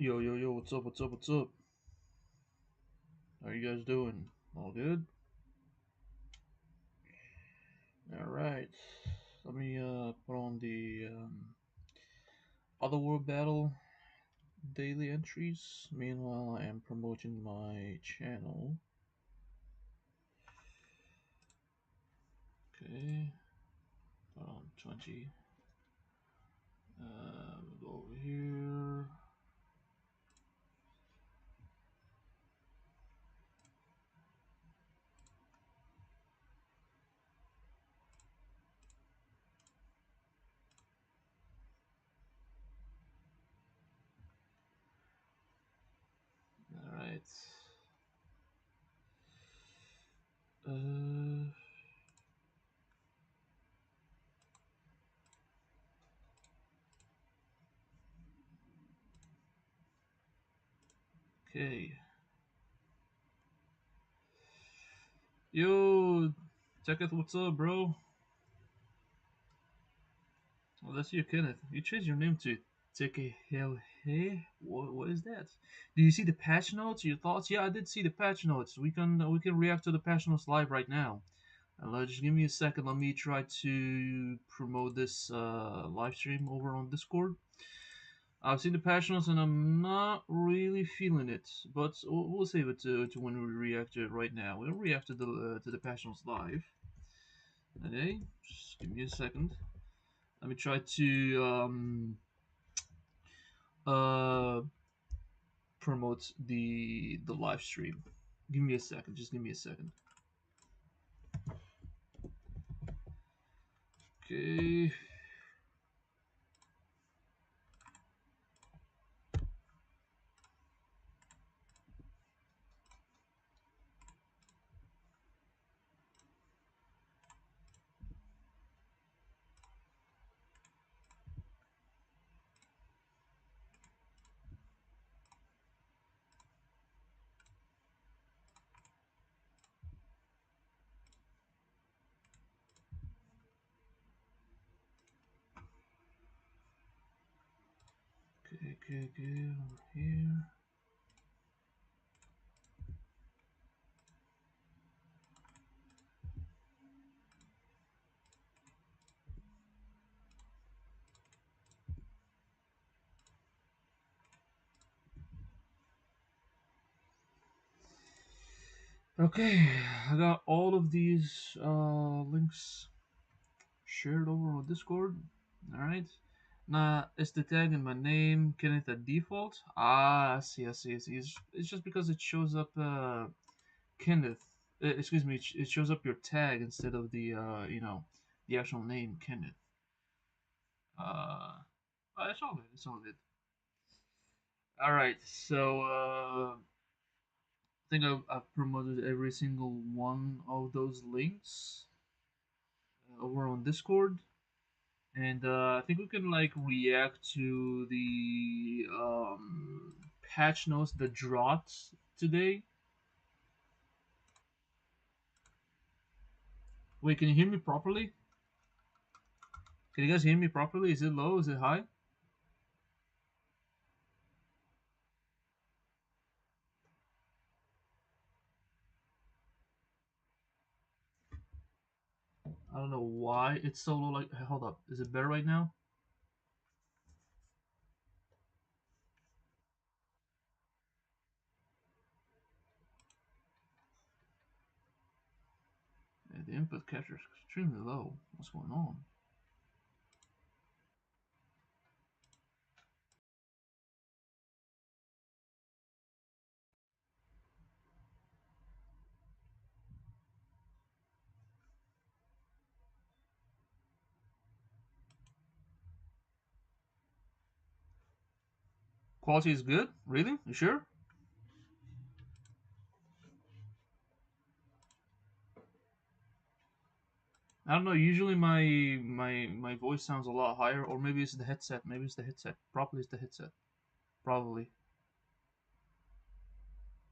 Yo, yo, yo, what's up, what's up, what's up? How you guys doing? All good? Alright. Let me put on the Other World Battle daily entries. Meanwhile, I am promoting my channel. Okay. Put on 20. We'll go over here. Alright. Uh, okay. Yo, Teketh, what's up, bro? Well, that's you, Kenneth. You changed your name to Hey. What is that? Do you see the patch notes? Your thoughts? Yeah, I did see the patch notes. We can react to the patch notes live right now. Just give me a second. Let me try to promote this live stream over on Discord. I've seen the patch notes and I'm not really feeling it, but we'll save it to when we react to it right now. We'll react to the patch notes live. Okay, just give me a second. Let me try to uh, promote the live stream. Give me a second. Just give me a second. Okay. Okay. Over here. Okay, I got all of these links shared over on Discord. All right. Now, is the tag in my name Kenneth at default? I see. It's just because it shows up Kenneth. Excuse me. It shows up your tag instead of the actual name Kenneth. It's all good. It's all good. All right. So I think I've promoted every single one of those links over on Discord. And I think we can like react to the patch notes that dropped today. Wait, can you hear me properly? Can you guys hear me properly? Is it low? Is it high? I don't know why it's so low. Like, hold up, is it better right now? Yeah, the input capture is extremely low. What's going on? Quality is good. Really? You sure? I don't know. Usually my voice sounds a lot higher, or maybe it's the headset. Maybe it's the headset. Probably it's the headset. Probably.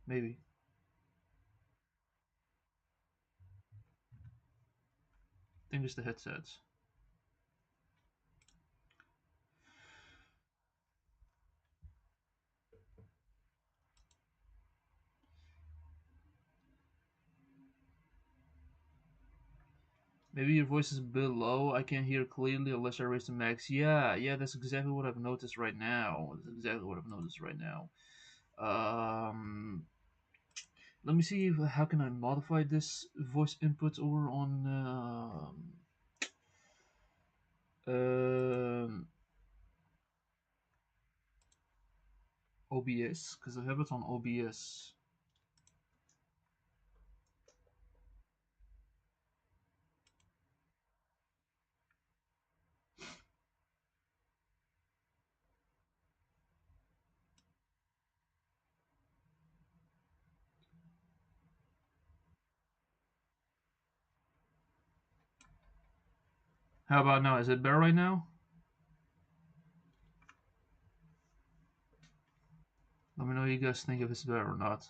Maybe. I think it's the headsets. Maybe your voice is a bit low. I can't hear clearly unless I raise the max. Yeah, yeah, that's exactly what I've noticed right now. That's exactly what I've noticed right now. Um, Let me see if, how can I modify this voice input over on um OBS, because I have it on OBS. How about now? Is it better right now? Let me know what you guys think if it's better or not.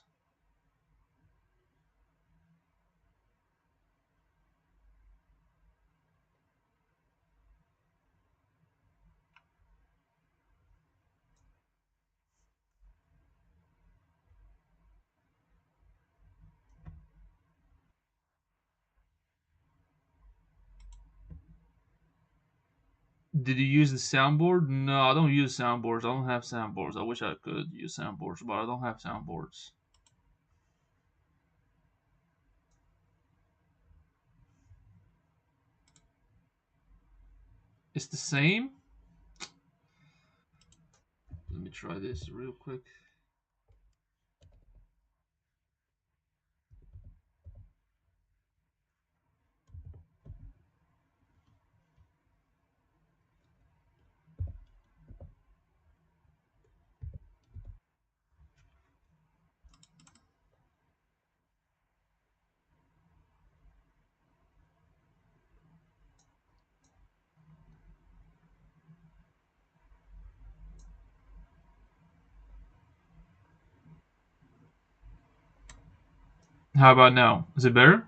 Did you use the soundboard? No, I don't use soundboards. I don't have soundboards. I wish I could use soundboards, but I don't have soundboards. It's the same? Let me try this real quick. How about now? Is it better?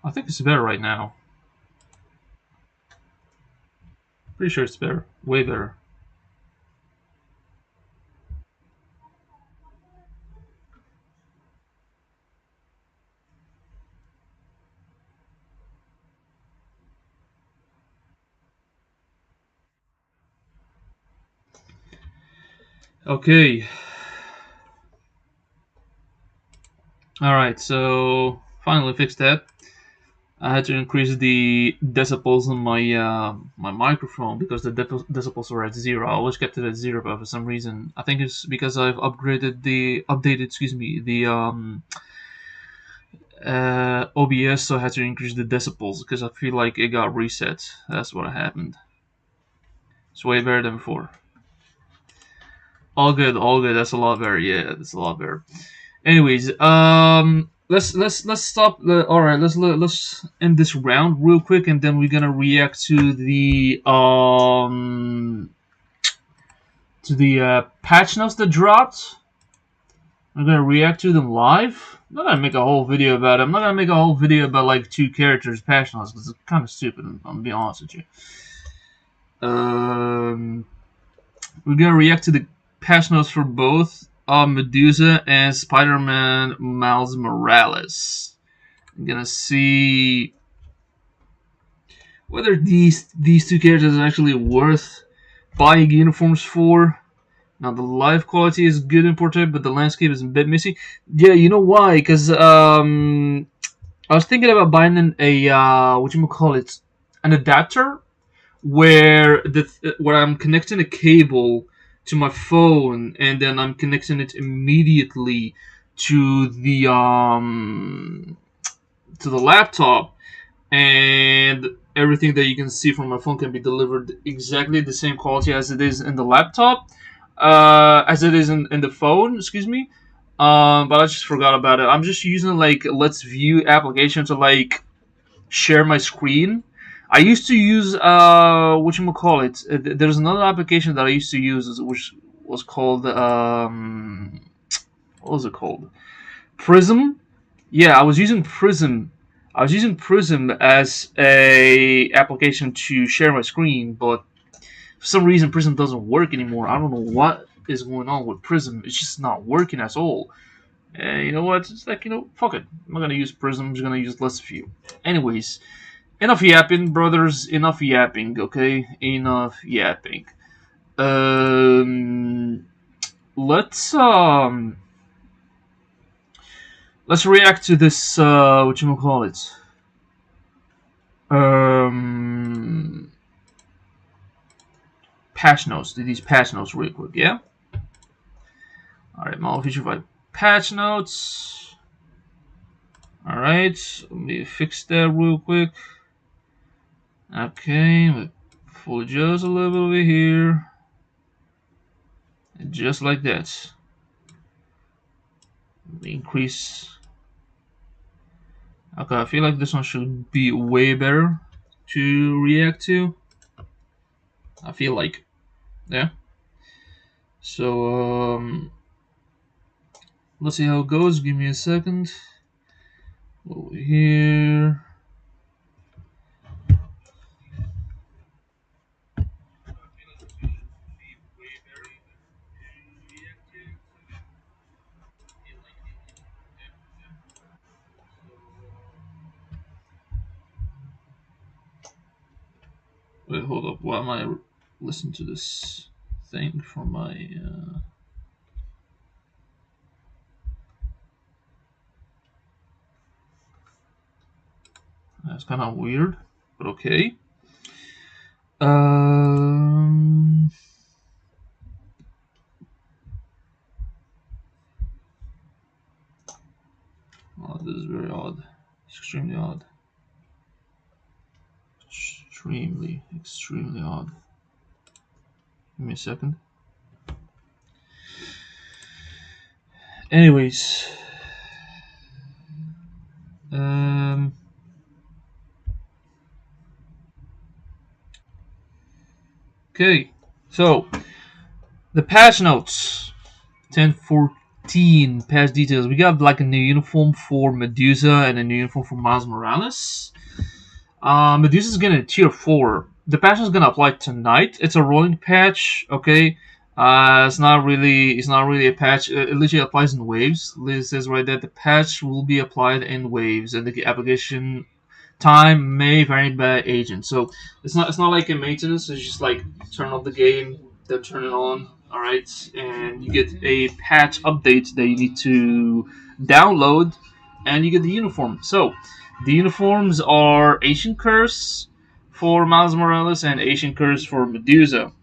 I think it's better right now. Pretty sure it's better. Way better. Okay. Alright, so finally fixed that. I had to increase the decibels on my microphone because the decibels were at zero. I always kept it at zero, but for some reason, I think it's because I've updated, excuse me, the OBS, so I had to increase the decibels because I feel like it got reset. That's what happened. It's way better than before. All good, all good. That's a lot better. Yeah, that's a lot better. Anyways, let's stop. All right, let's end this round real quick, and then we're gonna react to the patch notes that dropped. I'm gonna react to them live. I'm not gonna make a whole video about it. I'm not gonna make a whole video about like two characters patch notes because it's kind of stupid. I'm gonna be honest with you. Um, we're gonna react to the patch notes for both Medusa and Spider-Man Miles Morales. I'm gonna see whether these two characters are actually worth buying uniforms for. Now the live quality is good in portrait, but the landscape is a bit messy. Yeah, you know why? Because I was thinking about buying what you call it, an adapter where I'm connecting a cable to my phone and then I'm connecting it immediately to the laptop, and everything that you can see from my phone can be delivered exactly the same quality as it is in the laptop, as it is in the phone. Excuse me. But I just forgot about it. I'm just using like Let's View application to like share my screen. I used to use what you call it. There's another application that I used to use which was called what was it called? Prism. Yeah, I was using Prism. I was using Prism as a application to share my screen, but for some reason Prism doesn't work anymore. I don't know what is going on with Prism. It's just not working at all. And you know what? It's like, fuck it. I'm not gonna use Prism. I'm just gonna use less view. Anyways, enough yapping, brothers. Enough yapping. Okay, enough yapping. Um, let's um, let's react to this. What you call it? Um, patch notes. Do these patch notes real quick? Yeah. All right, model feature by patch notes. All right, let me fix that real quick. Okay, pull just a little bit over here. And just like that. Increase. Okay, I feel like this one should be way better to react to. I feel like. Yeah. So, let's see how it goes. Give me a second. Over here. Wait, hold up. Why am I listening to this thing from my? That's kind of weird, but okay. Um. Oh, this is very odd. Extremely odd. Extremely odd. Give me a second. Anyways, um, okay. So the patch notes, 10.14 patch details. We got like a new uniform for Medusa and a new uniform for Miles Morales. Medusa's getting a tier 4. The patch is gonna apply tonight. It's a rolling patch, okay. It's not really a patch. It literally applies in waves. It says right there the patch will be applied in waves, and the application time may vary by agent. So it's not like a maintenance. It's just like turn off the game, then turn it on. All right, and you get a patch update that you need to download, and you get the uniform. So the uniforms are Ancient Curse for Miles Morales and Ancient Curse for Medusa.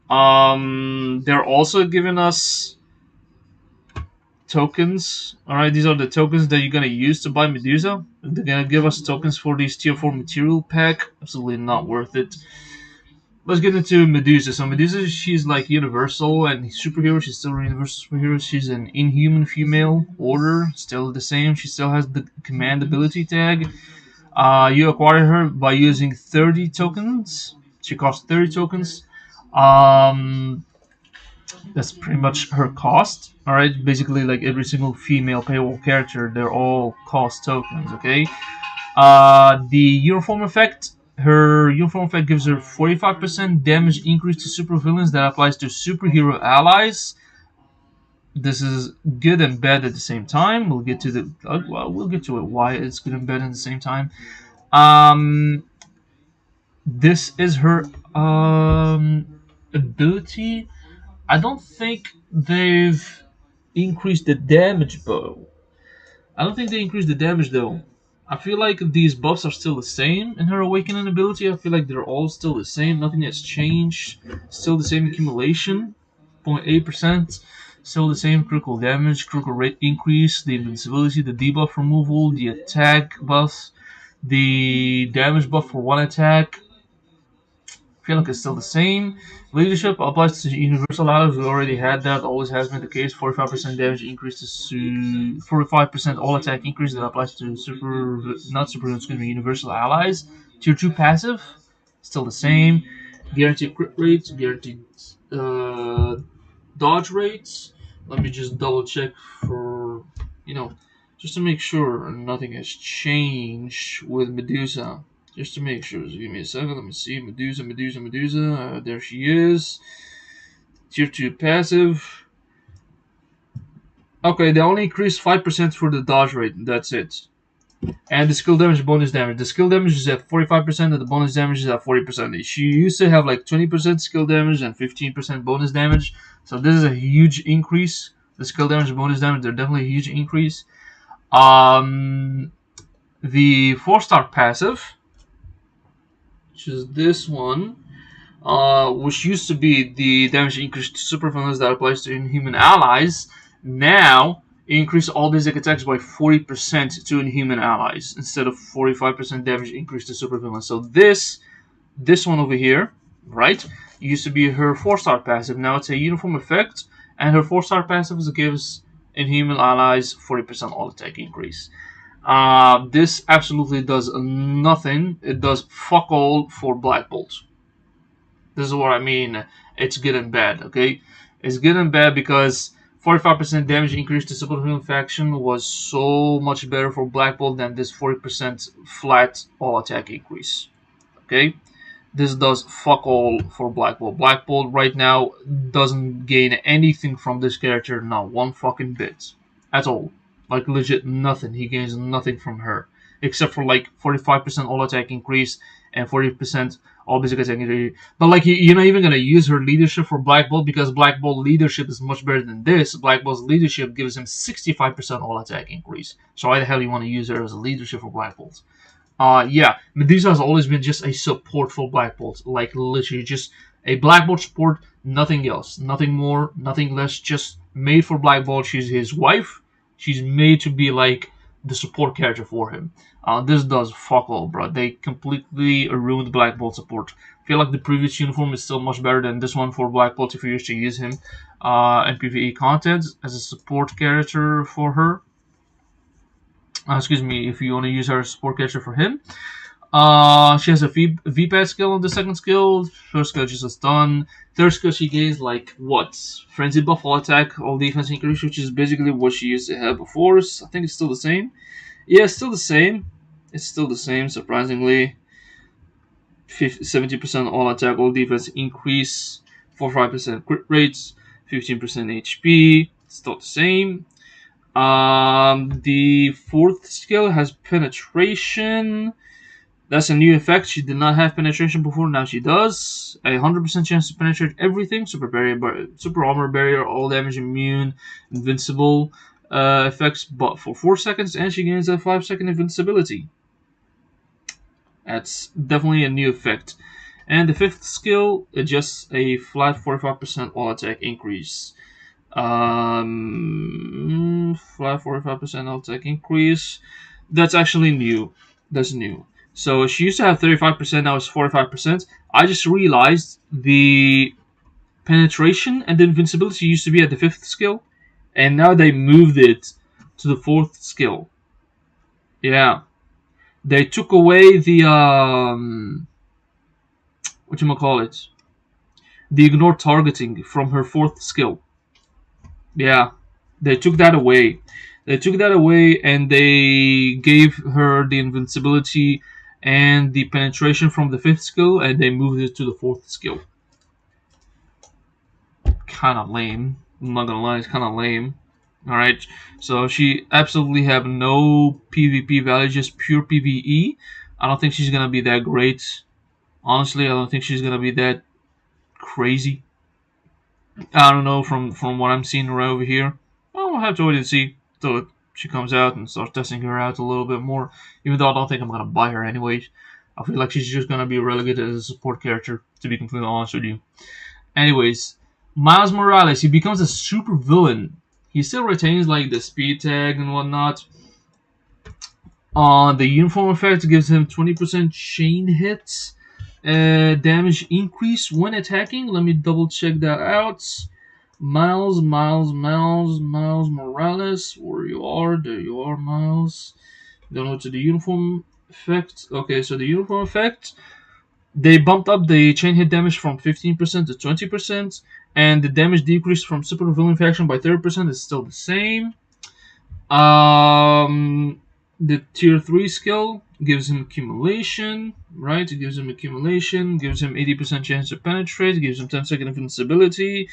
They're also giving us tokens. All right, these are the tokens that you're gonna use to buy Medusa. They're gonna give us tokens for this tier 4 material pack. Absolutely not worth it. Let's get into Medusa. So Medusa, she's like universal and superhero. She's still a universal superhero. She's an inhuman female order, still the same. She still has the command ability tag. You acquire her by using 30 tokens. She costs 30 tokens. Um, that's pretty much her cost. All right, basically like every single female payable character, they're all cost tokens. Okay. The uniform effect. Her uniform effect gives her 45% damage increase to supervillains that applies to superhero allies. This is good and bad at the same time. We'll get to the we'll get to it why it's good and bad at the same time. Um, this is her ability. I don't think they've increased the damage bow. I don't think they increased the damage though. I feel like these buffs are still the same in her awakening ability. I feel like they're all still the same. Nothing has changed. Still the same accumulation, 0.8%. Still the same critical damage, critical rate increase, the invincibility, the debuff removal, the attack buff, the damage buff for one attack, feel like it's still the same. Leadership applies to universal allies. We already had that. Always has been the case. 45% damage increase to 45% all attack increase that applies to universal allies. Tier 2 passive, still the same. Guaranteed crit rates, guaranteed uh, dodge rates. Let me just double check for, you know, Just to make sure nothing has changed with Medusa. Just to make sure. So give me a second. Let me see. Medusa. There she is. Tier 2 passive. Okay, they only increased 5% for the dodge rate. That's it. And the skill damage, bonus damage. The skill damage is at 45%, and the bonus damage is at 40%. She used to have like 20% skill damage and 15% bonus damage. So this is a huge increase. The skill damage and bonus damage, they're definitely a huge increase. The 4-star passive, which is this one, which used to be the damage increase to super villains that applies to inhuman allies, now increase all basic attacks by 40% to inhuman allies instead of 45% damage increase to super villains. So this one over here, right, used to be her 4-star passive. Now it's a uniform effect, and her 4-star passive gives inhuman allies 40% all attack increase. This absolutely does nothing. It does fuck all for Black Bolt. This is what I mean. It's good and bad, okay? It's good and bad because 45% damage increase to superhuman faction was so much better for Black Bolt than this 40% flat all attack increase. Okay? This does fuck all for Black Bolt. Black Bolt right now doesn't gain anything from this character, not one fucking bit. At all. Like legit nothing. He gains nothing from her. Except for like 45% all attack increase and 40% all basic attack increase. But like you're not even gonna use her leadership for Black Bolt because Black Bolt leadership is much better than this. Black Bolt's leadership gives him 65% all attack increase. So why the hell you want to use her as a leadership for Black Bolt? Yeah, Medusa has always been just a support for Black Bolt. Like, literally, just a Black Bolt support, nothing else. Nothing more, nothing less, just made for Black Bolt. She's his wife. She's made to be, like, the support character for him. This does fuck all, bro. They completely ruined Black Bolt support. I feel like the previous uniform is still much better than this one for Black Bolt if you wish to use him in PvE content as a support character for her. Excuse me, if you want to use her support character for him. She has a VPAD skill on the second skill. First skill just a stun. Third skill she gains like what? Frenzy buff, all attack, all defense increase, which is basically what she used to have before. I think it's still the same. Yeah, it's still the same. It's still the same, surprisingly. 70% all attack, all defense increase, 45% crit rates, 15% HP. Still the same. The fourth skill has penetration. That's a new effect. She did not have penetration before. Now she does. 100% chance to penetrate everything. Super armor barrier, all damage immune, invincible effects, but for 4 seconds, and she gains a 5-second invincibility. That's definitely a new effect. And the fifth skill is just a flat 45% all attack increase. Flat 45% all attack increase. That's actually new. That's new. So she used to have 35%, now it's 45%. I just realized the penetration and the invincibility used to be at the 5th skill, and now they moved it to the 4th skill. Yeah. They took away the, whatchamacallit, the ignore targeting from her 4th skill. Yeah. They took that away. And they gave her the invincibility and the penetration from the 5th skill, and they moved it to the 4th skill. Kind of lame. I'm not gonna lie, it's kind of lame. Alright, so she absolutely have no PvP value, just pure PvE. I don't think she's gonna be that great. Honestly, I don't think she's gonna be that crazy. I don't know, from what I'm seeing right over here. Well, we'll have to wait and see till she comes out and start testing her out a little bit more. Even though I don't think I'm gonna buy her anyways. I feel like she's just gonna be relegated as a support character, to be completely honest with you. Anyways, Miles Morales, he becomes a super villain. He still retains like the speed tag and whatnot. The uniform effect gives him 20% chain hits damage increase when attacking. Let me double check that out. Miles Morales, where you are? There you are, Miles. Go to the uniform effect. Okay, so the uniform effect, they bumped up the chain hit damage from 15% to 20%, and the damage decrease from super villain faction by 30% is still the same. The tier 3 skill gives him accumulation, right? It gives him accumulation, gives him 80% chance to penetrate, gives him 10-second invincibility,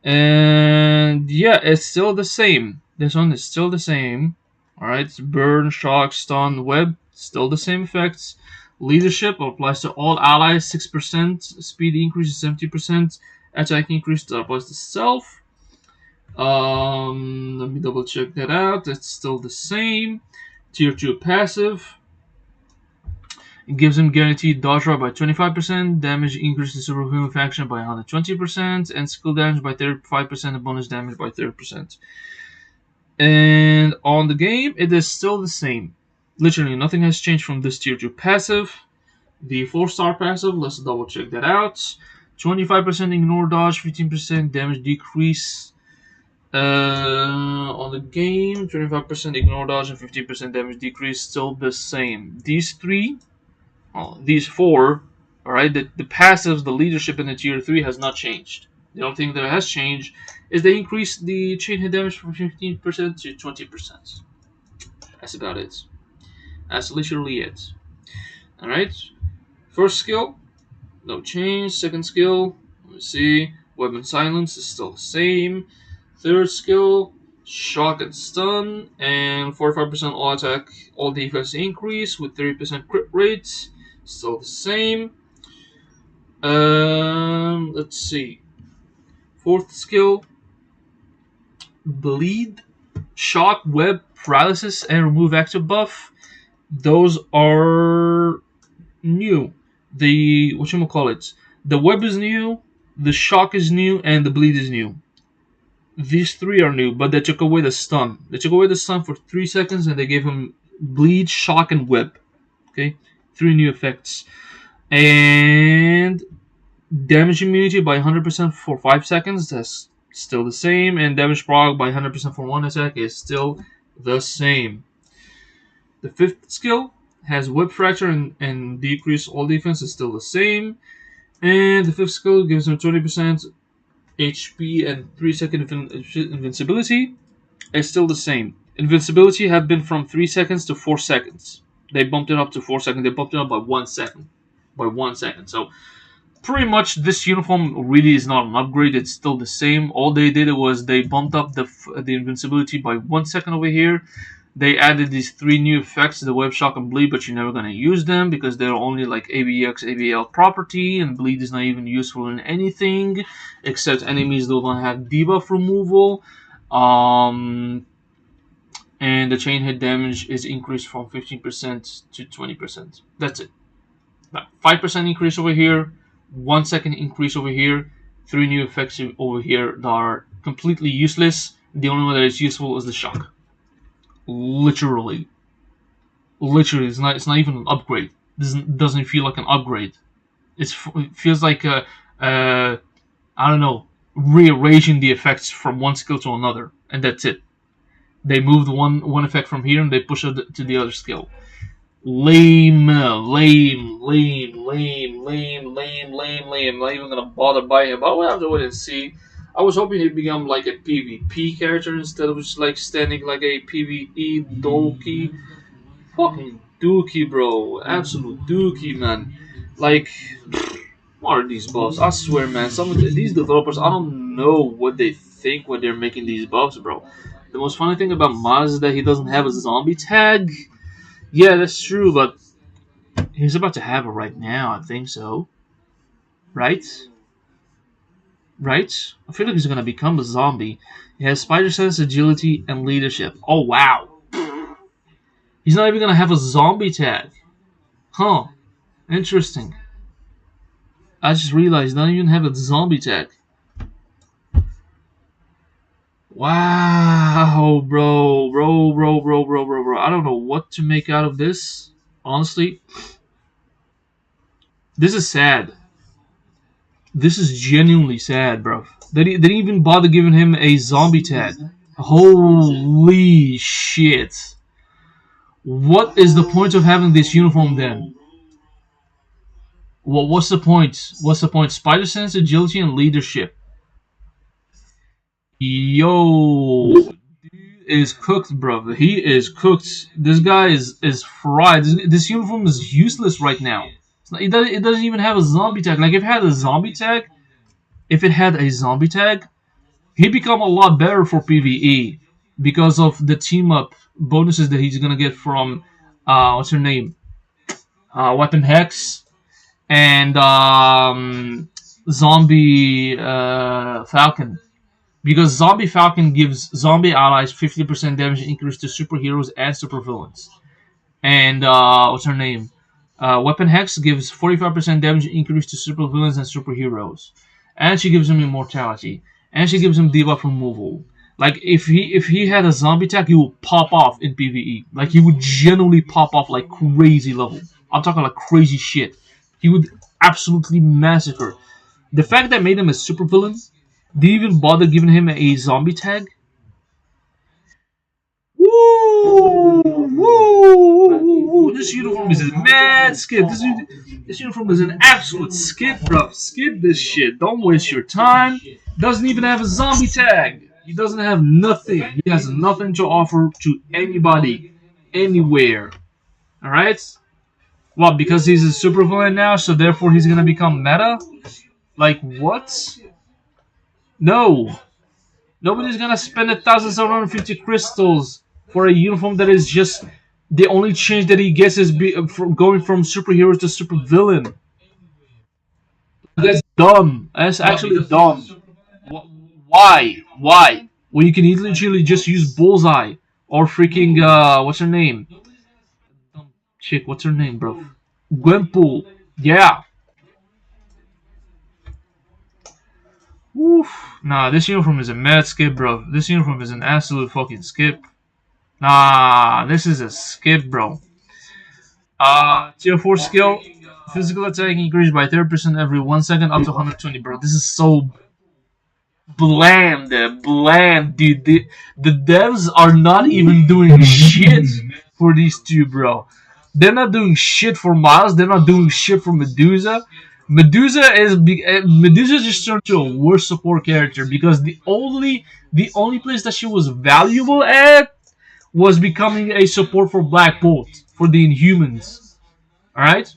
and yeah, it's still the same. This one is still the same. Alright, burn, shock, stun, web, still the same effects. Leadership applies to all allies, 6%, speed increase 70%, attack increase applies to self. Let me double check that out. It's still the same. Tier 2 passive. It gives him guaranteed dodge roll by 25%, damage increase to superhuman faction by 120%, and skill damage by 35%, and bonus damage by 30%. And on the game, it is still the same. Literally, nothing has changed from this tier 2 passive. The 4-star passive, let's double check that out. 25% ignore dodge, 15% damage decrease. On the game, 25% ignore dodge and 15% damage decrease, still the same. These four, alright, the passives, the leadership in the tier 3 has not changed. The only thing that has changed is they increased the chain hit damage from 15% to 20%. That's about it. That's literally it. Alright, first skill, no change. Second skill, let me see, weapon silence is still the same. Third skill, shock and stun, and 45% all attack, all defense increase with 30% crit rate, still the same. Let's see. Fourth skill, bleed, shock, web, paralysis, and remove active buff. Those are new. The whatchamacallit, the web is new, the shock is new, and the bleed is new. These three are new, but they took away the stun. They took away the stun for 3 seconds, and they gave him bleed, shock, and web. Okay, 3 new effects. And damage immunity by 100% for 5 seconds. That's still the same. And damage proc by 100% for 1 attack is still the same. The fifth skill has web fracture and decrease all defense is still the same. And the fifth skill gives him 20% HP and 3-second invincibility. It's still the same. Invincibility had been from 3 seconds to 4 seconds. They bumped it up to 4 seconds. They bumped it up by 1 second. By 1 second. So pretty much this uniform really is not an upgrade. It's still the same. All they did was they bumped up the invincibility by 1 second over here. They added these 3 new effects, the web, shock, and bleed, but you're never going to use them because they're only like ABX, ABL property, and bleed is not even useful in anything except enemies that don't have debuff removal. And the chain hit damage is increased from 15% to 20%. That's it. 5% increase over here, 1 second increase over here, 3 new effects over here that are completely useless. The only one that is useful is the shock. Literally, it's not even an upgrade. Doesn't feel like an upgrade. It feels like I don't know, rearranging the effects from one skill to another, and that's it. They moved one effect from here and they push it to the other skill. Lame. I'm not even gonna bother buying him, but we'll have to wait and see. I was hoping he'd become like a PvP character instead of just like standing like a PvE dookie. Fucking dookie, bro. Absolute dookie, man. Like, what are these buffs? I swear, man. Some of these developers, I don't know what they think when they're making these buffs, bro. The most funny thing about Maz is that he doesn't have a zombie tag. Yeah, that's true, but he's about to have it right now. I think so. Right? Right? I feel like he's gonna become a zombie. He has spider sense, agility, and leadership. Oh wow! He's not even gonna have a zombie tag. Huh? Interesting. I just realized he doesn't even have a zombie tag. Wow, bro. I don't know what to make out of this. Honestly, this is sad. This is genuinely sad, bro. They didn't even bother giving him a zombie tag. Holy shit. What is the point of having this uniform then? Well, what's the point? What's the point? Spider sense, agility, and leadership. Yo, dude, is cooked, bro. He is cooked. This guy is fried. This uniform is useless right now. It doesn't even have a zombie tag. Like if it had a zombie tag, he'd become a lot better for PVE because of the team up bonuses that he's gonna get from what's her name, Weapon Hex and Zombie Falcon. Because Zombie Falcon gives zombie allies 50% damage increase to superheroes and supervillains. And what's her name? Weapon Hex gives 45% damage increase to supervillains and superheroes. And she gives him immortality. And she gives him debuff removal. Like if he had a zombie attack, he would pop off in PvE. Like he would genuinely pop off like crazy level. I'm talking like crazy shit. He would absolutely massacre. The fact that made him a supervillain, they even bother giving him a zombie tag. Woo! Woo! This uniform is a mad skip. This uniform is an absolute skip, bro. Skip this shit. Don't waste your time. Doesn't even have a zombie tag. He doesn't have nothing. He has nothing to offer to anybody, anywhere. Alright? Well, because he's a supervillain now, so therefore he's gonna become meta? Like, what? No. Nobody's gonna spend 1,750 crystals for a uniform that is just the only change that he gets is from going from superhero to supervillain. That's dumb. That's actually dumb. Why? Why? When you can literally just use Bullseye or freaking what's her name? Chick, what's her name, bro? Gwenpool. Yeah. Oof. Nah, this uniform is a mad skip, bro. This uniform is an absolute fucking skip. Nah, this is a skip, bro. Tier 4 skill. Physical attack increased by 30% every 1 second up to 120, bro. This is so bland, bland, dude. The devs are not even doing shit for these two, bro. They're not doing shit for Miles. They're not doing shit for Medusa. Medusa just turned to a worse support character because the only place that she was valuable at was becoming a support for Black Bolt for the Inhumans. All right.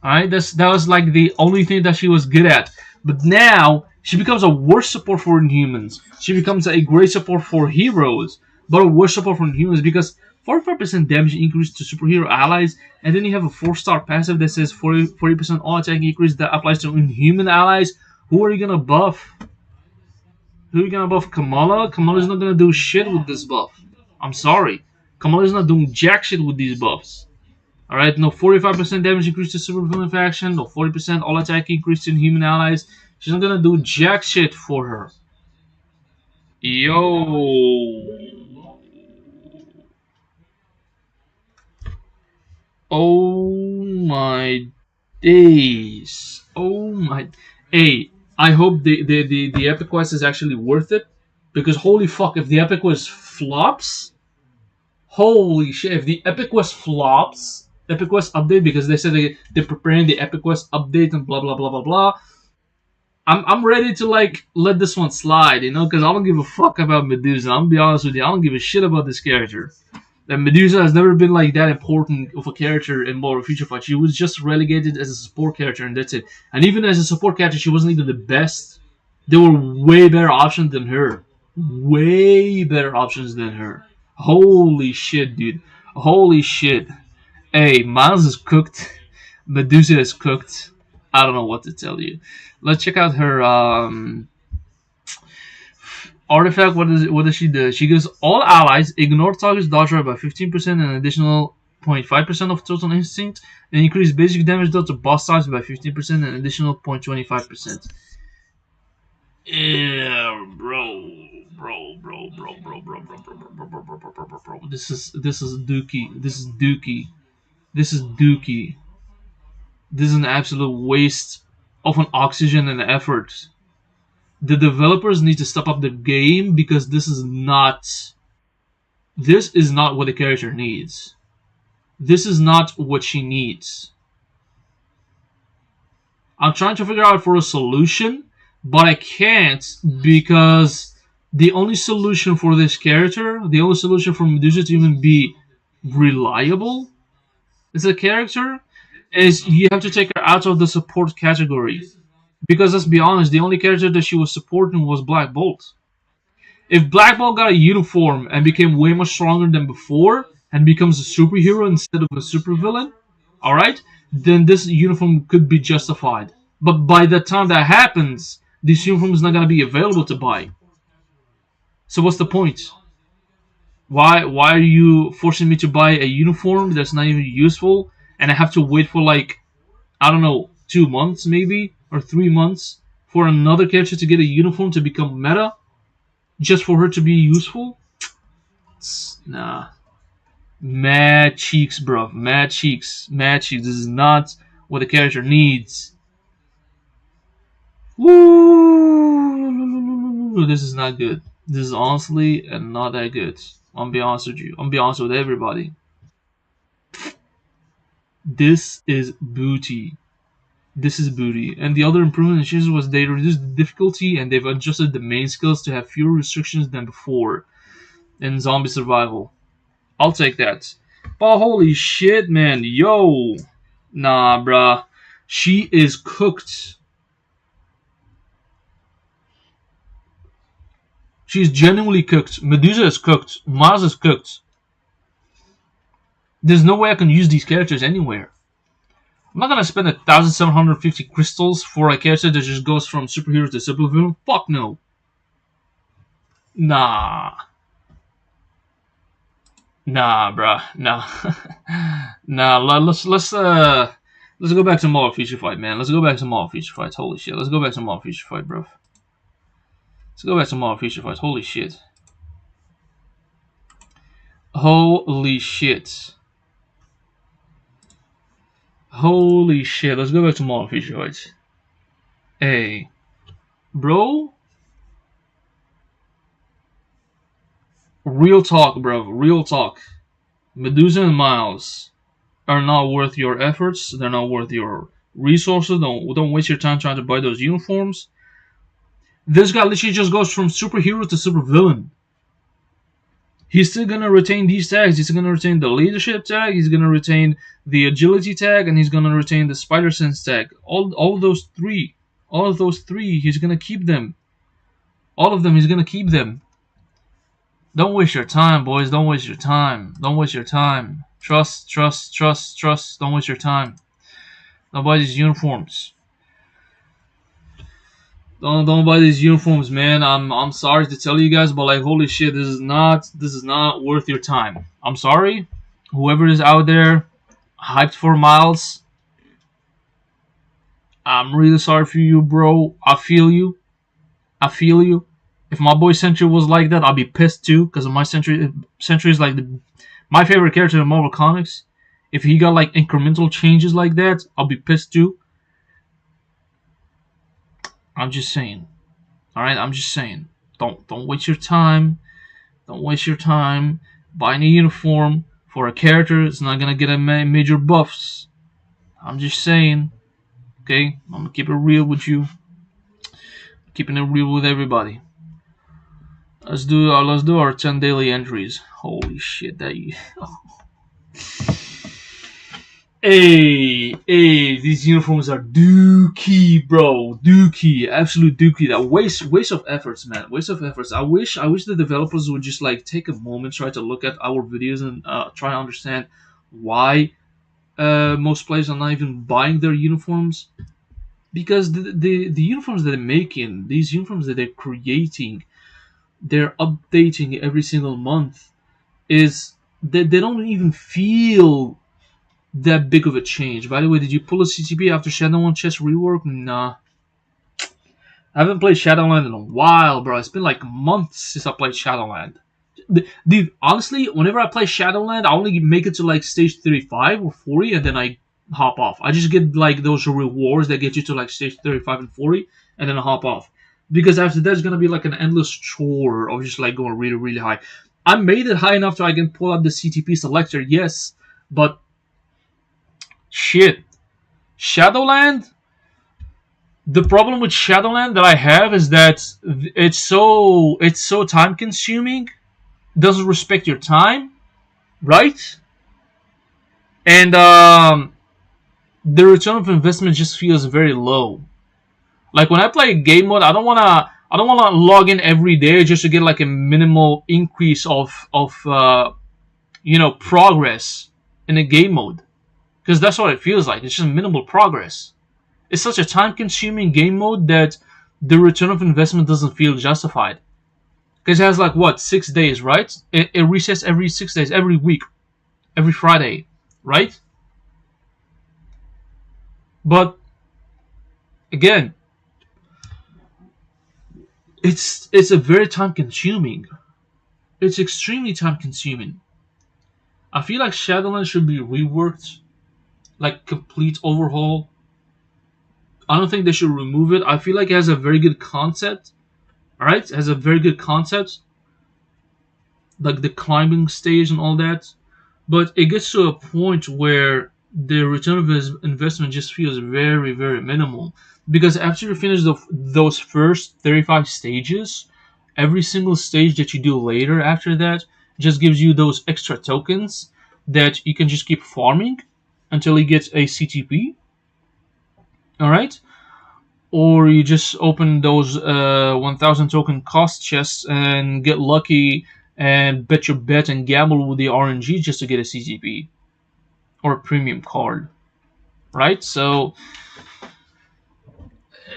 Alright, that was like the only thing that she was good at. But now she becomes a worse support for Inhumans. She becomes a great support for heroes, but a worse support for Inhumans because 45% damage increase to superhero allies, and then you have a 4-star passive that says 40% all attack increase that applies to Inhuman allies. Who are you gonna buff? Who are you gonna buff? Kamala? Kamala's not gonna do shit with this buff. I'm sorry. Kamala's not doing jack shit with these buffs. Alright, no 45% damage increase to supervillain faction, no 40% all attack increase to human allies. She's not gonna do jack shit for her. Yo. Oh my days. Oh my. Hey, I hope the Epic Quest is actually worth it. Because holy fuck, if the Epic Quest flops, holy shit, if the Epic Quest flops, Epic Quest update because they said they're preparing the Epic Quest update and blah blah blah blah blah. I'm ready to like let this one slide, you know, because I don't give a fuck about Medusa. I'm gonna be honest with you, I don't give a shit about this character. That Medusa has never been like that important of a character in Marvel Future Fight. She was just relegated as a support character and that's it. And even as a support character, she wasn't even the best. There were way better options than her. Way better options than her. Holy shit, dude. Holy shit. Hey, Miles is cooked. Medusa is cooked. I don't know what to tell you. Let's check out her artifact. What does she do? She gives all allies ignore target's dodge rate by 15% and an additional 0.5% of total instinct, and increase basic damage dealt to boss types by 15% and an additional 0.25%. Yeah, bro. This is Dookie. This is Dookie. This is Dookie. This is an absolute waste of an oxygen and effort. The developers need to step up the game because this is not what the character needs. This is not what she needs. I'm trying to figure out for a solution, but I can't because The only solution for this character, the only solution for Medusa to even be reliable as a character, is you have to take her out of the support category. Because let's be honest, the only character that she was supporting was Black Bolt. If Black Bolt got a uniform and became way much stronger than before and becomes a superhero instead of a supervillain, alright, then this uniform could be justified. But by the time that happens, this uniform is not going to be available to buy. So what's the point? Why are you forcing me to buy a uniform that's not even useful and I have to wait for like, I don't know, 2 months maybe or 3 months for another character to get a uniform to become meta just for her to be useful? Nah. Mad cheeks, bro. Mad cheeks. Mad cheeks. This is not what the character needs. Woo! This is not good. This is honestly not that good. I'm be honest with you. I'm be honest with everybody. This is booty. This is booty. And the other improvement in changes was they reduced the difficulty and they've adjusted the main skills to have fewer restrictions than before in zombie survival. I'll take that. But holy shit, man. Yo. Nah, bruh. She is cooked. She's genuinely cooked. Medusa is cooked. Maz is cooked. There's no way I can use these characters anywhere. I'm not gonna spend 1,750 crystals for a character that just goes from superhero to supervillain. Fuck no. Nah. Nah, bruh. Nah. Nah. Let's go back to Marvel Future Fight, man. Let's go back to Marvel Future Fight. Holy shit. Let's go back to Marvel Future Fight, bro. Let's go back to Marvel Future Fight. Holy shit. Holy shit. Holy shit. Let's go back to Marvel Future Fight. Hey. Bro? Real talk, bro. Real talk. Medusa and Miles are not worth your efforts. They're not worth your resources. Don't waste your time trying to buy those uniforms. This guy literally just goes from superhero to supervillain. He's still gonna retain these tags. He's gonna retain the leadership tag. He's gonna retain the agility tag, and he's gonna retain the spider sense tag. All those three. All of those three. He's gonna keep them. All of them. He's gonna keep them. Don't waste your time, boys. Don't waste your time. Don't waste your time. Trust. Don't waste your time. Don't buy these uniforms. Don't buy these uniforms, man. I'm sorry to tell you guys, but like holy shit, this is not worth your time. I'm sorry. Whoever is out there hyped for Miles, I'm really sorry for you, bro. I feel you. If my boy Sentry was like that, I'd be pissed too, because my Sentry is like my favorite character in Marvel Comics. If he got like incremental changes like that, I'll be pissed too. I'm just saying. Alright, I'm just saying. Don't waste your time. Don't waste your time buying a uniform for a character that's not gonna get a major buffs. I'm just saying. Okay? I'm gonna keep it real with you. Keeping it real with everybody. Let's do our 10 daily entries. Holy shit, that you. Hey, these uniforms are dookie, bro. Dookie, absolute dookie. That waste of efforts, man. Waste of efforts. I wish the developers would just like take a moment, try to look at our videos and try to understand why most players are not even buying their uniforms. Because the uniforms that they're making, these uniforms that they're creating, they're updating every single month, is that they don't even feel that big of a change. By the way, did you pull a CTP after Shadowland chest rework? Nah. I haven't played Shadowland in a while, bro. It's been like months since I played Shadowland. Dude, honestly, whenever I play Shadowland, I only make it to like stage 35 or 40 and then I hop off. I just get like those rewards that get you to like stage 35 and 40 and then I hop off. Because after that, it's going to be like an endless chore of just like going really, really high. I made it high enough so I can pull up the CTP selector, yes, but shit. Shadowland? The problem with Shadowland that I have is that it's so time consuming, doesn't respect your time, right? And the return of investment just feels very low. Like when I play game mode, I don't wanna log in every day just to get like a minimal increase of progress in a game mode, because that's what it feels like. It's just minimal progress. It's such a time consuming game mode that the return of investment doesn't feel justified. Because it has like what, 6 days, right? It resets every 6 days, every week, every Friday, right? But again, it's a very time consuming. It's extremely time consuming. I feel like Shadowlands should be reworked, like complete overhaul. I don't think they should remove it. I feel like it has a very good concept. All right, it has a very good concept, like the climbing stage and all that. But it gets to a point where the return of his investment just feels very, very minimal. Because after you finish those first 35 stages, every single stage that you do later after that just gives you those extra tokens that you can just keep farming until you get a CTP. All right, or you just open those 1,000 token cost chests and get lucky and bet your bet and gamble with the RNG just to get a CTP or a premium card, right? So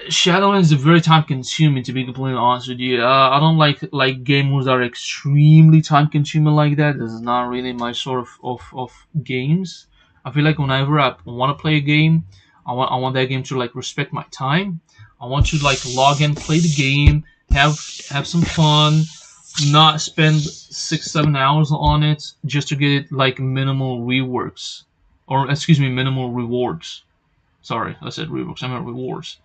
Shadowlands is very time consuming, to be completely honest with you. I don't like games that are extremely time consuming like that. This is not really my sort of games. I feel like whenever I want to play a game, I want that game to like respect my time. I want to like log in, play the game, have some fun, not spend 6-7 hours on it just to get like minimal reworks, or excuse me, minimal rewards. Sorry, I said reworks. I meant rewards.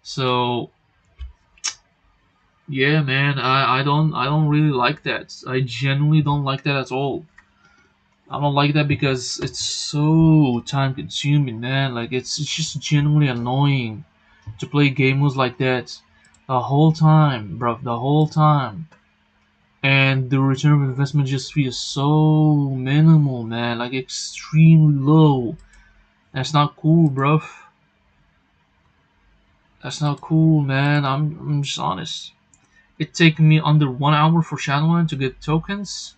So yeah, man, I don't really like that. I genuinely don't like that at all. I don't like that because it's so time consuming, man. Like it's just genuinely annoying to play games like that the whole time, bro, the whole time. And the return of investment just feels so minimal, man. Like extremely low. That's not cool, bro. That's not cool, man. I'm just honest. It taking me under 1 hour for Shadowland to get tokens.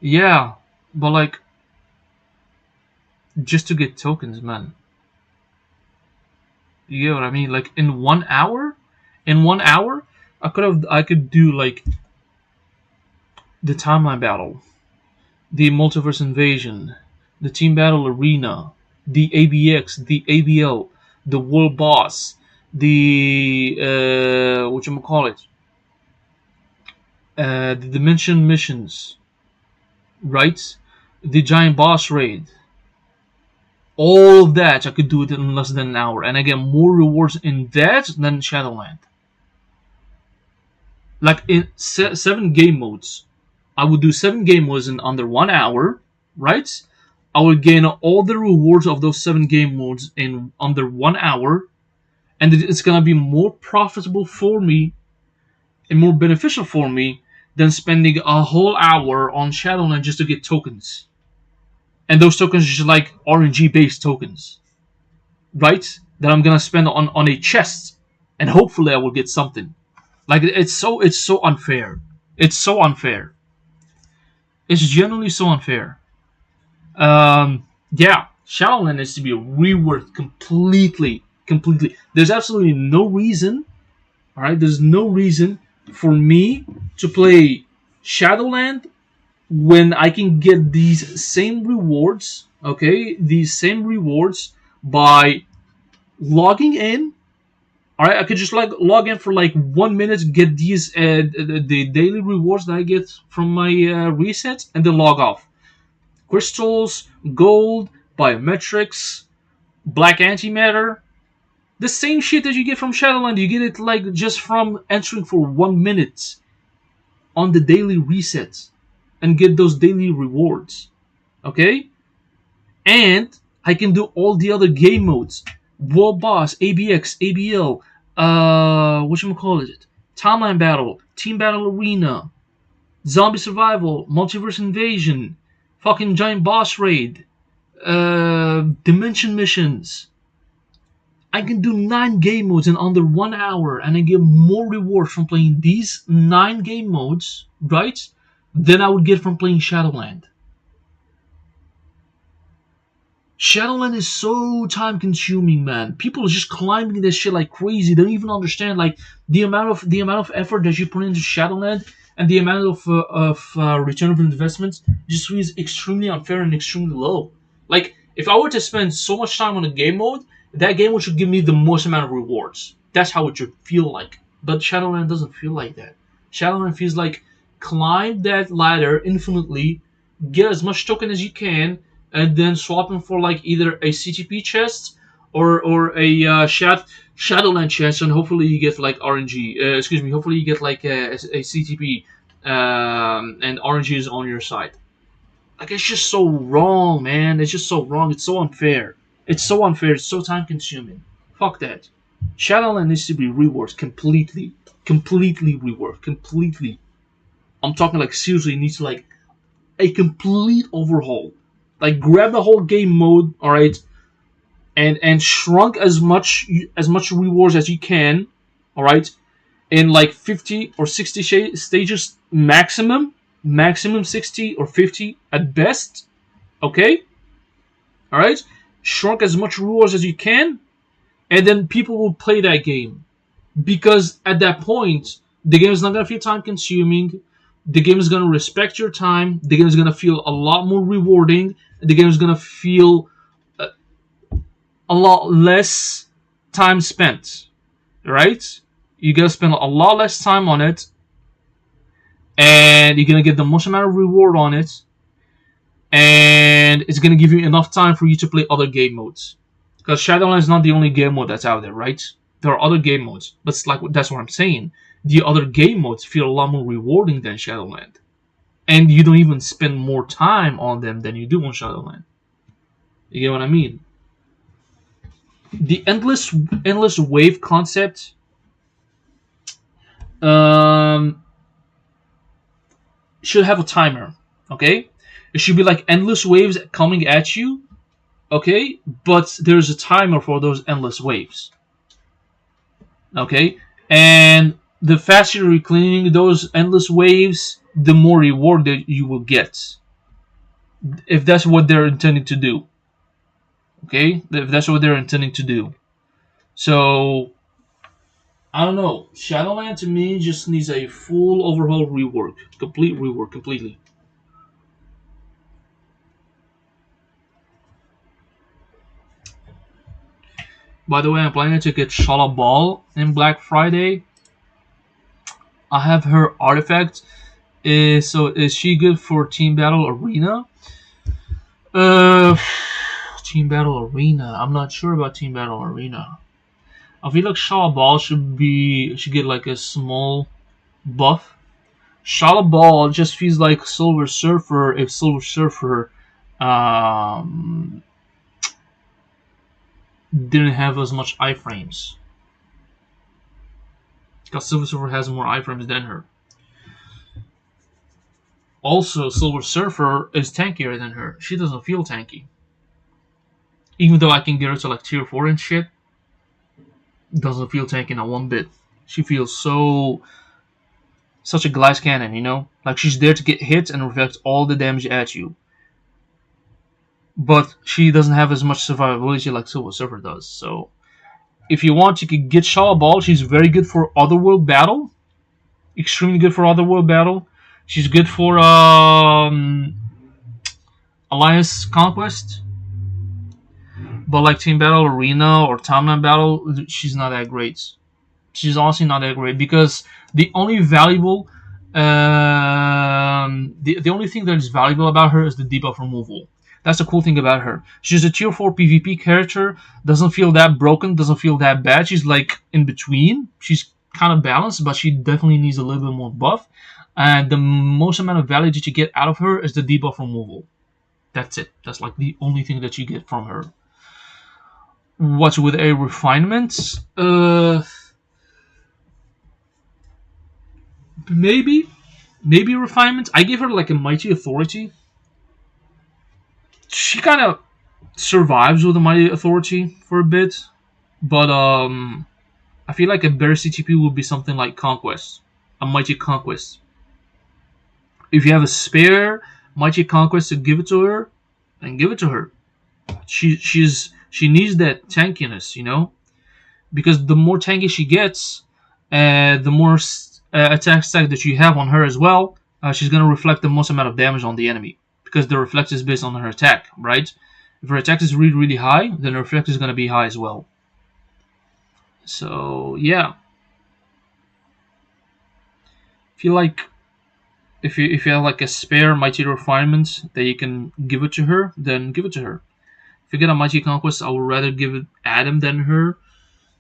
Yeah, but like just to get tokens, man. You get what I mean? Like in 1 hour, I could do like the timeline battle, the multiverse invasion, the team battle arena, the ABX, the ABL, the world boss, the what you call it, the dimension missions, right? The giant boss raid. All of that I could do it in less than an hour, and I get more rewards in that than Shadowland. Like in 7 game modes, I would do 7 game modes in under 1 hour, right? I would gain all the rewards of those 7 game modes in under 1 hour, and it's gonna be more profitable for me and more beneficial for me than spending a whole hour on Shadowland just to get tokens. And those tokens are just like RNG based tokens, right? That I'm gonna spend on a chest, and hopefully I will get something. Like it's so unfair. It's so unfair. It's generally so unfair. Yeah, Shadowland needs to be reworked completely. Completely. There's absolutely no reason. All right, there's no reason for me to play Shadowland when I can get these same rewards. Okay, these same rewards by logging in. All right, I could just like log in for like 1 minute, get these the daily rewards that I get from my resets, and then log off. Crystals, gold, biometrics, black antimatter. The same shit that you get from Shadowland, you get it like just from entering for 1 minute on the daily resets and get those daily rewards. Okay? And I can do all the other game modes. World Boss, ABX, ABL, whatchamacallit, Timeline Battle, Team Battle Arena, Zombie Survival, Multiverse Invasion, fucking Giant Boss Raid, Dimension Missions. I can do 9 game modes in under 1 hour, and I get more rewards from playing these 9 game modes, right, than I would get from playing Shadowland. Shadowland is so time consuming, man. People are just climbing this shit like crazy. They don't even understand like the amount of effort that you put into Shadowland and the amount of return of investment just feels extremely unfair and extremely low. Like if I were to spend so much time on a game mode, that game mode should give me the most amount of rewards. That's how it should feel like. But Shadowland doesn't feel like that. Shadowland feels like climb that ladder infinitely, get as much token as you can, and then swap them for like either a CTP chest or a Shadowland chest, and hopefully you get like RNG. Excuse me. Hopefully you get like a CTP, and RNG is on your side. Like it's just so wrong, man. It's just so wrong. It's so unfair. It's so unfair. It's so time consuming. Fuck that. Shadowland needs to be reworked completely. Completely reworked. Completely. I'm talking like seriously. It needs like a complete overhaul. Like grab the whole game mode, all right, and shrunk as much rewards as you can, all right, in like 50 or 60 stages maximum 60 or 50 at best, okay, all right. Shrunk as much rewards as you can, and then people will play that game because at that point the game is not gonna feel time consuming. The game is gonna respect your time. The game is gonna feel a lot more rewarding. The game is gonna feel a lot less time spent, right? You're gonna spend a lot less time on it, and you're gonna get the most amount of reward on it, and it's gonna give you enough time for you to play other game modes. Because Shadowlands is not the only game mode that's out there, right? There are other game modes, but it's like that's what I'm saying. The other game modes feel a lot more rewarding than Shadowland, and you don't even spend more time on them than you do on Shadowland. You get what I mean? The endless wave concept should have a timer. Okay, it should be like endless waves coming at you. Okay, but there's a timer for those endless waves. Okay, and the faster you're cleaning those endless waves, the more reward that you will get. If that's what they're intending to do. Okay, if that's what they're intending to do. So I don't know. Shadowland to me just needs a full overhaul rework, complete rework, completely. By the way, I'm planning to get Shala Ball in Black Friday. I have her artifact. Is she good for Team Battle Arena? Uh, Team Battle Arena. I'm not sure about Team Battle Arena. I feel like Shala Ball should get like a small buff. Shala Ball just feels like Silver Surfer if Silver Surfer um, didn't have as much iframes. Because Silver Surfer has more iframes than her. Also, Silver Surfer is tankier than her. She doesn't feel tanky. Even though I can get her to like tier 4 and shit, doesn't feel tanky not one bit. She feels such a glass cannon, you know? Like she's there to get hit and reflect all the damage at you. But she doesn't have as much survivability like Silver Surfer does. So if you want, you could get Shala Ball. She's very good for Otherworld Battle. Extremely good for Otherworld Battle. She's good for Alliance Conquest. But like Team Battle Arena or Timeline Battle, she's not that great. She's honestly not that great because the only valuable, the only thing that is valuable about her is the debuff removal. That's the cool thing about her. She's a tier 4 PvP character. Doesn't feel that broken. Doesn't feel that bad. She's like in between. She's kind of balanced, but she definitely needs a little bit more buff. And the most amount of value that you get out of her is the debuff removal. That's it. That's like the only thing that you get from her. What's with a refinement? Maybe refinement. I gave her like a mighty authority. She kind of survives with a mighty authority for a bit, but I feel like a better CTP would be something like conquest, a mighty conquest. If you have a spare mighty conquest to give it to her, then give it to her. She needs that tankiness, because the more tanky she gets, the more attack stack that you have on her as well, she's gonna reflect the most amount of damage on the enemy because the reflect is based on her attack, right? If her attack is really really high, then her reflect is gonna be high as well. So yeah, feel like if you have like a spare mighty refinement that you can give it to her, then give it to her. If you get a mighty conquest, I would rather give it Adam than her.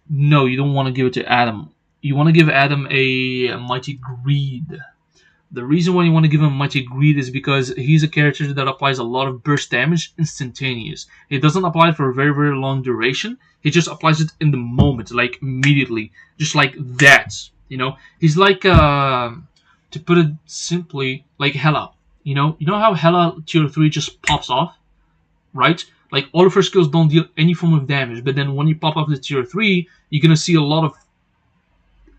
No, you don't want to give it to Adam. You want to give Adam a mighty greed. The reason why you want to give him mighty greed is because he's a character that applies a lot of burst damage instantaneous. He doesn't apply it for a very very long duration. He just applies it in the moment, like immediately, just like that. He's like to put it simply, like Hela. You know how Hela tier 3 just pops off, right? Like all of her skills don't deal any form of damage, but then when you pop up the tier 3, you're gonna see a lot of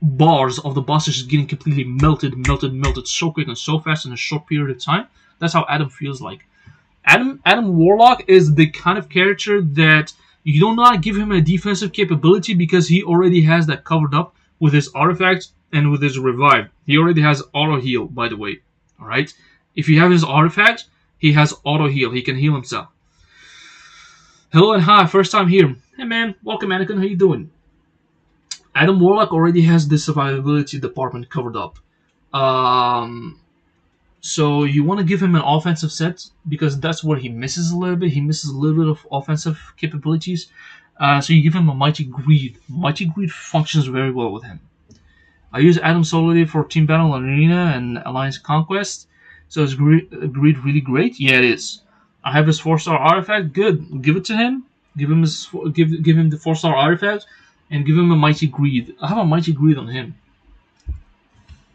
bars of the bosses just getting completely melted so quick and so fast in a short period of time. That's how Adam feels like. Adam Warlock is the kind of character that you do not give him a defensive capability because he already has that covered up with his artifact and with his revive. He already has auto heal, by the way. Alright? If you have his artifact, he has auto heal. He can heal himself. Hello and hi, first time here. Hey man, welcome Anakin, how you doing? Adam Warlock already has the survivability department covered up. So you want to give him an offensive set because that's where he misses a little bit. He misses a little bit of offensive capabilities. So you give him a Mighty Greed. Mighty Greed functions very well with him. I use Adam solely for Team Battle Arena and Alliance Conquest. So is Greed really great? Yeah, it is. I have his 4-star artifact. Good. Give it to him. Give him the 4-star artifact and give him a Mighty Greed. I have a Mighty Greed on him.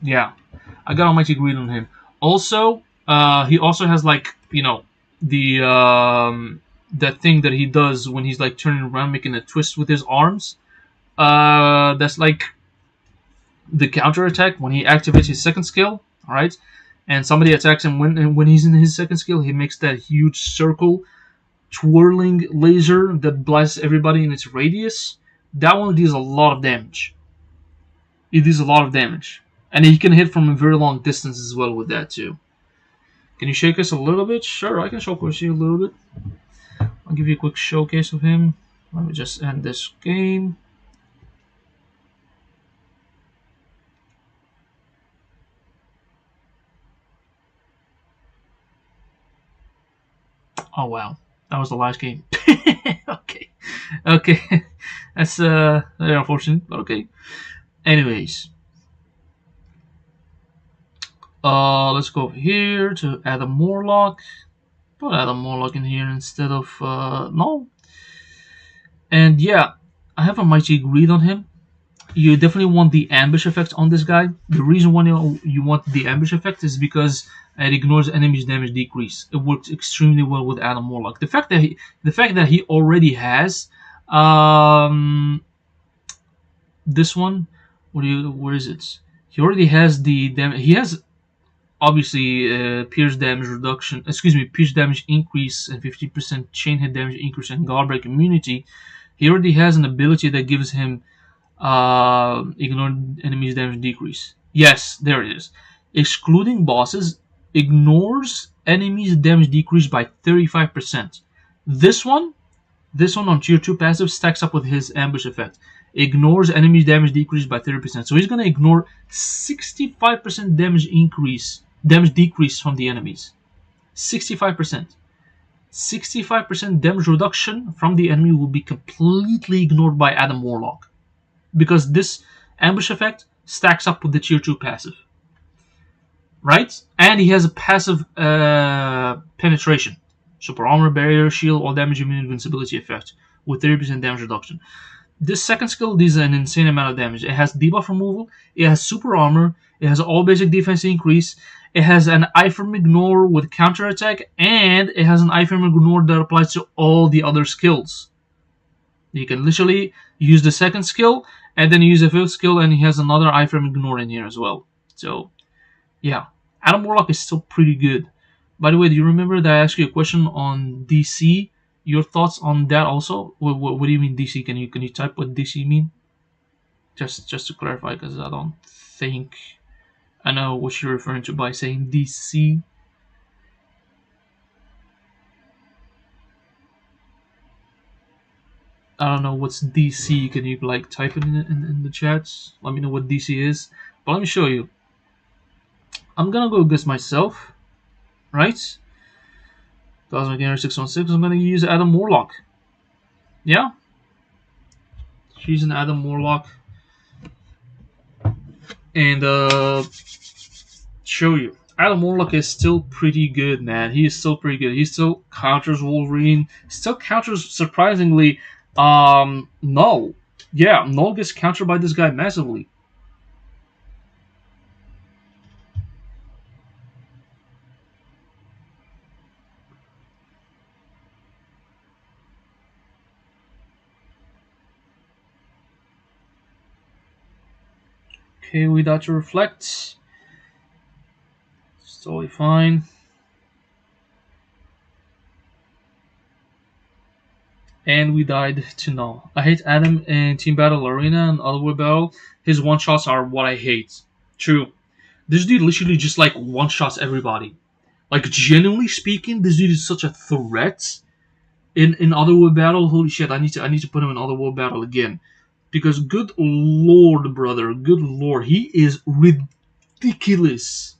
Yeah, I got a Mighty Greed on him. Also, he also has like the that thing that he does when he's like turning around, making a twist with his arms. That's like the counter attack when he activates his second skill. All right, and somebody attacks him when he's in his second skill. He makes that huge circle, twirling laser that blasts everybody in its radius. That one deals a lot of damage. It deals a lot of damage. And he can hit from a very long distance as well with that too. Can you shake us a little bit? Sure, I can showcase you a little bit. I'll give you a quick showcase of him. Let me just end this game. Oh wow, that was the last game. Okay, that's very unfortunate, but okay. Anyways. Let's go over here to Adam Warlock. Put Adam Warlock in here instead of no. And yeah, I have a Mighty Greed on him. You definitely want the ambush effect on this guy. The reason why you want the ambush effect is because it ignores enemies' damage decrease. It works extremely well with Adam Warlock. The fact that he already has this one. Where is it? He already has the damage. He has obviously pierce damage reduction. Pierce damage increase and 50% chain hit damage increase and guard break immunity. He already has an ability that gives him ignore enemies damage decrease. Yes, there it is. Excluding bosses ignores enemies damage decrease by 35%. This one on tier 2 passive stacks up with his ambush effect. Ignores enemies damage decrease by 30%. So he's gonna ignore 65% damage decrease from the enemies. 65%. 65% damage reduction from the enemy will be completely ignored by Adam Warlock. Because this ambush effect stacks up with the tier 2 passive. Right? And he has a passive penetration. Super armor, barrier, shield, all damage, immune, invincibility effect. with 30% damage reduction. This second skill deals an insane amount of damage. It has debuff removal, it has super armor, it has all basic defense increase, it has an item ignore with counter attack, and it has an item ignore that applies to all the other skills. You can literally use the second skill and then use the fifth skill, and he has another item ignore in here as well. So, yeah, Adam Warlock is still pretty good. By the way, do you remember that I asked you a question on DC? Your thoughts on that also? What do you mean DC? Can you type what DC mean? Just to clarify, because I don't think I know what you're referring to by saying DC. I don't know what's DC. Can you like type it in the chats? Let me know what DC is. But let me show you. I'm gonna go guess myself, right? Cosmic Gamer 616. I'm gonna use Adam Warlock. Yeah, she's an Adam Warlock, and show you. Adam Warlock is still pretty good, man. He is still pretty good. He still counters Wolverine. Still counters surprisingly. Null. Yeah, Null gets countered by this guy massively. Okay, we got to reflect. It's totally fine. And we died to Null. I hate Adam in Team Battle Arena and Otherworld Battle. His one-shots are what I hate. True. This dude literally just like one-shots everybody. Like, genuinely speaking, this dude is such a threat. In Otherworld Battle, holy shit, I need to put him in Otherworld Battle again. Because good lord, brother, good lord, he is ridiculous.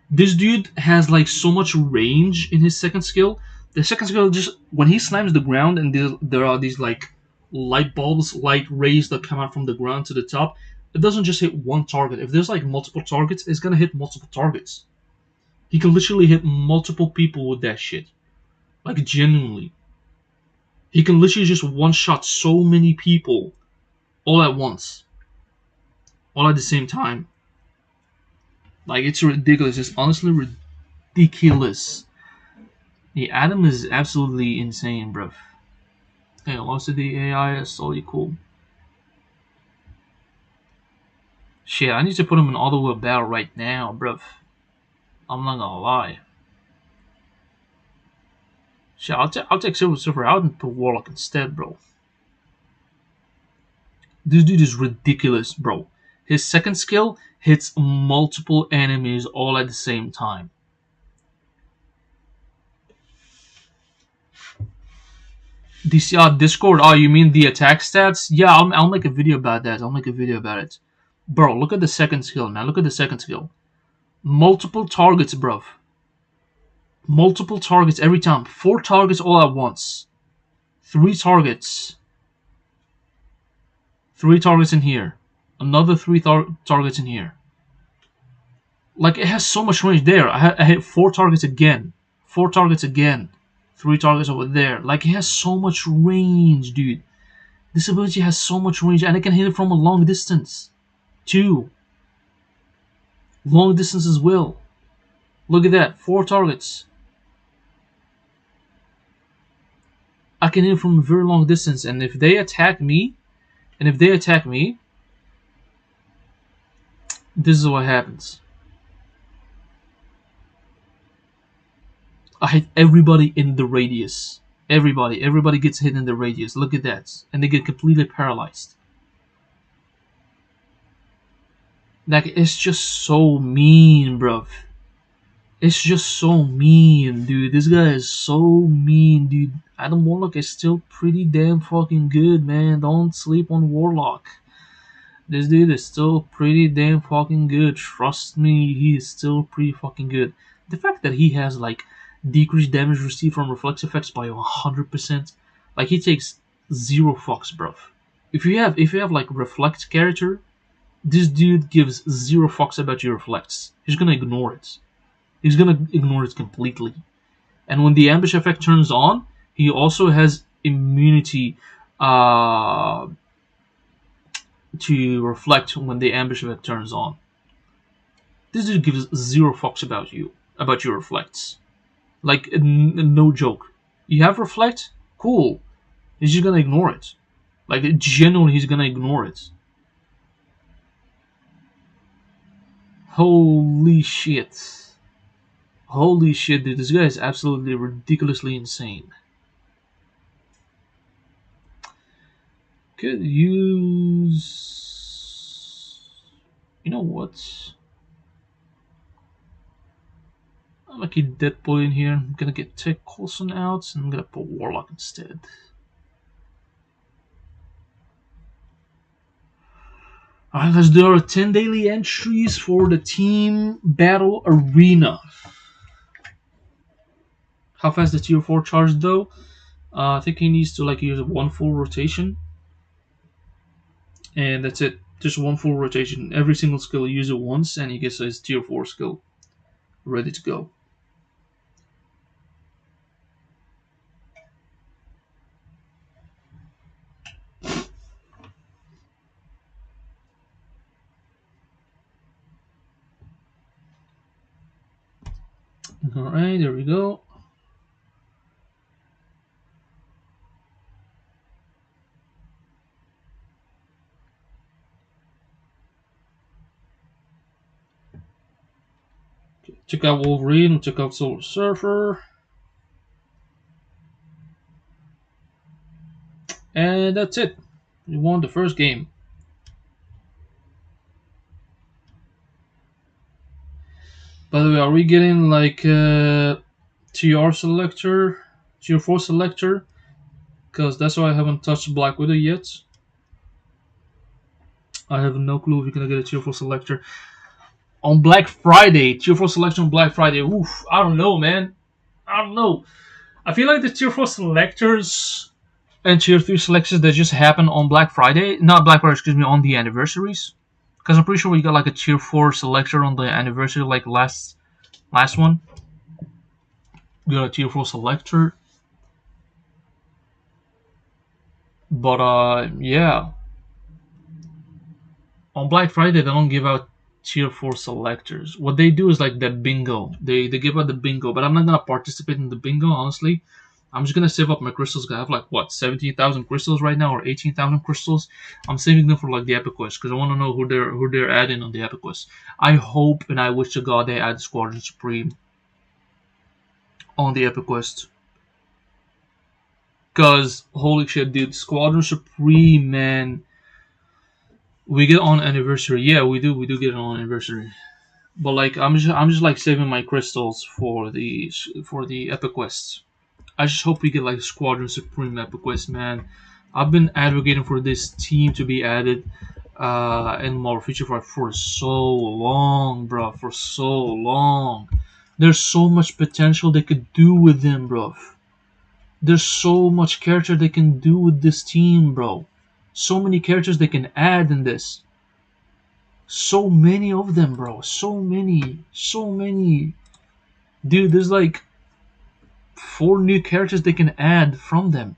This dude has like so much range in his second skill. The second skill, just when he slams the ground and there are these like light bulbs, light rays that come out from the ground to the top, it doesn't just hit one target. If there's like multiple targets, it's gonna hit multiple targets. He can literally hit multiple people with that shit. Like, genuinely. He can literally just one-shot so many people all at once. All at the same time. Like, it's ridiculous. It's honestly ridiculous. The Adam is absolutely insane, bruv. Hey, lost to the AI, that's totally cool. Shit, I need to put him in Otherworld Battle right now, bruv. I'm not gonna lie. Shit, I'll take Silver Surfer out and put Warlock instead, bro. This dude is ridiculous, bro. His second skill hits multiple enemies all at the same time. DC Discord. Oh, you mean the attack stats? Yeah, I'll make a video about that. I'll make a video about it. Bro, look at the second skill, man. Look at the second skill. Multiple targets, bro. Multiple targets every time. 4 targets all at once. 3 targets. 3 targets in here. Another 3 targets in here. Like, it has so much range there. I hit 4 targets again. 4 targets again. 3 targets over there. Like, it has so much range, dude. This ability has so much range, and it can hit it from a long distance. Too. Long distance as well. Look at that. 4 targets. I can hit from a very long distance, and if they attack me, this is what happens. I hit everybody in the radius. Everybody gets hit in the radius. Look at that. And they get completely paralyzed. Like, it's just so mean, bruv. It's just so mean, dude. This guy is so mean, dude. Adam Warlock is still pretty damn fucking good, man. Don't sleep on Warlock. This dude is still pretty damn fucking good. Trust me, he is still pretty fucking good. The fact that he has, like, decreased damage received from reflex effects by 100%. Like, he takes 0 fucks, bruv. If you have like reflect character, this dude gives 0 fucks about your reflex. He's gonna ignore it. He's gonna ignore it completely. And when the ambush effect turns on, he also has immunity uh, to reflect when the ambush effect turns on. This dude gives zero fucks about you, about your reflects. Like, no joke. You have reflect? Cool. He's just gonna ignore it. Like, genuinely, he's gonna ignore it. Holy shit. Holy shit, dude. This guy is absolutely ridiculously insane. Could use. You know what? I'm gonna keep Deadpool in here. I'm gonna get Tech Coulson out, and I'm gonna put Warlock instead. Alright, let's do our 10 daily entries for the Team Battle Arena. How fast the tier 4 charge though? I think he needs to like use one full rotation. And that's it. Just one full rotation. Every single skill he uses it once and he gets his tier 4 skill ready to go. Alright, there we go. Check out Wolverine, check out Solar Surfer. And that's it. We won the first game. By the way, are we getting like TR selector, tier 4 selector? Because that's why I haven't touched Black Widow yet. I have no clue if you're gonna get a tier 4 selector. On Black Friday, tier 4 selection on Black Friday. Oof, I don't know, man. I don't know. I feel like the tier 4 selectors and tier 3 selections that just happen on Black Friday, not Black Friday, excuse me, on the anniversaries. Because I'm pretty sure we got like a tier 4 selector on the anniversary, like last one. We got a tier 4 selector. But yeah. On Black Friday, they don't give out tier 4 selectors. What they do is like the bingo. They give out the bingo, but I'm not gonna participate in the bingo, honestly. I'm just gonna save up my crystals. I have like what 17,000 crystals right now, or 18,000 crystals. I'm saving them for like the epic quest because I want to know who they're adding on the epic quest. I hope and I wish to God they add Squadron Supreme on the epic quest. Cause holy shit, dude, Squadron Supreme, man. We get on anniversary. Yeah, we do. We do get it on anniversary. But like, I'm just like saving my crystals for the epic quests. I just hope we get like Squadron Supreme epic quest, man. I've been advocating for this team to be added in Marvel Future Fight for so long, bro. For so long. There's so much potential they could do with them, bro. There's so much character they can do with this team, bro. So many characters they can add in this. So many of them, bro. So many. So many. Dude, there's like 4 new characters they can add from them.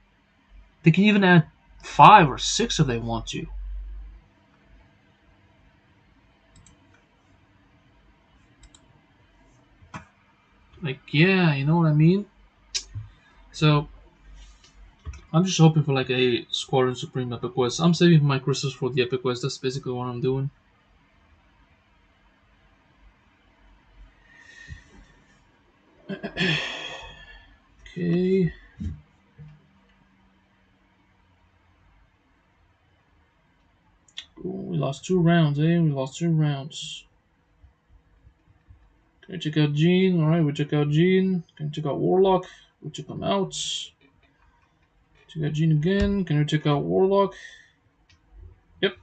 They can even add 5 or 6 if they want to. Like, yeah, you know what I mean? So, I'm just hoping for like a Squadron Supreme epic quest. I'm saving my crystals for the epic quest. That's basically what I'm doing. Okay. Cool. We lost 2 rounds, eh? We lost 2 rounds. Can we check out Jean? Alright, we check out Jean. Can we check out Warlock? We check them out. Check out Jean again. Can we check out Warlock? Yep.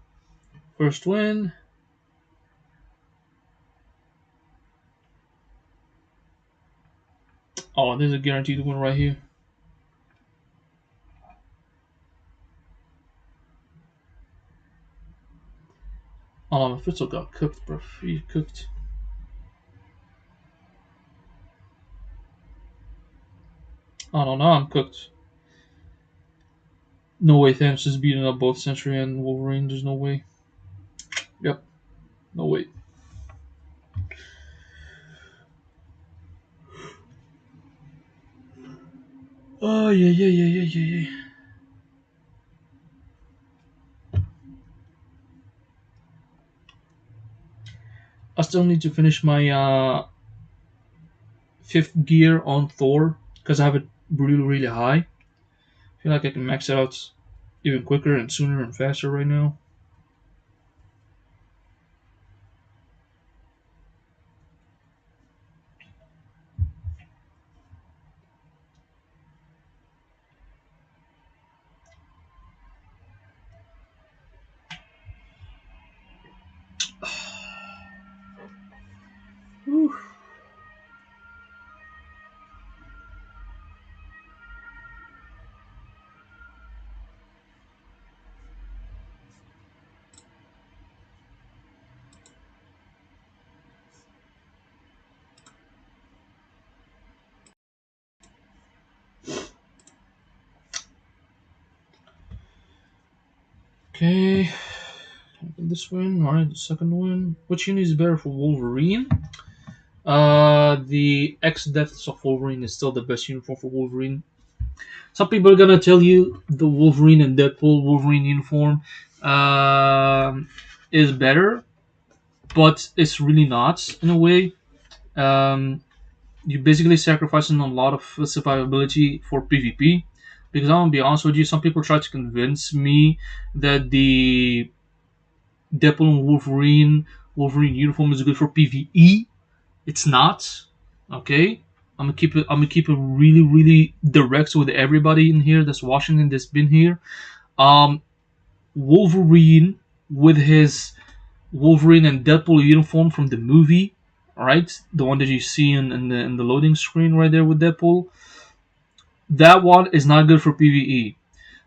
First win. Oh, there's a guaranteed win right here. Oh, my Fitzel got cooked, bro. He cooked. Oh no, now I'm cooked. No way Thanos is beating up both Sentry and Wolverine. There's no way. Yep. No way. Oh, yeah. I still need to finish my fifth gear on Thor because I have it really high. I feel like I can max it out even quicker and sooner and faster right now. Whew. Okay, this win. All right, the second win. Which unit is better for Wolverine? The X Deaths of Wolverine is still the best uniform for Wolverine. Some people are gonna tell you the Wolverine and Deadpool Wolverine uniform is better, but it's really not in a way. Um, you're basically sacrificing a lot of survivability for PvP. Because I'm gonna be honest with you, some people try to convince me that the Deadpool and Wolverine uniform is good for PvE. It's not. Okay, I'm gonna keep it really direct with everybody in here that's watching and that's been here. Um, Wolverine with his Wolverine and Deadpool uniform from the movie, all right, the one that you see in the loading screen right there with Deadpool. That one is not good for PvE.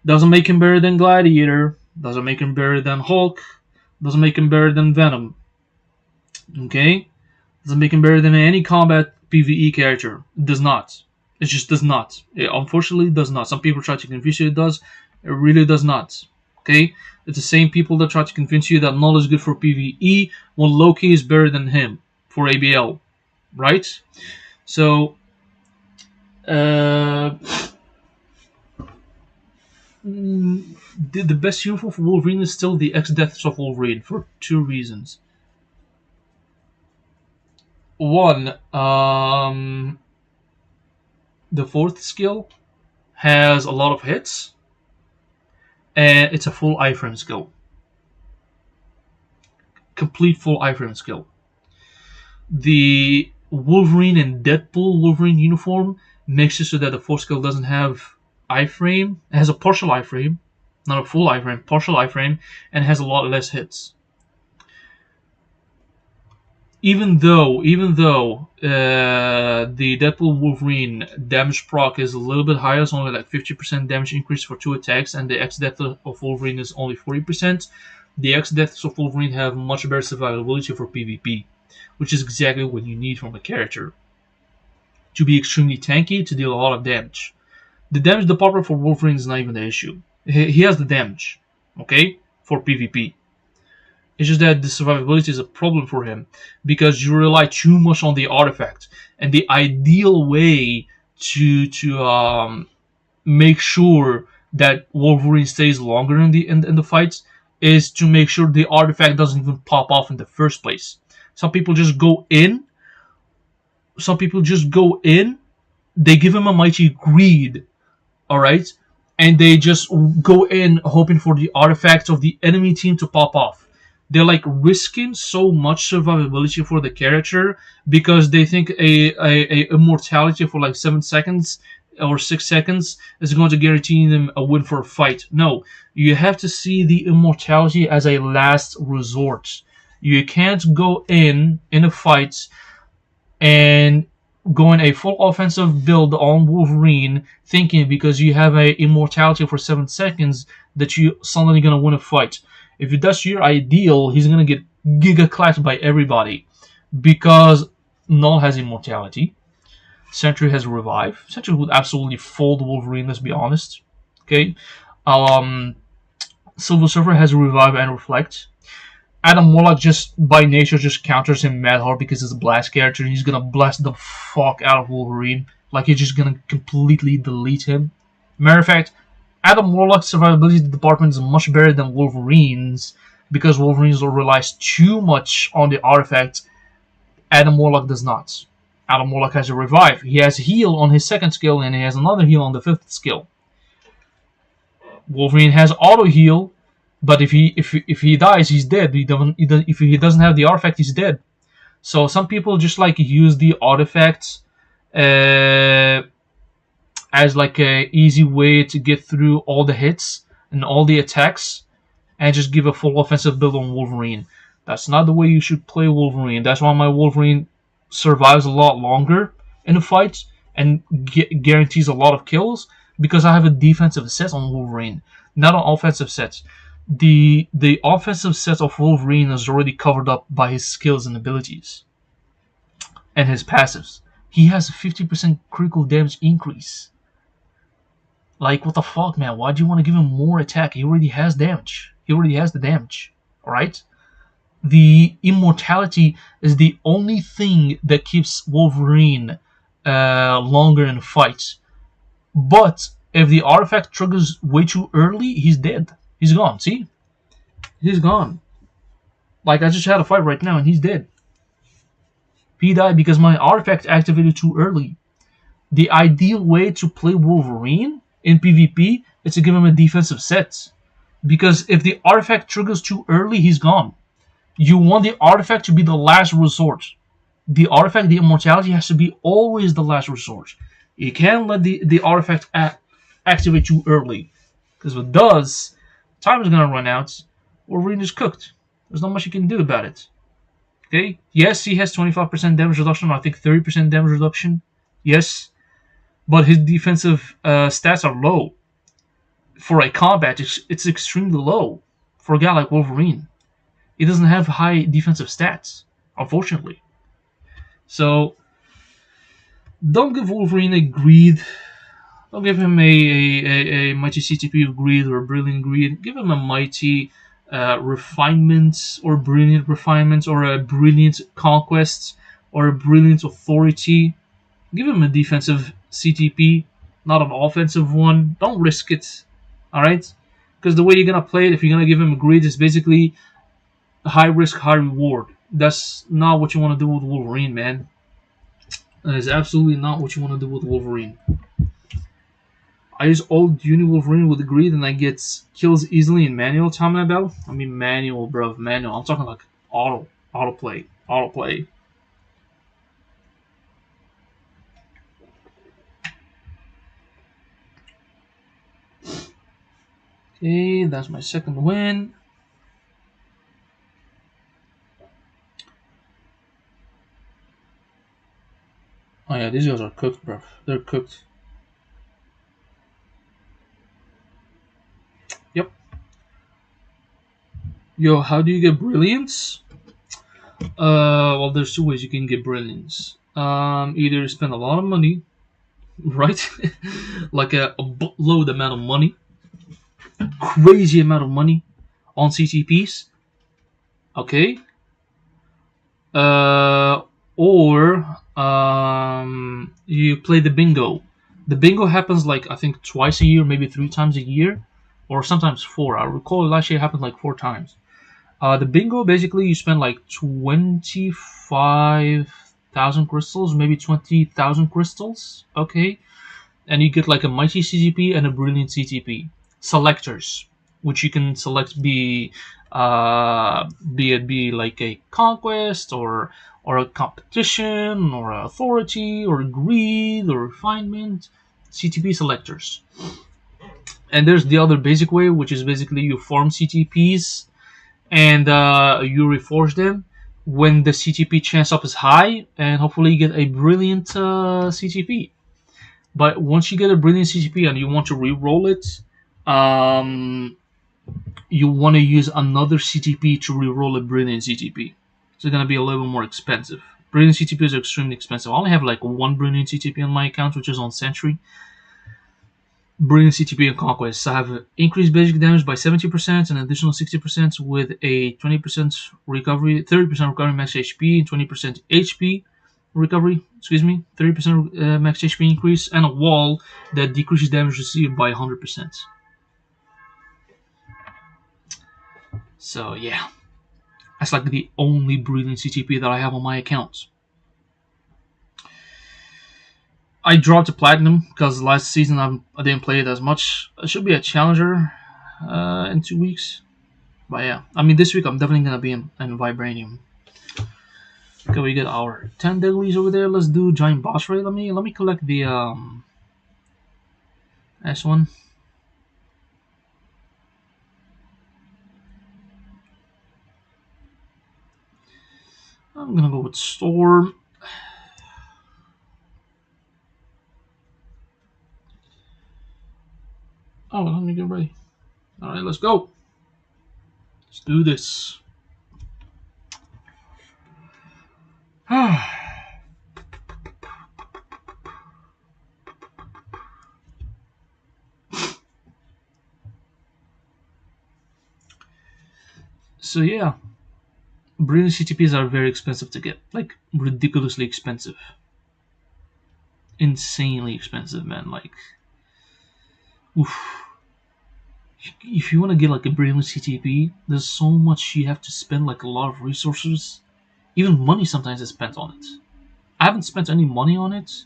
Doesn't make him better than Gladiator. Doesn't make him better than Hulk. Doesn't make him better than Venom. Okay, doesn't make him better than any combat PvE character. It does not. It just does not. It unfortunately does not. Some people try to convince you it does. It really does not. Okay? It's the same people that try to convince you that Null is good for PvE when Loki is better than him for ABL. Right? So, uh, the best uniform for Wolverine is still the X Deaths of Wolverine for two reasons. One, the fourth skill has a lot of hits, and it's a full iframe skill. Complete full iframe skill. The Wolverine and Deadpool Wolverine uniform makes it so that the fourth skill doesn't have iframe. It has a partial iframe, not a full iframe, partial iframe, and has a lot less hits. Even though the Deadpool Wolverine damage proc is a little bit higher, it's only like 50% damage increase for 2 attacks, and the X Death of Wolverine is only 40%. The X Deaths of Wolverine have much better survivability for PvP, which is exactly what you need from a character to be extremely tanky to deal a lot of damage. The damage department for Wolverine is not even the issue. He has the damage, okay, for PvP. It's just that the survivability is a problem for him because you rely too much on the artifact. And the ideal way to make sure that Wolverine stays longer in the fights is to make sure the artifact doesn't even pop off in the first place. Some people just go in. They give him a mighty greed, all right, and they just go in hoping for the artifacts of the enemy team to pop off. They're like risking so much survivability for the character because they think a immortality for like 7 seconds or 6 seconds is going to guarantee them a win for a fight. No, you have to see the immortality as a last resort. You can't go in a fight and going a full offensive build on Wolverine, thinking because you have a immortality for 7 seconds that you suddenly gonna win a fight. If that's your ideal, he's gonna get giga clapped by everybody because Null has immortality. Sentry has revive. Sentry would absolutely fold Wolverine. Let's be honest. Okay. Um, Silver Surfer has Revive and Reflect. Adam Warlock just by nature just counters him mad hard because he's a blast character and he's gonna blast the fuck out of Wolverine. Like he's just gonna completely delete him. Matter of fact, Adam Warlock's survivability department is much better than Wolverine's because Wolverine's relies too much on the artifact. Adam Warlock does not. Adam Warlock has a revive. He has heal on his second skill and he has another heal on the fifth skill. Wolverine has auto heal, but if he dies, he's dead. If he doesn't have the artifact, he's dead. So some people just like use the artifacts as like a easy way to get through all the hits and all the attacks, and just give a full offensive build on Wolverine. That's not the way you should play Wolverine. That's why my Wolverine survives a lot longer in a fight and guarantees a lot of kills, because I have a defensive set on Wolverine, not an offensive set. The offensive set of Wolverine is already covered up by his skills and abilities and his passives. He has a 50% critical damage increase. Like, what the fuck, man? Why do you want to give him more attack? He already has damage. He already has the damage. Alright? The immortality is the only thing that keeps Wolverine longer in fights. But if the artifact triggers way too early, he's dead. He's gone. See? He's gone. Like, I just had a fight right now and he's dead. He died because my artifact activated too early. The ideal way to play Wolverine in PvP is to give him a defensive set. Because if the artifact triggers too early, he's gone. You want the artifact to be the last resort. The artifact, the immortality, has to be always the last resort. You can't let the artifact activate too early. Because if it does, time is going to run out. Wolverine is cooked. There's not much you can do about it. Okay? Yes, he has 25% damage reduction, or I think 30% damage reduction. Yes. But his defensive stats are low. For a combat, it's extremely low. For a guy like Wolverine. He doesn't have high defensive stats, unfortunately. So, don't give Wolverine a greed. Don't give him a mighty CTP of greed or a brilliant greed. Give him a mighty refinement or brilliant refinement or a brilliant conquest or a brilliant authority. Give him a defensive CTP, not an offensive one. Don't risk it. Alright? Because the way you're going to play it, if you're going to give him a greed, is basically high risk, high reward. That's not what you want to do with Wolverine, man. That is absolutely not what you want to do with Wolverine. I use old Uni Wolverine with greed and I get kills easily in manual, Tom and Abel. I mean manual, bro, manual. I'm talking like autoplay. Okay, that's my second win. Oh yeah, these guys are cooked, bro. They're cooked. Yep. Yo, how do you get brilliance? Well, there's two ways you can get brilliance. Either spend a lot of money, right? Like a boatload amount of money, crazy amount of money on CTPs. Okay. Or you play the bingo. The bingo happens like I think twice a year, maybe 3 times a year, or sometimes 4. I recall last year it happened like 4 times. The bingo, basically you spend like 25,000 crystals, maybe 20,000 crystals, okay? And you get like a mighty CTP and a brilliant CTP. Selectors, which you can select be like a conquest or a competition or an authority or greed or refinement. CTP selectors. And there's the other basic way, which is basically you farm CTPs and you reforge them when the CTP chance up is high, and hopefully you get a brilliant CTP. But once you get a brilliant CTP and you want to re-roll it, you want to use another CTP to re-roll a brilliant CTP. So it's going to be a little more expensive. Brilliant CTPs are extremely expensive. I only have like 1 brilliant CTP on my account, which is on Sentry. Brilliant CTP and Conquest. I have increased basic damage by 70%, an additional 60% with a 20% recovery, 30% recovery max HP, and 20% HP recovery. Excuse me, 30% max HP increase, and a wall that decreases damage received by 100%. So yeah, that's like the only brilliant CTP that I have on my account. I dropped to platinum because last season I didn't play it as much. It should be a challenger in 2 weeks. But yeah, I mean this week I'm definitely gonna be in vibranium. Okay, we get our 10 dailies over there. Let's do giant boss raid. Let me collect the S1. I'm gonna go with Storm. Oh, let me get ready. Alright, let's go. Let's do this. So yeah, brilliant CTPs are very expensive to get. Like ridiculously expensive. Insanely expensive, man. Like, oof. If you want to get like a brilliant CTP, there's so much you have to spend, like a lot of resources. Even money sometimes is spent on it. I haven't spent any money on it.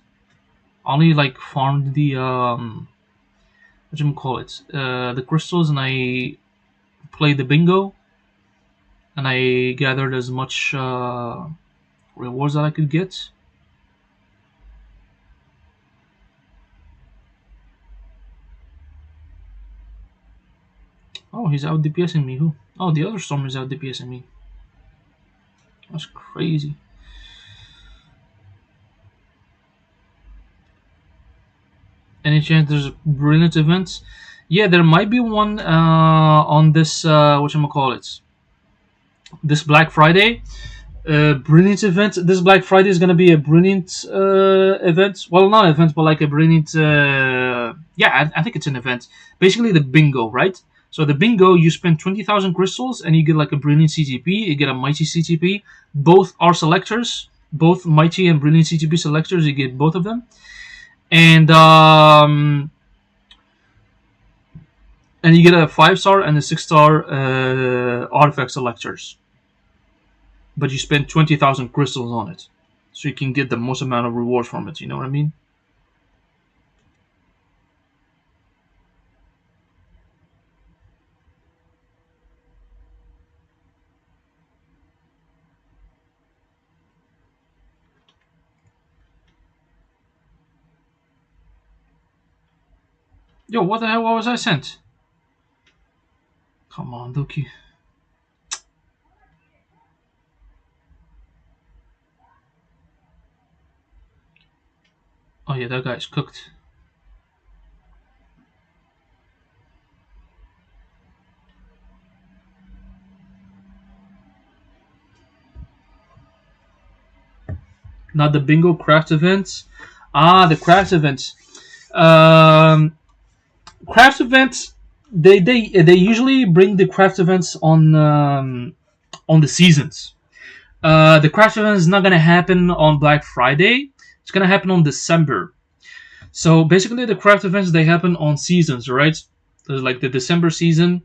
Only like farmed the what you call it, the crystals, and I played the bingo, and I gathered as much rewards that I could get. Oh, he's out DPSing me. Who? Oh, the other storm is out DPSing me. That's crazy. Any chance there's a brilliant event? Yeah, there might be one on this whatchamacallit, this Black Friday. Brilliant event. This Black Friday is gonna be a brilliant event. Well, not event, but like a brilliant. Yeah, I think it's an event. Basically, the bingo, right? So the bingo, you spend 20,000 crystals and you get like a brilliant CTP. You get a mighty CTP. Both are selectors. Both mighty and brilliant CTP selectors. You get both of them. And you get a 5-star and a 6-star artifact selectors. But you spend 20,000 crystals on it, so you can get the most amount of rewards from it. You know what I mean? Yo, what the hell? What was I sent? Come on, Dookie. Oh yeah, that guy's cooked. Not the bingo craft events. Ah, the craft events. Craft events. They usually bring the craft events on the seasons. The craft event is not gonna happen on Black Friday. It's gonna happen on December. So basically, the craft events they happen on seasons, right? There's like the December season,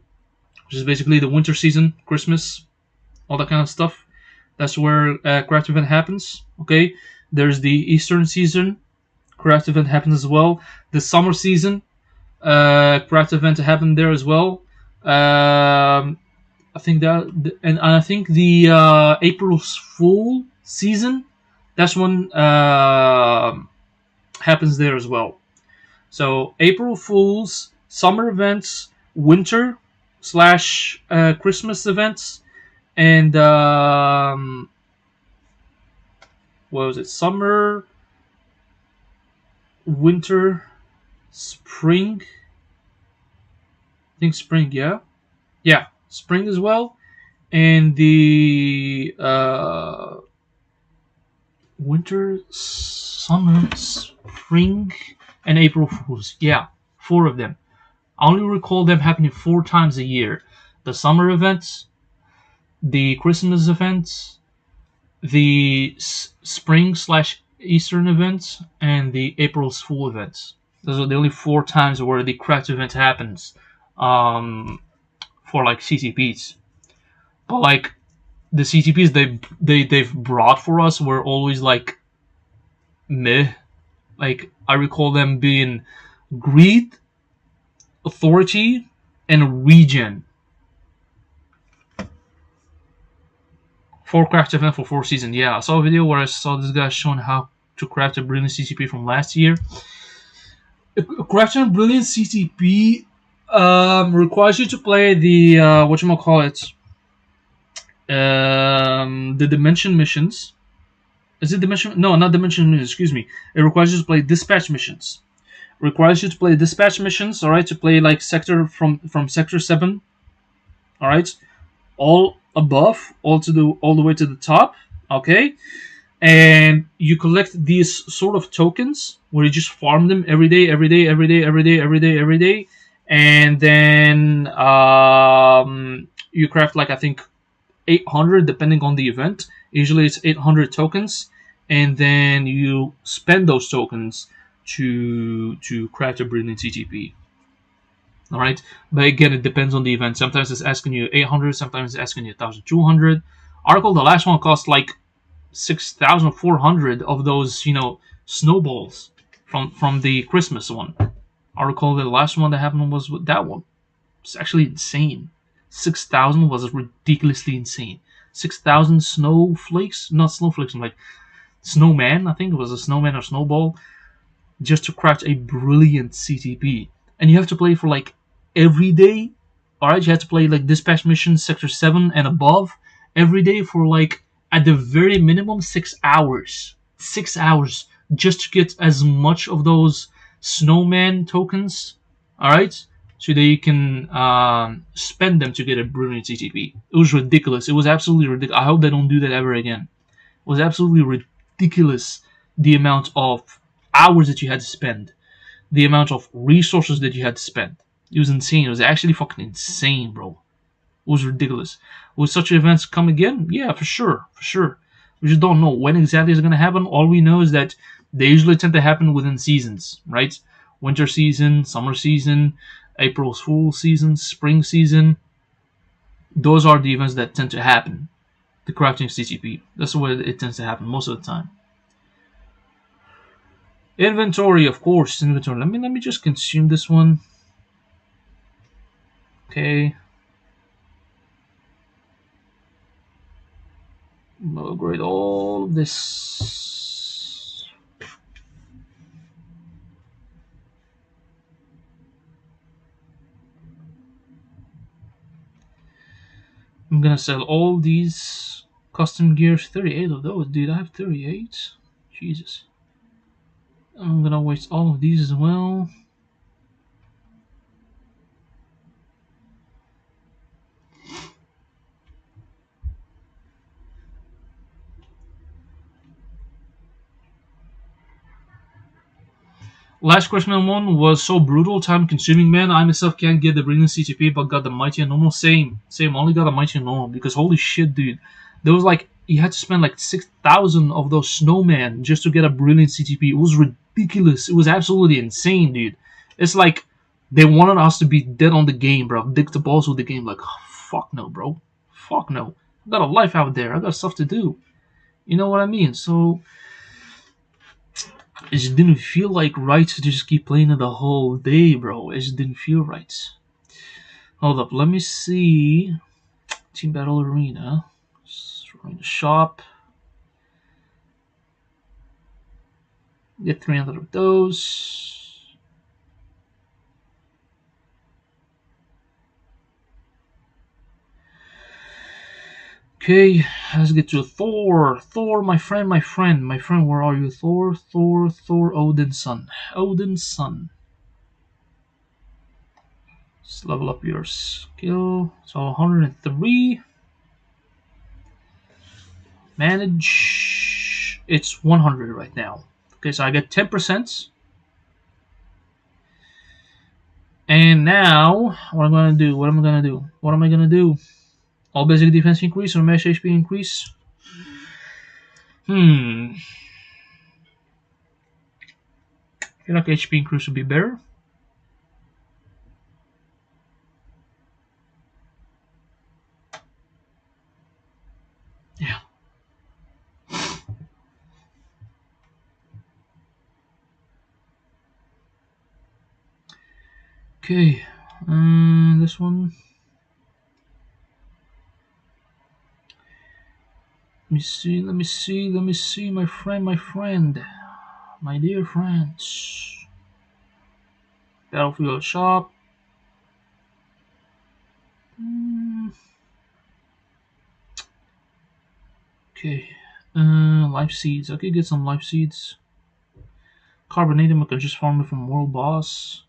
which is basically the winter season, Christmas, all that kind of stuff. That's where craft event happens. Okay. There's the Eastern season, craft event happens as well. The summer season, craft event happened there as well. I think that, and I think the April Fool season, that's when happens there as well. So April Fools, summer events, winter slash Christmas events, and what was it? Summer, winter, spring. I think spring, yeah, yeah, spring as well, and the winter, summer, spring, and April Fools. Yeah. 4 of them. I only recall them happening 4 times a year: the summer events, the Christmas events, the spring slash Eastern events, and the April's Fool events. Those are the only 4 times where the craft event happens, for like CCPs. But like the CCPs they've brought for us were always like meh. Like I recall them being greed, authority, and regen. 4 craft event for 4 seasons. Yeah, I saw a video where I saw this guy showing how to craft a brilliant CCP from last year. Crafting a brilliant CCP requires you to play the whatchamacallit, the dimension missions. Is it dimension? No, not dimension missions. Excuse me. It requires you to play dispatch missions. Requires you to play dispatch missions. All right, to play like sector from sector 7. All right, all above, all the way to the top. Okay, and you collect these sort of tokens where you just farm them every day, and then you craft like I think 800 depending on the event. Usually it's 800 tokens, and then you spend those tokens to craft a brilliant CTP. All right, but again, it depends on the event. Sometimes it's asking you 800, sometimes it's asking you 1,200. Article, the last one cost like 6,400 of those, snowballs from the Christmas one. I recall the last one that happened was with that one. It's actually insane. 6,000 was ridiculously insane. 6,000 snowflakes, not snowflakes, like snowman. I think it was a snowman or snowball, just to craft a brilliant CTP. And you have to play for like every day. Alright, you have to play like dispatch missions, sector 7 and above every day for like at the very minimum 6 hours. 6 hours just to get as much of those snowman tokens. Alright? So that you can spend them to get a brilliant CTP. It was ridiculous. It was absolutely ridiculous. I hope they don't do that ever again. It was absolutely ridiculous the amount of hours that you had to spend, the amount of resources that you had to spend. It was insane. It was actually fucking insane, bro. It was ridiculous. Will such events come again? Yeah, for sure, for sure. We just don't know when exactly it's going to happen. All we know is that they usually tend to happen within seasons, right? Winter season, summer season, April's Fool season, spring season. Those are the events that tend to happen. The crafting CCP. That's where it tends to happen most of the time. Inventory, of course. Inventory. Let me just consume this one. Okay. Upgrade all of this. I'm gonna sell all these custom gears. 38 of those, dude. I have 38. Jesus. I'm gonna waste all of these as well. Last Christmas one was so brutal, time consuming, man. I myself can't get the brilliant CTP, but got the mighty and normal. Same. Only got a mighty and normal because holy shit, dude. There was like you had to spend like 6,000 of those snowmen just to get a brilliant CTP. It was ridiculous. It was absolutely insane, dude. It's like they wanted us to be dead on the game, bro. Dick the balls with the game. Like, oh, fuck no, bro. Fuck no. I got a life out there. I got stuff to do. You know what I mean? So it just didn't feel like right to just keep playing it the whole day, bro. It just didn't feel right. Hold up, let me see. Team Battle Arena. Arena Shop. Get 300 of those. Okay, let's get to Thor. Thor, my friend, where are you? Thor, Odin's son. Odin's son. Let's level up your skill. So 103. Manage. It's 100 right now. Okay, so I get 10%. And now, what am I gonna do? What am I gonna do? What am I gonna do? All basic defense increase or mesh HP increase? I feel like HP increase would be better. Yeah. Okay. This one. Let me see. Let me see. Let me see. My friend. My friend. My dear friends. Battlefield shop. Okay. Life seeds. I could get some life seeds. Carbonadium. I could just farm it from World Boss.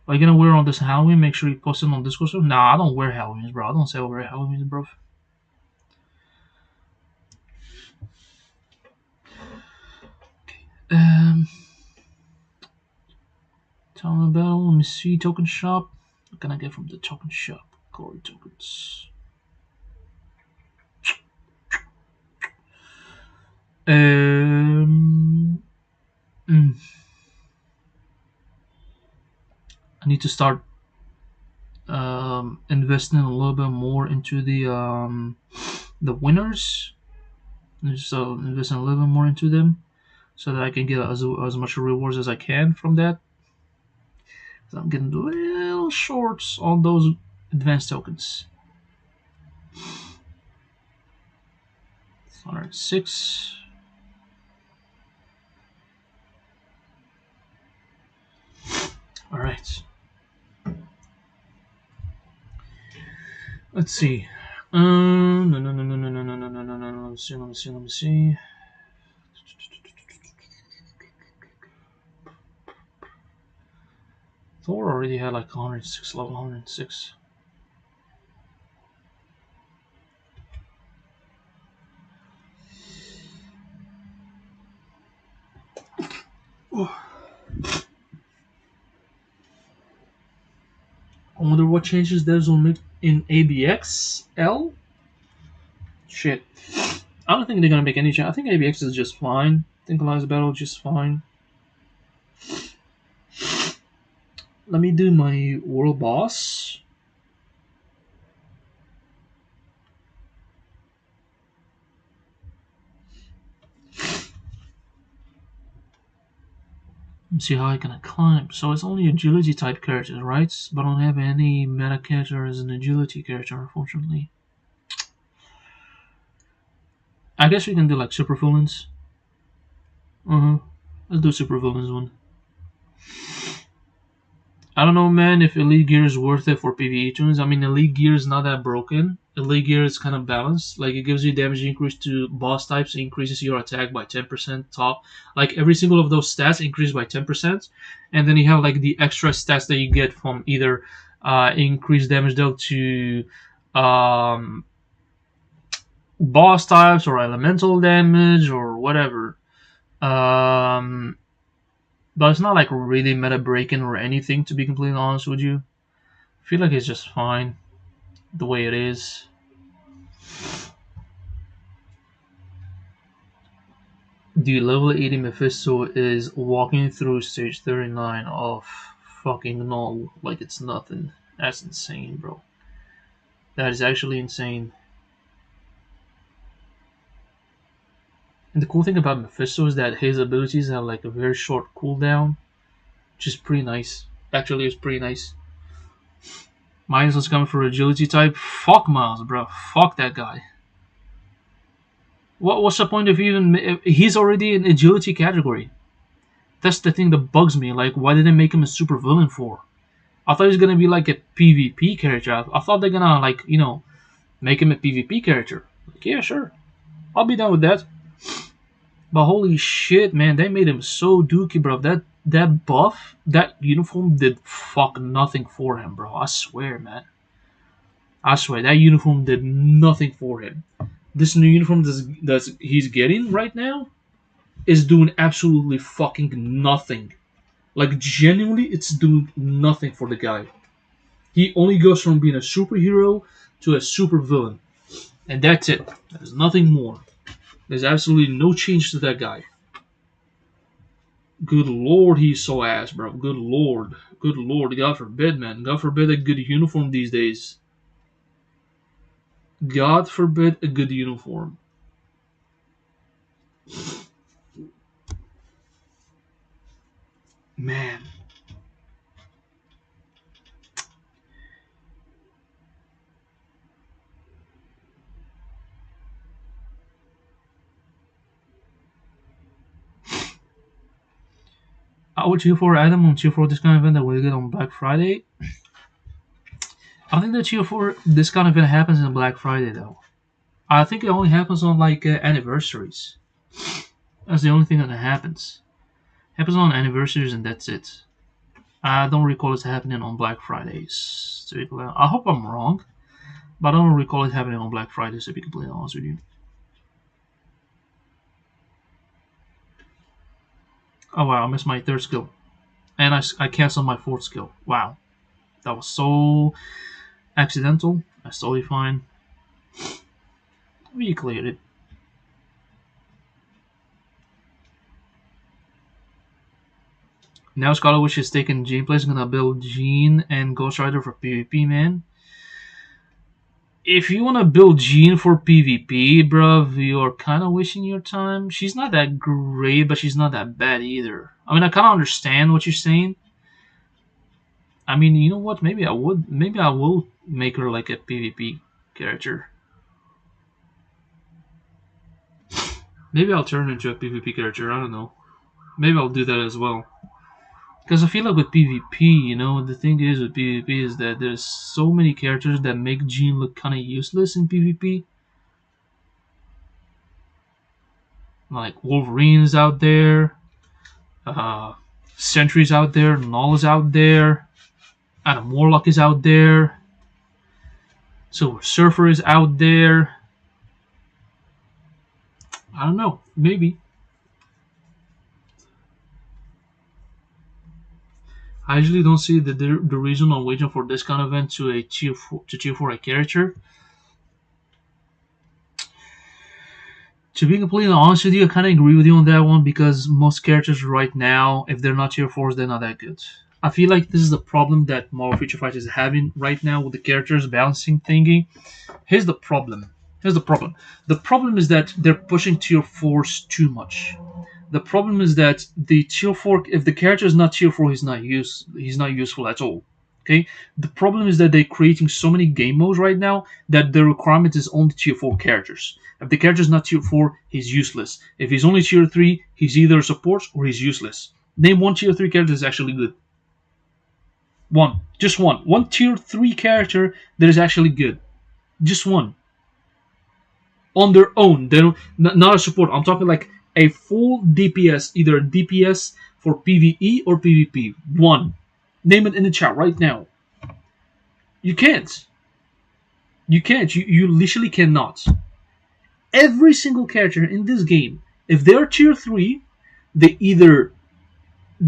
Are you gonna wear on this Halloween? Make sure you post it on Discord. So, nah, I don't wear Halloweens, bro. I don't say I wear Halloweens, bro. Um, Town of Battle. Let me see. Token shop. What can I get from the token shop? Glory tokens. I need to start investing a little bit more into the winners. So investing a little bit more into them, so that I can get as much rewards as I can from that. So I'm getting a little shorts on those advanced tokens. 106. All right. Let's see. No. Let me see. Let me see. Thor already had like 106 level, 106. Oh. I wonder what changes devs will make in ABXL. Shit. I don't think they're gonna make any change. I think ABX is just fine. I think Alliance Battle is just fine. Let me do my World Boss. Let's see how I can climb. So it's only agility type characters, right? But I don't have any meta character as an agility character, unfortunately. I guess we can do like super villains. Let's do super villains one. I don't know, man, if Elite Gear is worth it for PvE tunes. I mean, Elite Gear is not that broken. Elite Gear is kind of balanced. Like, it gives you damage increase to boss types, increases your attack by 10% top. Like, every single of those stats increase by 10%. And then you have, like, the extra stats that you get from either increased damage dealt to boss types or elemental damage or whatever. But it's not like really meta breaking or anything, to be completely honest with you. I feel like it's just fine the way it is. The level 80 Mephisto is walking through stage 39 of fucking null like it's nothing. That's insane, bro. That is actually insane. And the cool thing about Mephisto is that his abilities have like a very short cooldown, which is pretty nice. Actually, it's pretty nice. Miles is coming for agility type. Fuck Miles, bro. Fuck that guy. What's the point of even? He's already in agility category. That's the thing that bugs me. Like, why did they make him a super villain for? I thought he was gonna be like a PvP character. I thought they're gonna like make him a PvP character. Like, yeah, sure, I'll be down with that. But holy shit, man, they made him so dookie, bro. That buff, that uniform did fuck nothing for him, bro. I swear, man. I swear that uniform did nothing for him. This new uniform that he's getting right now is doing absolutely fucking nothing. Like genuinely, it's doing nothing for the guy. He only goes from being a superhero to a super villain, and that's it. There's nothing more. There's absolutely no change to that guy. Good lord, he's so ass, bro. Good lord. Good lord. God forbid, man. God forbid a good uniform these days. God forbid a good uniform. Man. I would cheer for Adam and cheer for this kind of event that we get on Black Friday. I think the cheer for this kind of event happens on Black Friday though. I think it only happens on like anniversaries. That's the only thing that happens. Happens on anniversaries and that's it. I don't recall it happening on Black Fridays. I hope I'm wrong, but I don't recall it happening on Black Fridays. To be completely honest with you. Oh wow, I missed my third skill, and I canceled my fourth skill. Wow, that was so accidental. That's totally fine. We cleared it. Now Scholar Witch is taking Gene place. I'm gonna build Gene and Ghost Rider for PvP, man. If you wanna build Gene for PvP, bruv, you're kinda wasting your time. She's not that great, but she's not that bad either. I mean, I kinda understand what you're saying. I mean, you know what? Maybe I will make her like a PvP character. Maybe I'll turn her into a PvP character. I don't know. Maybe I'll do that as well. Because I feel like with PvP, the thing is with PvP is that there's so many characters that make Jean look kind of useless in PvP. Like Wolverine's out there, uh, Sentry's out there, Null's out there, Adam Warlock is out there, Silver Surfer is out there. I don't know. Maybe. I usually don't see the reason I'm waiting for this kind of event to cheer for a character. To be completely honest with you, I kind of agree with you on that one because most characters right now, if they're not tier 4s, they're not that good. I feel like this is the problem that Marvel Future Fight is having right now with the characters balancing thingy. Here's the problem. Here's the problem. The problem is that they're pushing tier 4s too much. The problem is that the tier 4, if the character is not tier 4, he's not useful at all. Okay. The problem is that they're creating so many game modes right now that the requirement is only tier 4 characters. If the character is not tier 4, he's useless. If he's only tier 3, he's either a support or he's useless. Name one tier 3 character that's actually good. One. Just one. One tier 3 character that is actually good. Just one. On their own. They're not a support. I'm talking like a full DPS, either DPS for PvE or PvP. One. Name it in the chat right now. You can't. You can't. You literally cannot. Every single character in this game, if they're tier 3, they either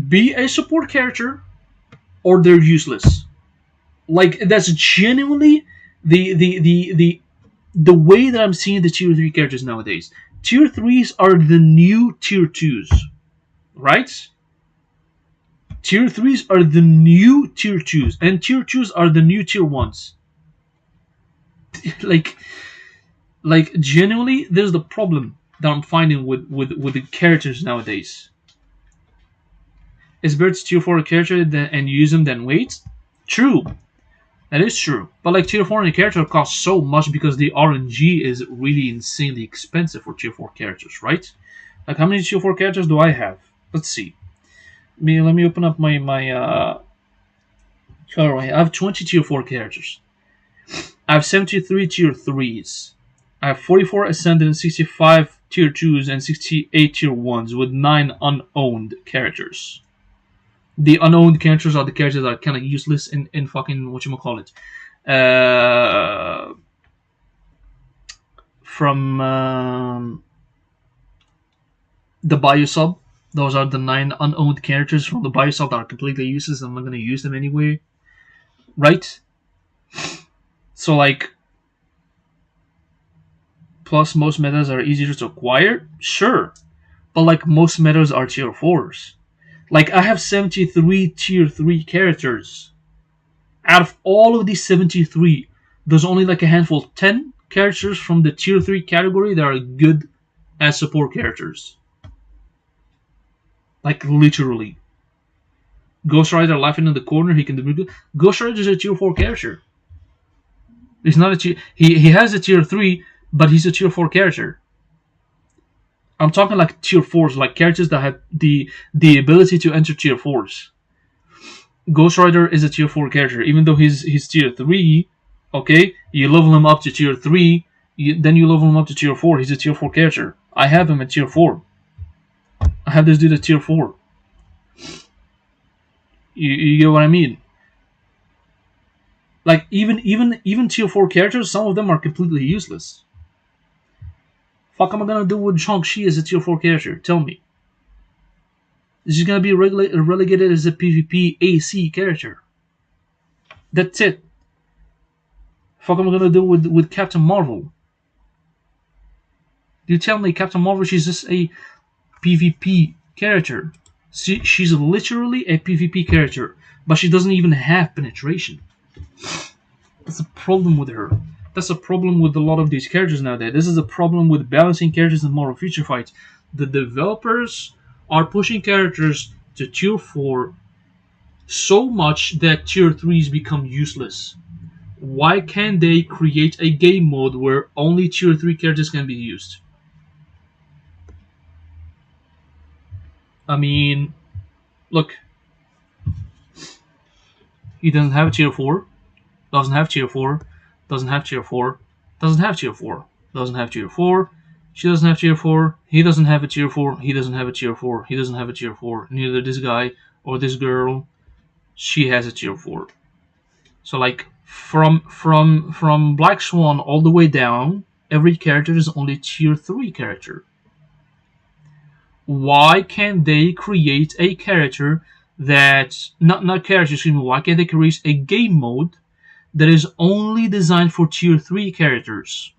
be a support character or they're useless. Like that's genuinely the way that I'm seeing the tier 3 characters nowadays. Tier 3s are the new tier 2s. Right? Tier 3s are the new tier 2s, and tier 2s are the new tier 1s. like, genuinely, there's the problem that I'm finding with the characters nowadays. It's better to tier 4 a character and use them than wait. True. That is true. But like tier 4 and a character costs so much because the RNG is really insanely expensive for tier 4 characters, right? Like how many tier 4 characters do I have? Let's see. Let me open up my I have 20 tier 4 characters. I have 73 tier 3s. I have 44 Ascendant, 65 tier 2s, and 68 tier 1s with 9 unowned characters. The unowned characters are the characters that are kind of useless in fucking whatchamacallit. From the Bio sub. Those are the 9 unowned characters from the Bioshock that are completely useless. I'm not gonna use them anyway, right? So like, plus most metas are easier to acquire, sure, but like most metas are tier 4s. Like I have 73 tier 3 characters. Out of all of these 73, there's only like a handful, 10 characters from the tier 3 category that are good as support characters. Like literally. Ghost Rider laughing in the corner, he can do good. Ghost Rider is a tier 4 character. He's not a tier. He has a tier 3, but he's a tier 4 character. I'm talking like tier 4s, like characters that have the ability to enter tier 4s. Ghost Rider is a tier 4 character, even though he's tier 3. Okay, you level him up to tier 3, then you level him up to tier 4. He's a tier 4 character. I have him at tier 4. I have this dude at tier 4. You get what I mean? Like even tier 4 characters, some of them are completely useless. Fuck am I gonna do with Shang-Chi as a tier 4 character? Tell me. Is he gonna be relegated as a PvP AC character? That's it. Fuck am I gonna do with Captain Marvel? You tell me Captain Marvel, she's just a PvP character. She's literally a PvP character, but she doesn't even have penetration. That's a problem with her. That's a problem with a lot of these characters nowadays. This is a problem with balancing characters in Marvel Future Fights. The developers are pushing characters to tier 4 so much that tier 3s become useless. Why can't they create a game mode where only tier 3 characters can be used? I mean, look, he doesn't have a tier 4, doesn't have tier 4, doesn't have tier 4, doesn't have tier 4, doesn't have tier 4, she doesn't have tier 4, he doesn't have a tier 4, he doesn't have a tier 4, he doesn't have a tier 4, neither this guy or this girl, she has a tier 4. So like from Black Swan all the way down, every character is only tier 3 character. Why can't they create a character that not character, excuse me, why can't they create a game mode that is only designed for tier 3 characters?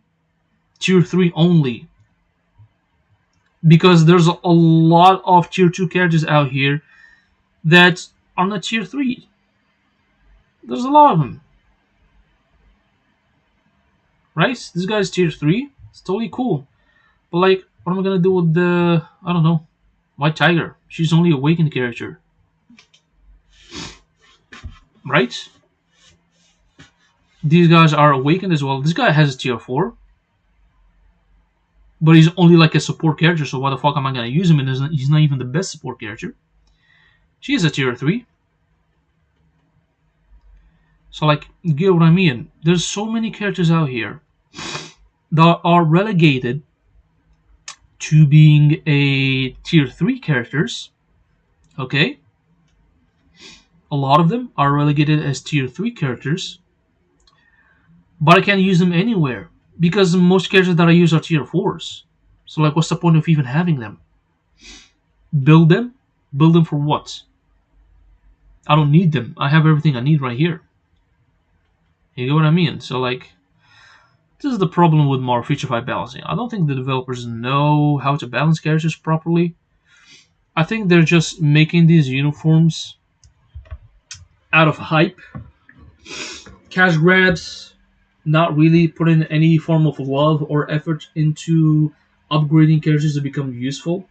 Tier 3 only. Because there's a lot of tier 2 characters out here that are not tier 3. There's a lot of them. Right? This guy's tier 3. It's totally cool. But like, what am I gonna do with the, I don't know, White Tiger? She's only a awakened character. Right? These guys are awakened as well. This guy has a tier 4. But he's only like a support character, so why the fuck am I gonna use him? And he's not even the best support character. She is a tier 3. So like, you get what I mean? There's so many characters out here that are relegated to being a tier 3 characters. Okay? A lot of them are relegated as tier 3 characters. But I can't use them anywhere. Because most characters that I use are tier 4s. So like, what's the point of even having them? Build them? Build them for what? I don't need them. I have everything I need right here. You get what I mean? So like, this is the problem with Marvel Future Fight balancing. I don't think the developers know how to balance characters properly. I think they're just making these uniforms out of hype, cash grabs, not really putting any form of love or effort into upgrading characters to become useful.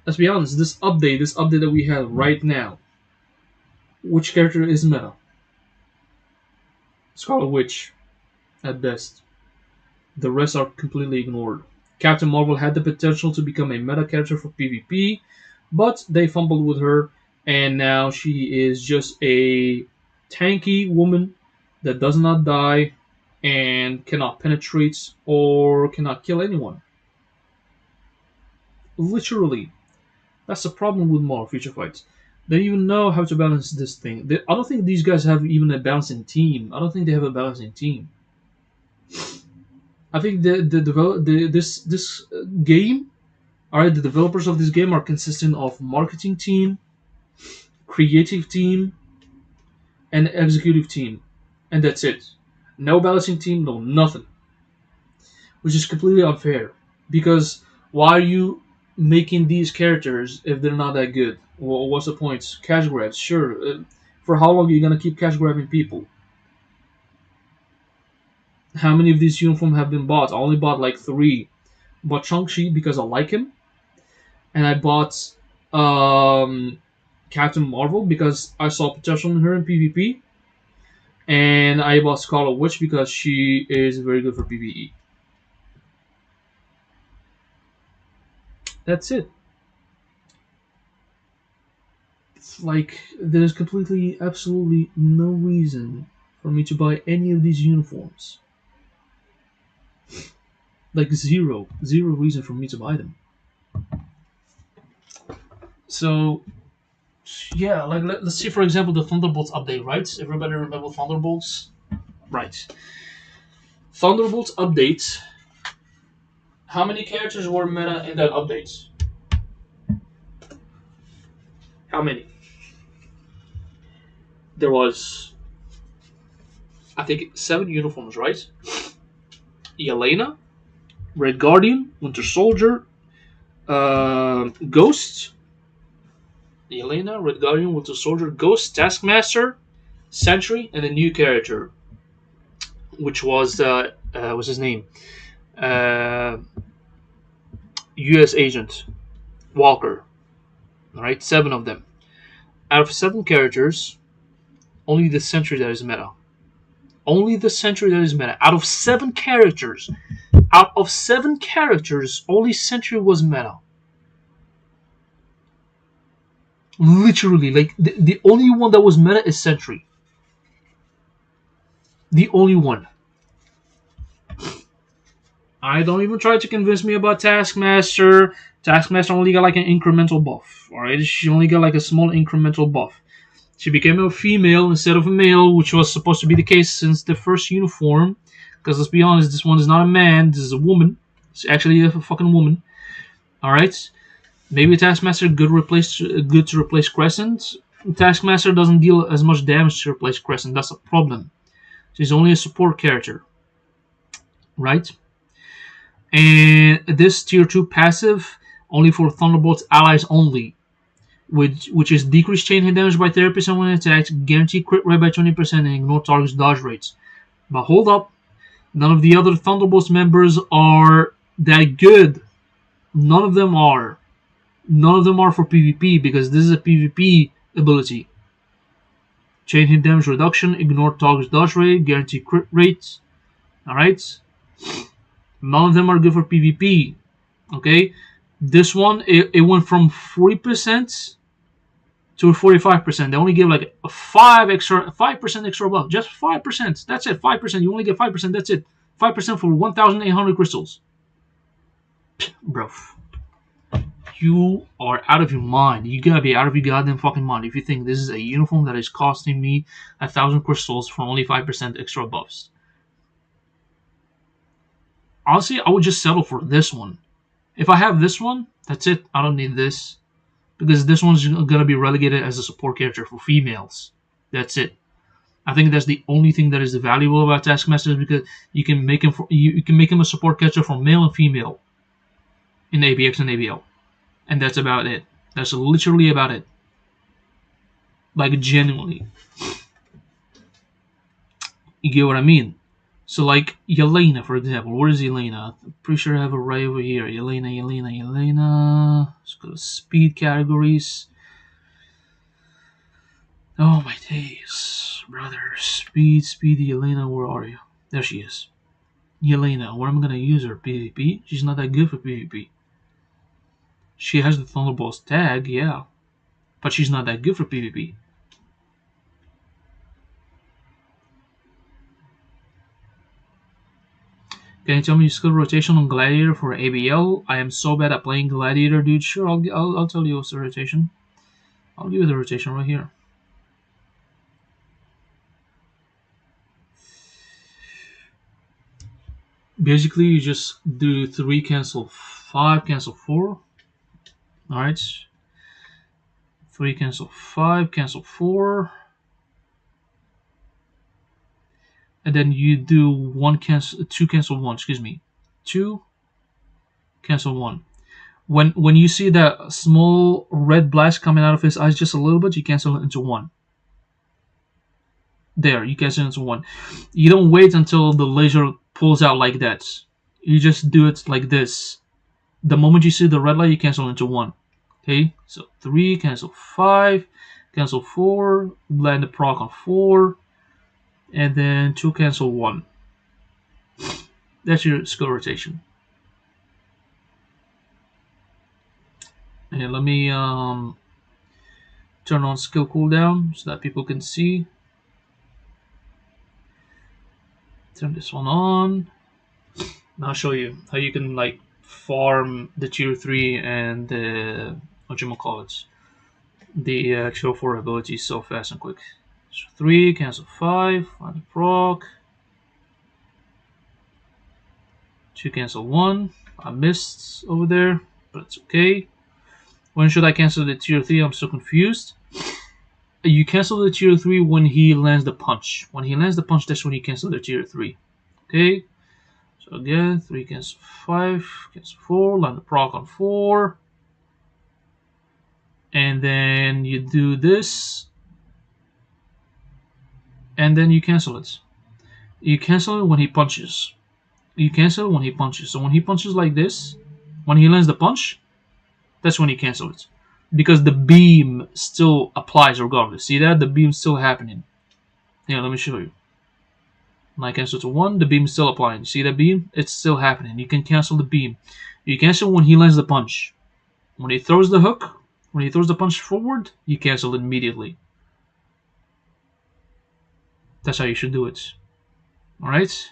Let's be honest, this update that we have right now, which character is meta? Scarlet Witch, at best. The rest are completely ignored. Captain Marvel had the potential to become a meta character for PvP, but they fumbled with her, and now she is just a tanky woman that does not die and cannot penetrate or cannot kill anyone. Literally. That's the problem with Marvel Future Fights. They don't even know how to balance this thing. I don't think these guys have even a balancing team. I don't think they have a balancing team. I think this game All right, the developers of this game are consisting of marketing team, creative team, and executive team, and that's it. No balancing team, no nothing, which is completely unfair. Because why are you making these characters if they're not that good? Well, what's the point? Cash grabs, sure. For how long are you gonna keep cash grabbing people? How many of these uniforms have been bought? I only bought like three. Bought Shang-Chi because I like him, and I bought um, Captain Marvel because I saw potential in her in PvP, and I bought Scarlet Witch because she is very good for PvE. That's it. It's like there's completely, absolutely no reason for me to buy any of these uniforms. Like zero reason for me to buy them. So yeah, like let's see for example the Thunderbolts update, right? Everybody remember Thunderbolts, right? Thunderbolts update. How many characters were meta in that update? How many? There was, I think, 7 uniforms, right? Yelena, Red Guardian, Winter Soldier, Ghost, Yelena, Red Guardian, Winter Soldier, Ghost, Taskmaster, Sentry, and a new character, which was what's his name? Uh, U.S. Agent Walker. All right, 7 of them. Out of 7 characters, only the Sentry that is meta. Only the Sentry that is meta. Out of seven characters, only Sentry was meta. Literally, like the only one that was meta is Sentry. The only one. I don't even try to convince me about Taskmaster. Taskmaster only got like an incremental buff. Alright, she only got like a small incremental buff. She became a female instead of a male, which was supposed to be the case since the first uniform. Because let's be honest, this one is not a man. This is a woman. It's actually a fucking woman. All right. Maybe Taskmaster good to replace Crescent. Taskmaster doesn't deal as much damage to replace Crescent. That's a problem. She's only a support character, right? And this tier 2 passive only for Thunderbolt's allies only, which is decrease chain hit damage by 30% when attacked, guarantee crit rate by 20%, and ignore target's dodge rates. But hold up, none of the other Thunderbolts members are that good. None of them are. None of them are for PvP because this is a PvP ability. Chain hit damage reduction, ignore target's dodge rate, guarantee crit rate. Alright? None of them are good for PvP. Okay? This one, it went from 40% to 45%. They only give like a 5% extra buff. Just 5%. That's it. 5%. You only get 5%. That's it. 5% for 1,800 crystals. Bro. You are out of your mind. You gotta be out of your goddamn fucking mind if you think this is a uniform that is costing me 1,000 crystals for only 5% extra buffs. Honestly, I would just settle for this one. If I have this one, that's it. I don't need this. Because this one's gonna be relegated as a support character for females. That's it. I think that's the only thing that is valuable about Taskmaster, because you can make him a support character for male and female in ABX and ABL. And that's about it. That's literally about it. Like, genuinely. You get what I mean? So, like, Yelena, for example. Where is Yelena? I'm pretty sure I have her right over here. Yelena. Let's go to speed categories. Oh, my days. Brother. Speedy Yelena, where are you? There she is. Yelena, where am I going to use her? PvP? She's not that good for PvP. She has the Thunderbolts tag, yeah. But she's not that good for PvP. Can you tell me your skill rotation on Gladiator for ABL? I am so bad at playing Gladiator, dude. Sure, I'll tell you what's the rotation. I'll give you the rotation right here. Basically, you just do 3 cancel 5, cancel 4. Alright. 3 cancel 5, cancel 4. And then you do 2 cancel 1, excuse me. 2 cancel 1. When you see that small red blast coming out of his eyes just a little bit, you cancel it into 1. There, you cancel it into 1. You don't wait until the laser pulls out like that. You just do it like this. The moment you see the red light, you cancel into 1. Okay, so 3, cancel 5, cancel 4, land the proc on 4, and then 2, cancel 1. That's your skill rotation. And let me turn on skill cooldown so that people can see. Turn this one on. And I'll show you how you can like farm the tier 3 and the whatchamacallit, the tier 4 abilities so fast and quick. So 3, cancel 5, find the proc. 2, cancel 1. I missed over there, but it's okay. When should I cancel the tier 3? I'm so confused. You cancel the tier 3 when he lands the punch. When he lands the punch, that's when you cancel the tier 3. Okay? So again, 3, cancel 5, cancel 4, land the proc on 4. And then you do this. And then you cancel it. You cancel it when he punches. You cancel it when he punches. So when he punches like this, when he lands the punch, that's when you cancel it. Because the beam still applies regardless. See that? The beam's still happening. Yeah, let me show you. When I cancel to 1, the beam's still applying. See that beam? It's still happening. You can cancel the beam. You cancel when he lands the punch. When he throws the hook, when he throws the punch forward, you cancel it immediately. That's how you should do it. Alright?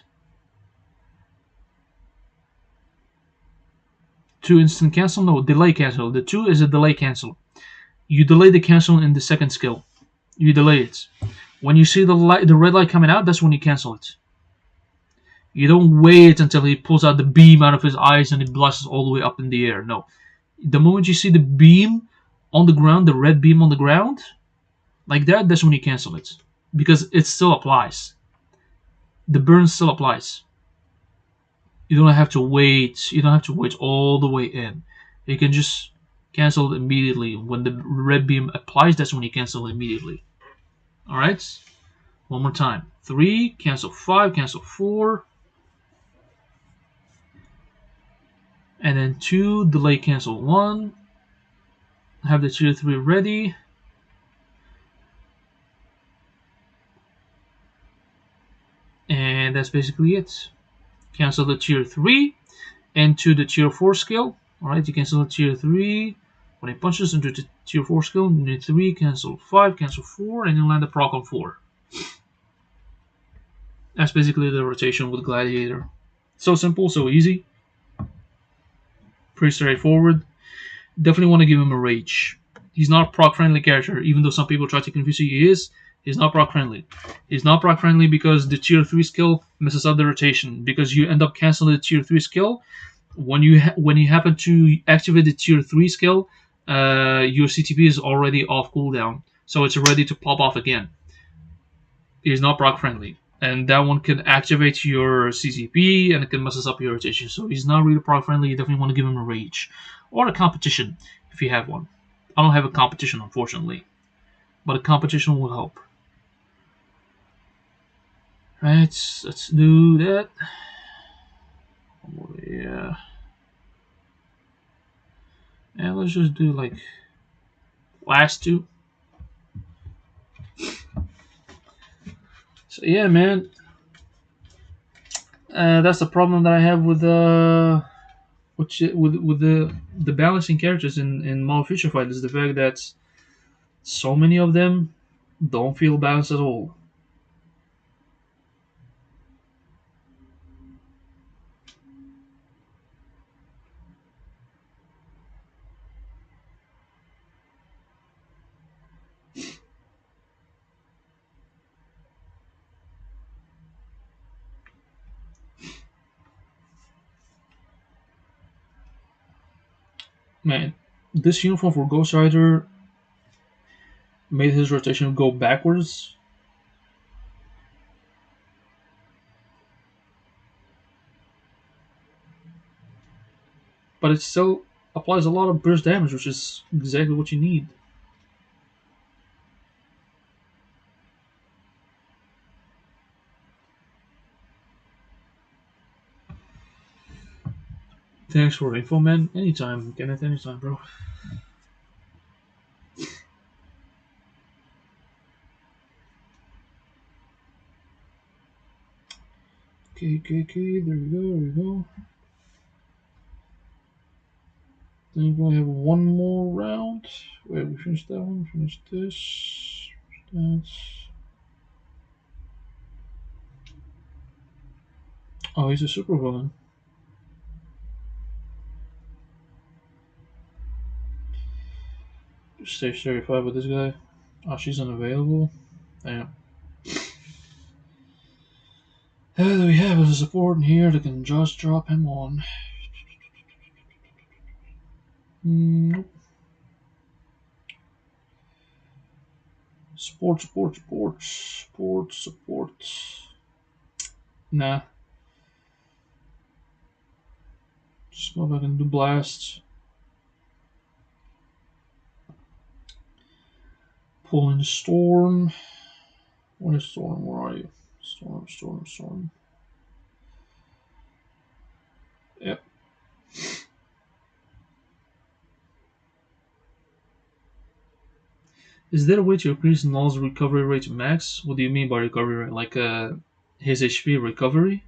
2 instant cancel? No, delay cancel. The 2 is a delay cancel. You delay the cancel in the second skill. You delay it. When you see the red light coming out, that's when you cancel it. You don't wait until he pulls out the beam out of his eyes and it blasts all the way up in the air. No. The moment you see the beam on the ground, the red beam on the ground, like that, that's when you cancel it. Because it still applies. The burn still applies. You don't have to wait. You don't have to wait all the way in. You can just cancel it immediately. When the red beam applies, that's when you cancel it immediately. Alright? One more time. 3, cancel 5, cancel 4. And then 2, delay cancel 1. Have the tier 3 ready. And that's basically it. Cancel the tier 3 into the tier 4 skill. Alright, you cancel the tier 3. When it punches into the tier 4 skill, you need 3, cancel 5, cancel 4, and you land the proc on 4. That's basically the rotation with Gladiator. So simple, so easy. Pretty straightforward. Definitely want to give him a rage. He's not a proc friendly character, even though some people try to convince you he is. He's not proc friendly. He's not proc friendly because the tier 3 skill messes up the rotation. Because you end up canceling the tier 3 skill. When you happen to activate the tier 3 skill, your CTP is already off cooldown. So it's ready to pop off again. He's not proc friendly. And that one can activate your CCP and it can mess up your rotation. So he's not really proc friendly. You definitely want to give him a rage. Or a competition if you have one. I don't have a competition, unfortunately. But a competition will help. Right, let's do that. Yeah. And let's just do like last 2. So yeah, man. That's the problem that I have with with the balancing characters in Modern Future Fight is the fact that so many of them don't feel balanced at all. Man, This uniform for Ghost Rider made his rotation go backwards, but it still applies a lot of burst damage, which is exactly what you need. Thanks for info, man. Anytime, Kenneth. Anytime, bro. Okay. There we go. There we go. Then we're gonna have one more round. Wait, we finished that one. Finish this. That's. Oh, he's a super villain. Stage 35 with this guy. Oh, she's unavailable. Damn. Who do we have as a support in here that can just drop him on? Nope. Support. Nah. Just go back and do blast. Pull in Storm. What is Storm? Where are you? Storm. Yep. Is there a way to increase Null's recovery rate to max? What do you mean by recovery rate? Like his HP recovery?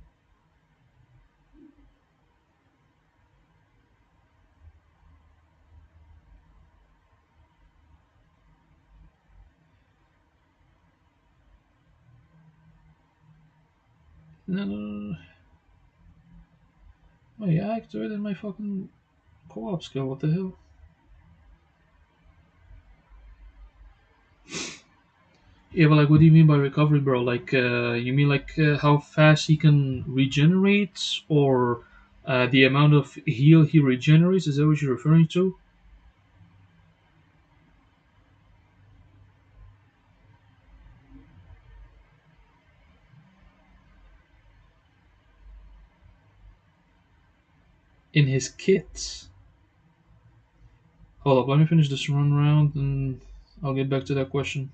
No. Oh yeah, I activated my fucking co-op skill. What the hell? Yeah, but like, what do you mean by recovery, bro? Like, you mean like how fast he can regenerate, or the amount of heal he regenerates? Is that what you're referring to? In his kit? Hold up, let me finish this run round, and I'll get back to that question.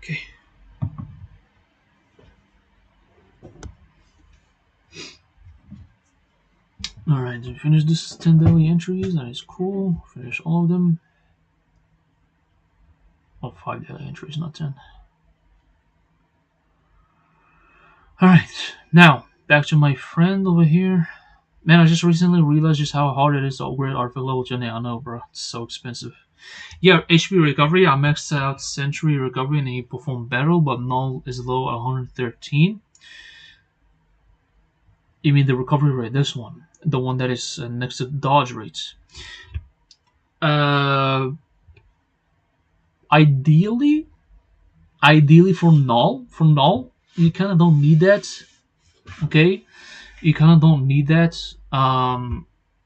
Okay. Alright, so we finished this 10 daily entries. That is cool. Finish all of them. Oh, 5 daily entries, not 10. Alright, now back to my friend over here. Man, I just recently realized just how hard it is to upgrade Arthur level 20. I know, bro. It's so expensive. Yeah, HP recovery. I maxed out Century recovery and he performed better, but Null is low at 113. You mean the recovery rate? This one, the one that is next to dodge rates. Uh, ideally, for null, you kind of don't need that. Okay, you kind of don't need that.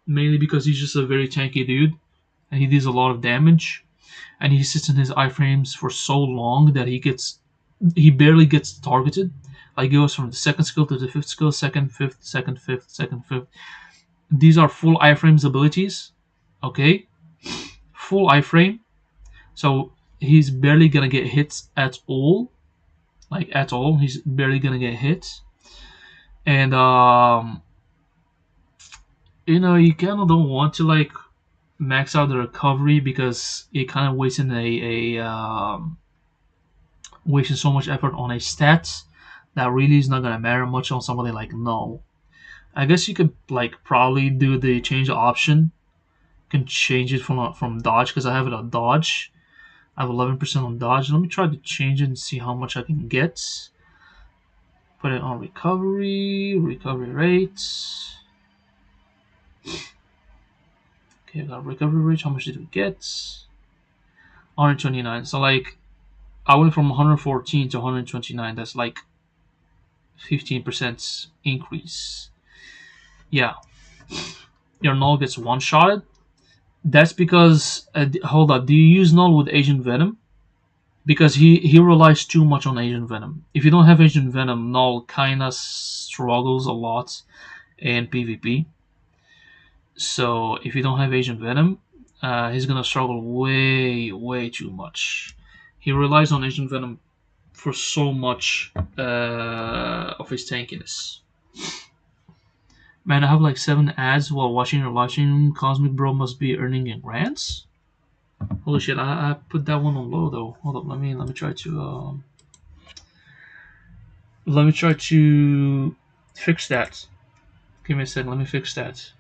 Mainly because he's just a very tanky dude, and he deals a lot of damage, and he sits in his iframes for so long that he barely gets targeted. Like, goes from the second skill to the fifth skill, second, fifth, second, fifth, second, fifth. These are full iframes abilities. Okay, full iframe. So he's barely gonna get hits at all. like at all. He's barely gonna get hit, and you kind of don't want to like max out the recovery because it kind of wasting wasting so much effort on a stat that really is not gonna matter much on somebody like null. I guess you could like probably do the change option. You can change it from dodge because I have it on dodge. I have 11% on dodge. Let me try to change it and see how much I can get. Put it on recovery rates. Okay, I got recovery rate. How much did we get? 129. So like I went from 114 to 129. That's like 15% increase. Yeah, your null gets one shotted. That's because hold up. Do you use null with Agent Venom? Because he relies too much on Agent Venom. If you don't have Agent Venom, null kinda struggles a lot in PvP. So if you don't have Agent Venom, he's gonna struggle way too much. He relies on Agent Venom for so much of his tankiness. Man, I have like 7 ads while watching your live stream. Cosmic Bro must be earning in grants. Holy shit! I put that one on low though. Hold up, let me try to fix that. Give me a second. Let me fix that.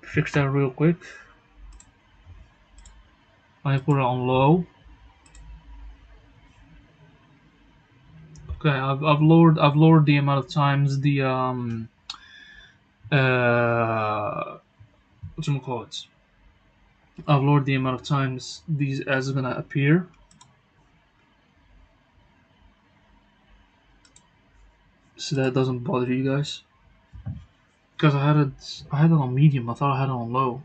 Fix that real quick. I put it on low. Okay, I've lowered the amount of times the whatchamacallit. I've lowered the amount of times these ads are gonna appear. So that doesn't bother you guys. Because I had it on medium. I thought I had it on low.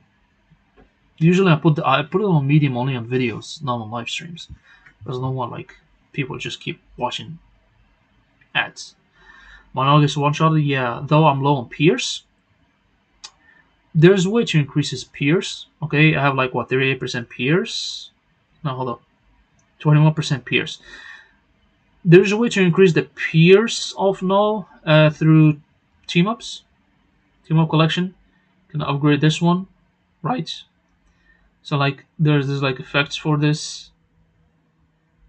Usually I put it on medium only on videos, not on live streams. Because I don't want like people just keep watching ads. My August one shot, yeah. Though I'm low on Pierce, there's a way to increase his Pierce. Okay, I have like what 38% Pierce. No, hold up, 21% Pierce. There's a way to increase the Pierce of Null through team ups, team up collection. Can upgrade this one, right? So like there's like effects for this.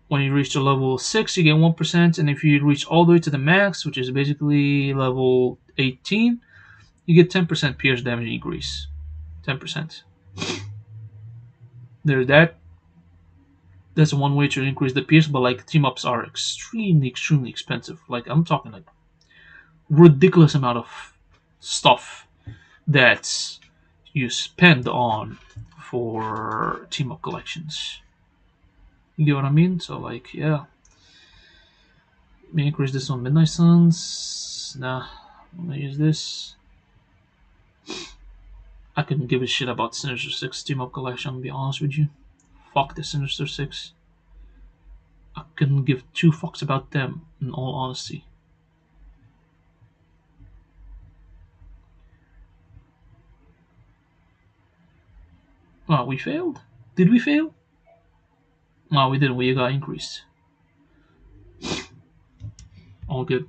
When you reach to level 6, you get 1%, and if you reach all the way to the max, which is basically level 18, you get 10% pierce damage increase. 10%. There's that. That's one way to increase the pierce, but like team ups are extremely expensive. Like I'm talking like ridiculous amount of stuff that you spend on for team up collections. You get what I mean? So like yeah. Let me increase this on Midnight Suns. Nah, I'm gonna use this. I couldn't give a shit about Sinister 6 team up collection, to be honest with you. Fuck the Sinister 6. I couldn't give 2 fucks about them, in all honesty. Oh, we failed? Did we fail? No, we didn't. We got increased. All good.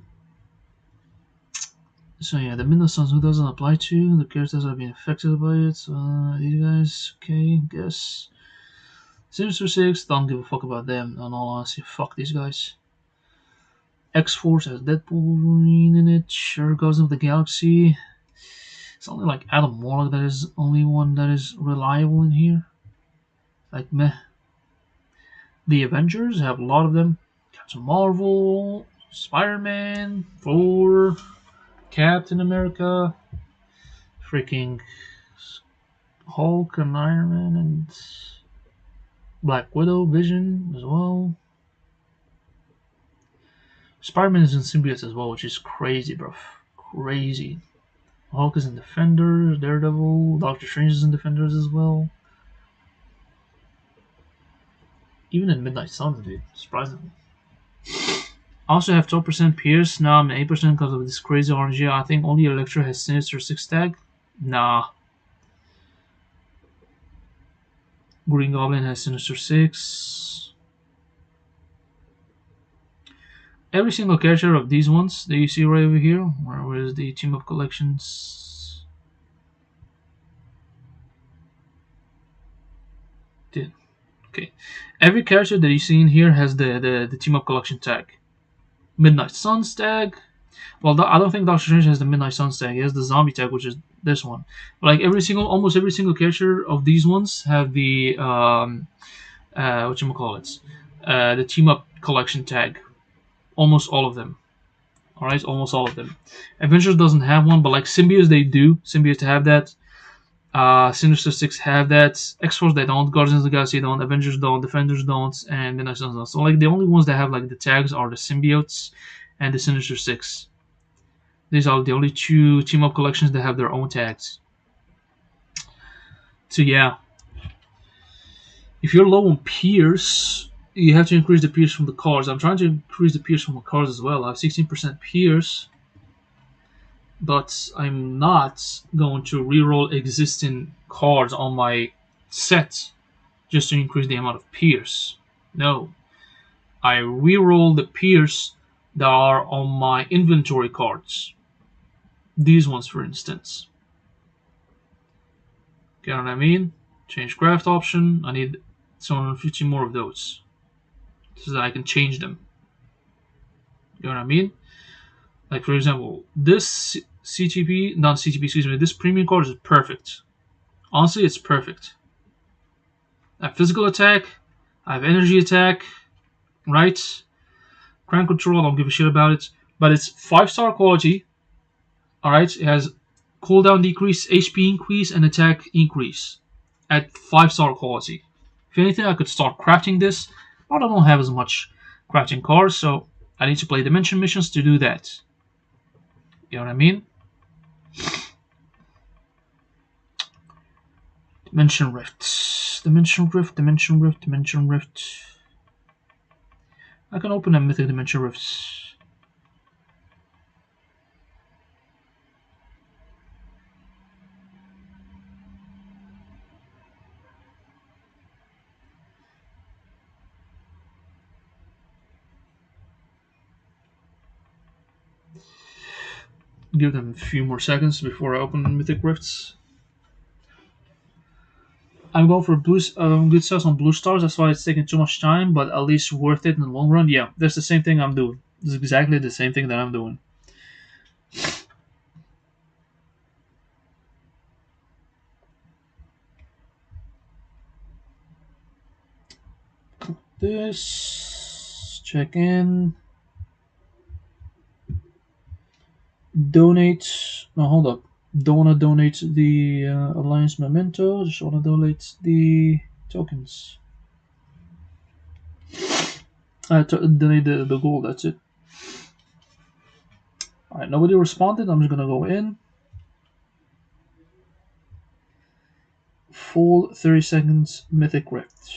So yeah, the Midnight Suns who doesn't apply to, the characters that have been affected by it. You guys, okay, guess. Sinister 6, don't give a fuck about them. In all honesty, fuck these guys. X-Force has Deadpool Wolverine in it. Sure, Guardians of the Galaxy. It's only like Adam Warlock that is only one that is reliable in here. Like meh. The Avengers have a lot of them. Captain Marvel, Spider-Man, Thor, Captain America, freaking Hulk and Iron Man and Black Widow, Vision as well. Spider-Man is in symbiotes as well, which is crazy, bro. Crazy. Hulk is in Defenders, Daredevil, Doctor Strange is in Defenders as well. Even in Midnight Suns, dude. Surprisingly. I also have 12% Pierce. Now I'm 8% because of this crazy RNG. I think only Electro has Sinister 6 tag. Nah. Green Goblin has Sinister 6. Every single character of these ones that you see right over here, where is the team up collections? Okay. Every character that you see in here has the team up collection tag. Midnight Suns tag. Well, I don't think Doctor Strange has the Midnight Suns tag. He has the zombie tag, which is this one. But like almost every single character of these ones have the what you call it, the team up collection tag. Almost all of them. All right, almost all of them. Avengers doesn't have one, but like Symbiotes they do. Symbiotes have that. Sinister Six have that. X Force they don't. Guardians of the Galaxy don't. Avengers don't. Defenders don't. And Midnight Suns don't. So like the only ones that have like the tags are the Symbiotes and the Sinister Six. These are the only two team up collections that have their own tags. So yeah, if you're low on Pierce, you have to increase the Pierce from the cards. I'm trying to increase the Pierce from the cards as well. I have 16% Pierce, but I'm not going to reroll existing cards on my set just to increase the amount of Pierce. No, I reroll the Pierce that are on my inventory cards. These ones, for instance. Get what I mean? Change craft option. I need 250 more of those so that I can change them. You know what I mean? Like for example, this CTP, not CTP, excuse me, this premium card is perfect. Honestly, it's perfect. I have physical attack, I have energy attack, right? Crime control, I don't give a shit about it. But it's 5-star quality. Alright, it has cooldown decrease, HP increase, and attack increase at 5-star quality. If anything, I could start crafting this, but I don't have as much crafting cards, so I need to play dimension missions to do that. You know what I mean? Dimension Rift. Dimension Rift, Dimension Rift, Dimension Rift. I can open a Mythic Dimension Rifts. Give them a few more seconds before I open Mythic Rifts. I'm going for good sales on blue stars. That's why it's taking too much time, but at least worth it in the long run. Yeah, that's the same thing I'm doing. This is exactly the same thing that I'm doing. This check in. Donate. No, hold up. Don't want to donate the Alliance Memento. Just want to donate the tokens. Donate the gold. That's it. All right. Nobody responded. I'm just gonna go in. Full 30 seconds Mythic Rift.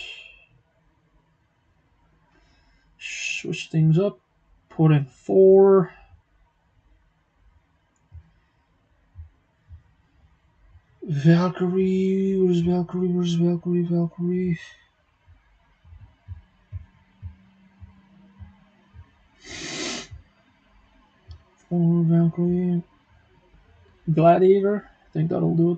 Switch things up. Put in 4. Valkyrie. Where's Valkyrie? Where's Valkyrie? Valkyrie. 4 Valkyrie. Gladiator. I think that'll do it.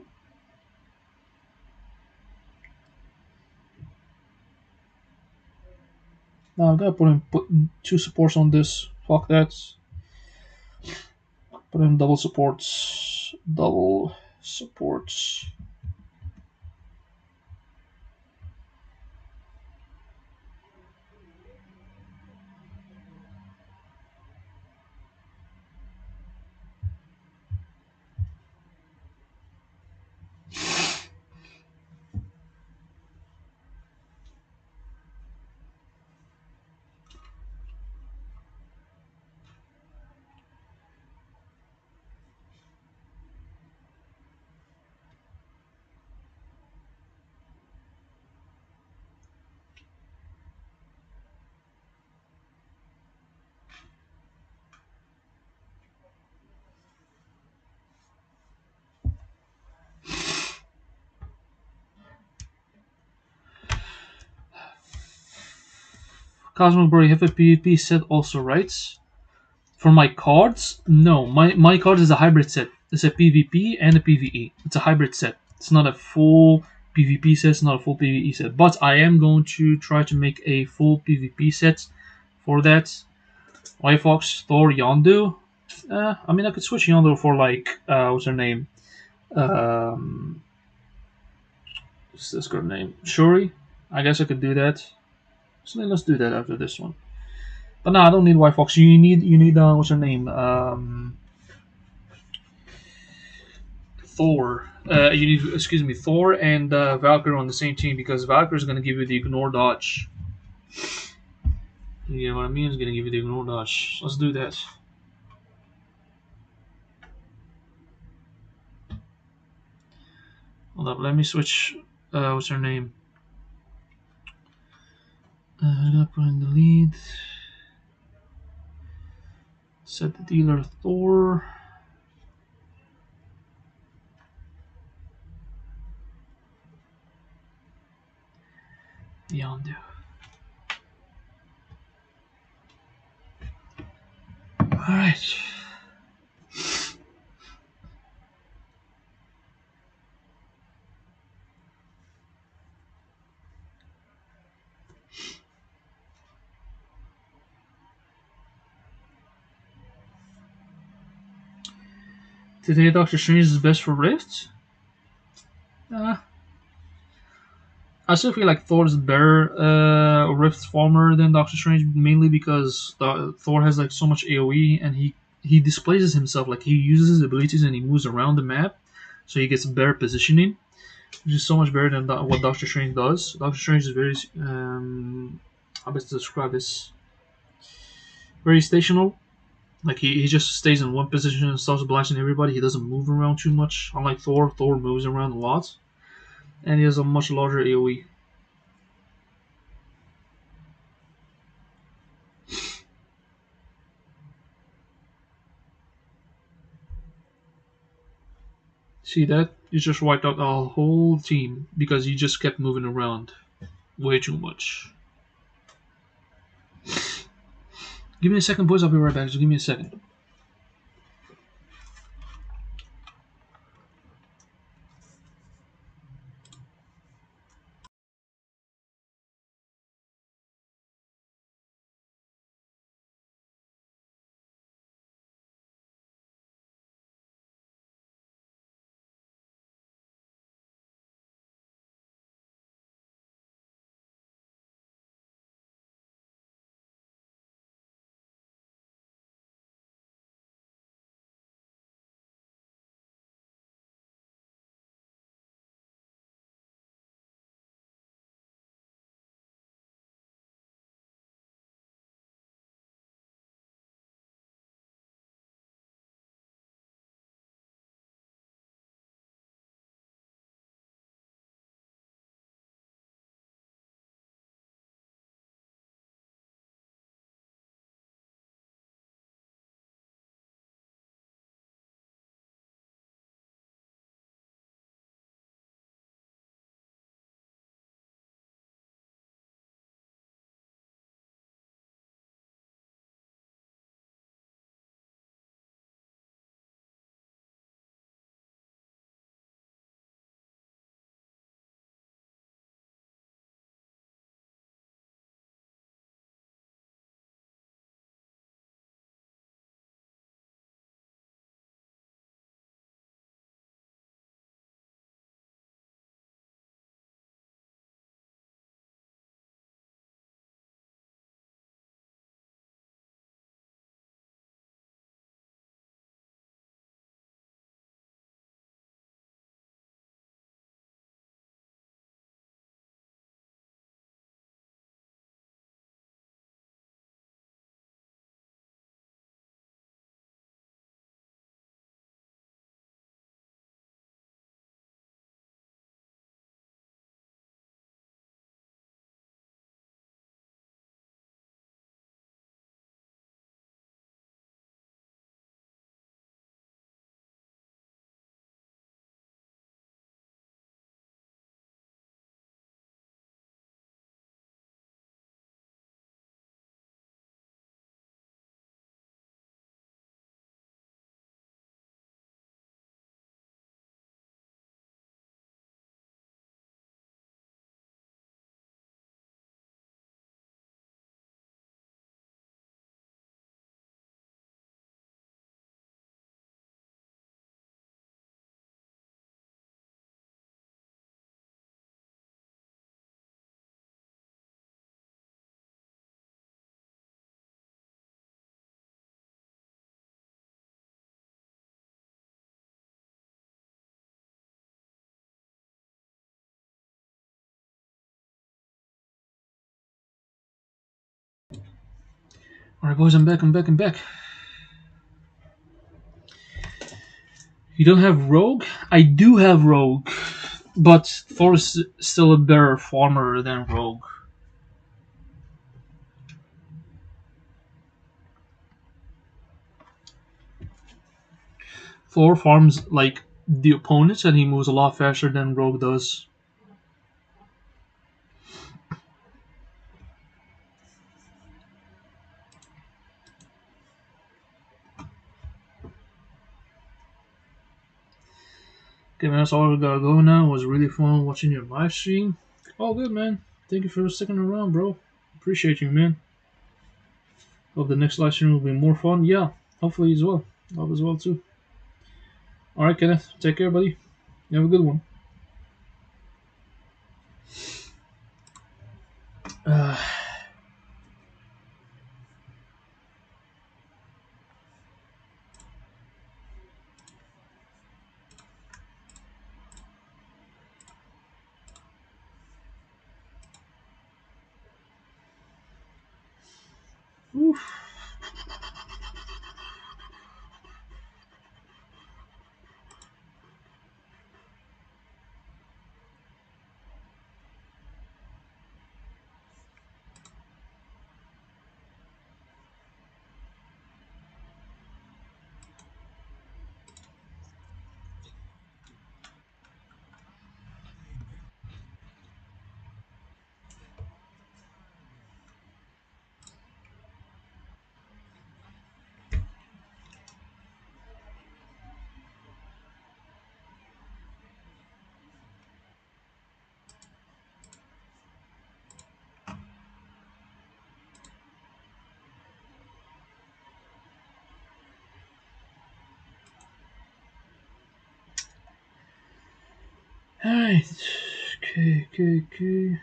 Now I'm gonna put 2 supports on this. Fuck that. Put in double supports. Double supports. Cosmic Bro, you have a PvP set also, right? For my cards, no. My cards is a hybrid set. It's a PvP and a PvE. It's a hybrid set. It's not a full PvP set. It's not a full PvE set. But I am going to try to make a full PvP set for that. White Fox, Thor, Yondu. I mean, I could switch Yondu for like what's her name? Um, what's this girl name? Shuri. I guess I could do that. So then let's do that after this one. But no, I don't need White Fox. You need what's her name? Thor. You need, excuse me, Thor and Valkyrie on the same team because Valkyrie is going to give you the ignore dodge. You know what I mean? It's going to give you the ignore dodge. Let's do that. Hold up, let me switch. What's her name? I'm gonna put in the lead. Set the dealer Thor. Yondu. Alright. Today Doctor Strange is best for Rift? Uh, I still feel like Thor is better Rift farmer than Doctor Strange, mainly because Thor has like so much AoE and he displaces himself, like he uses his abilities and he moves around the map, so he gets better positioning, which is so much better than what Doctor Strange does. Doctor Strange is very how best to describe this? Very stational. Like he just stays in one position and starts blasting everybody. He doesn't move around too much. Unlike Thor, Thor moves around a lot, and he has a much larger AoE. See that? You just wiped out our whole team because you just kept moving around way too much. Give me a second, boys. I'll be right back. Just give me a second. Alright, boys, I'm back, I'm back. You don't have Rogue? I do have Rogue, but Thor is still a better farmer than Rogue. Thor farms like the opponents and he moves a lot faster than Rogue does. Okay, man, that's all we gotta go now. It was really fun watching your live stream. All good, man. Thank you for sticking around, bro. Appreciate you, man. Hope the next live stream will be more fun. Yeah, hopefully as well. Hope as well too. All right, Kenneth. Take care, buddy. You have a good one. Uh, oof. All right. Okay, okay, okay.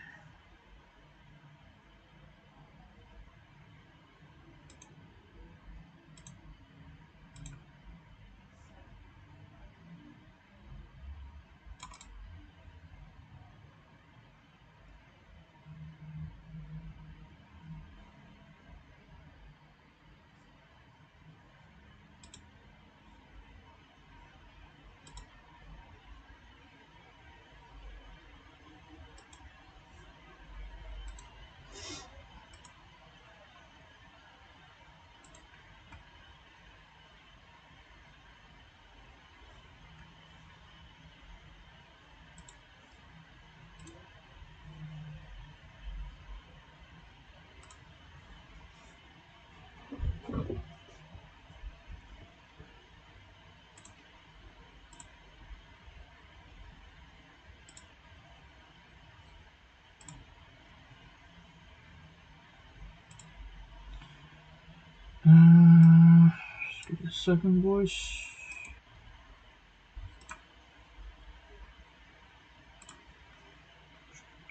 Just give me a second, boys.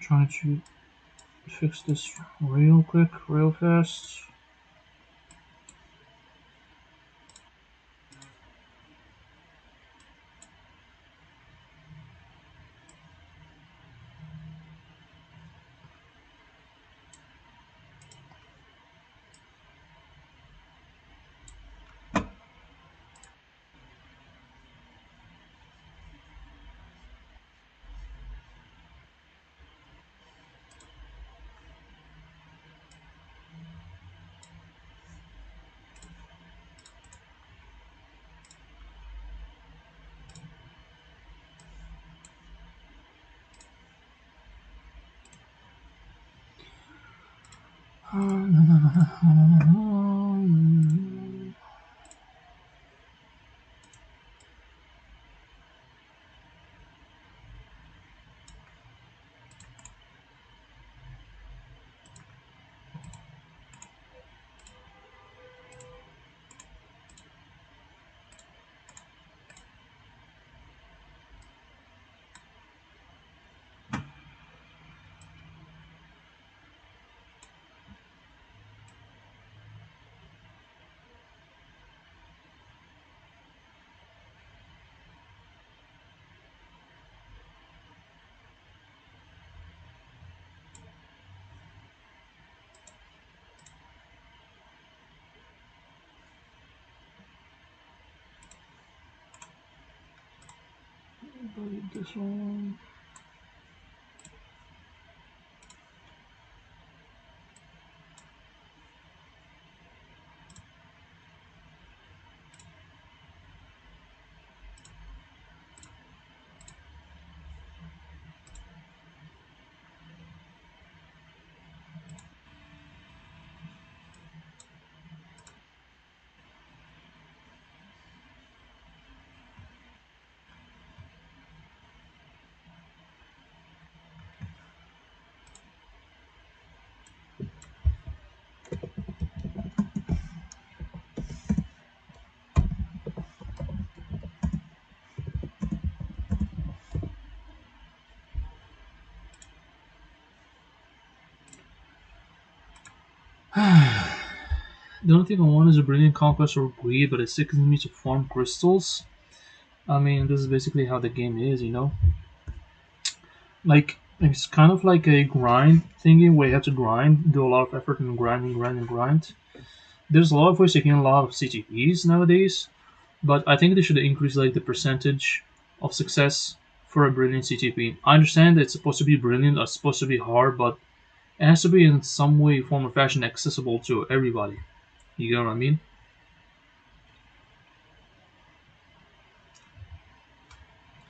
Trying to fix this real quick, real fast. This one. The only thing I want is a brilliant conquest or greed, but it sickens me to farm crystals. I mean, this is basically how the game is, you know? Like, it's kind of like a grind thingy where you have to grind, do a lot of effort and grind and grind and grind. There's a lot of ways to gain a lot of CTPs nowadays, but I think they should increase like the percentage of success for a brilliant CTP. I understand that it's supposed to be brilliant, it's supposed to be hard, but it has to be in some way, form, or fashion accessible to everybody. You get what I mean?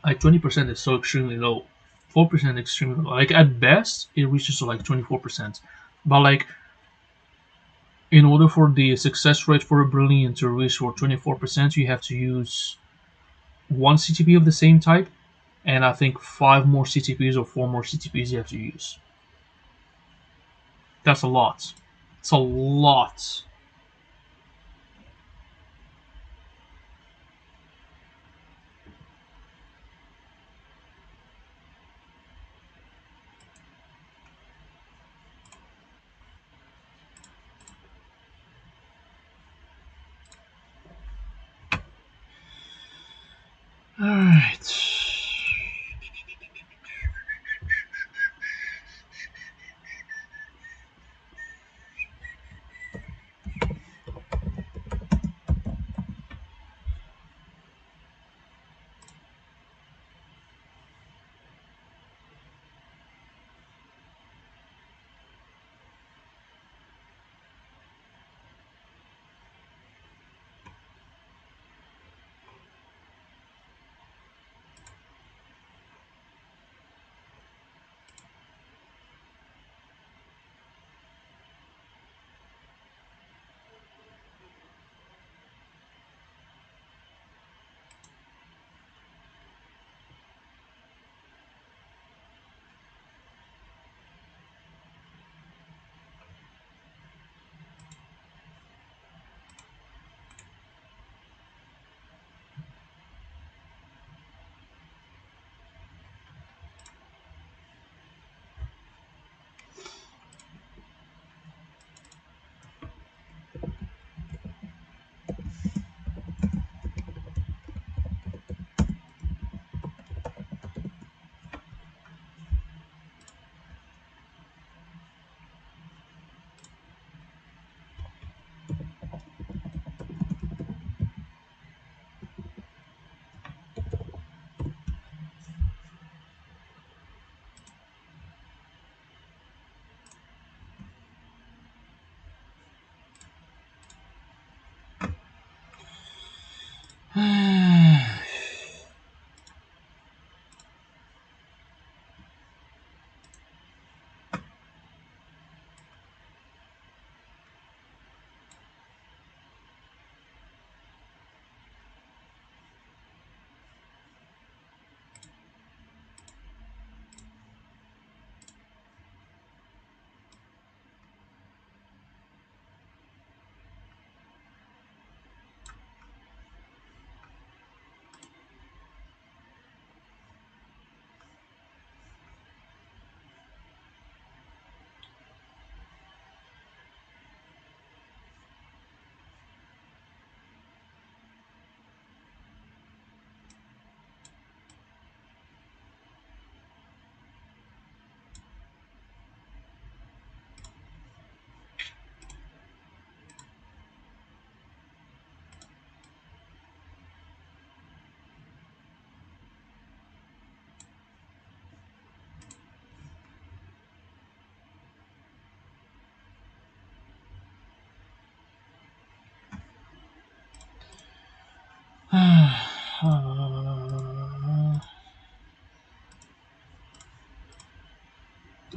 Like 20% is so extremely low. 4% extremely low. Like at best, it reaches to like 24%. But like in order for the success rate for a brilliant to reach for 24%, you have to use one CTP of the same type, and I think five more CTPs or four more CTPs you have to use. That's a lot. It's a lot. Alright.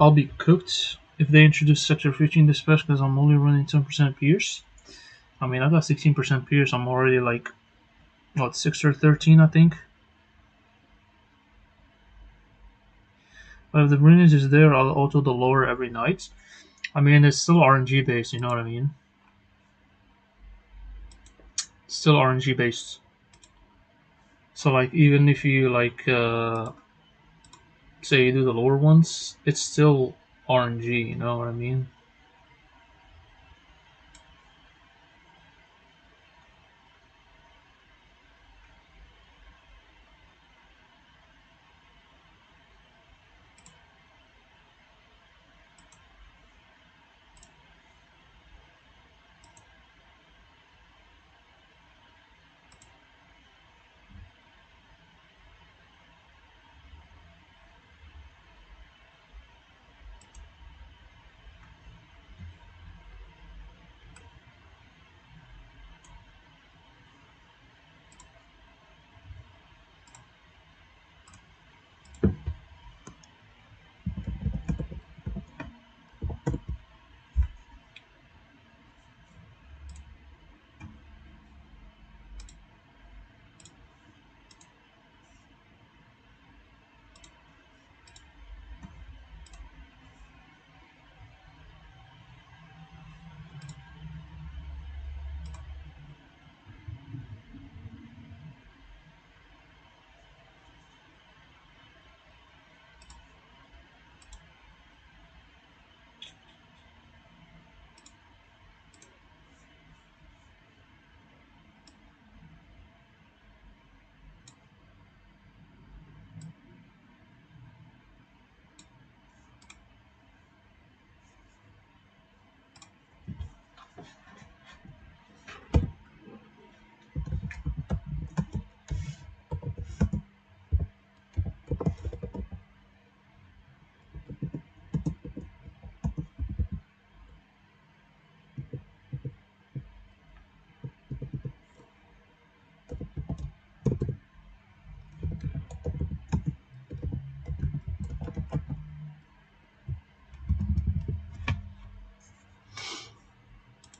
I'll be cooked if they introduce Sector 15 dispatch because I'm only running 10% Pierce. I mean, I got 16% Pierce. I'm already like, what, 6 or 13, I think. But if the brilliance is there, I'll auto the lower every night. I mean, it's still RNG based, you know what I mean? It's still RNG based. So, like, even if you, like, say you do the lower ones, it's still RNG, you know what I mean?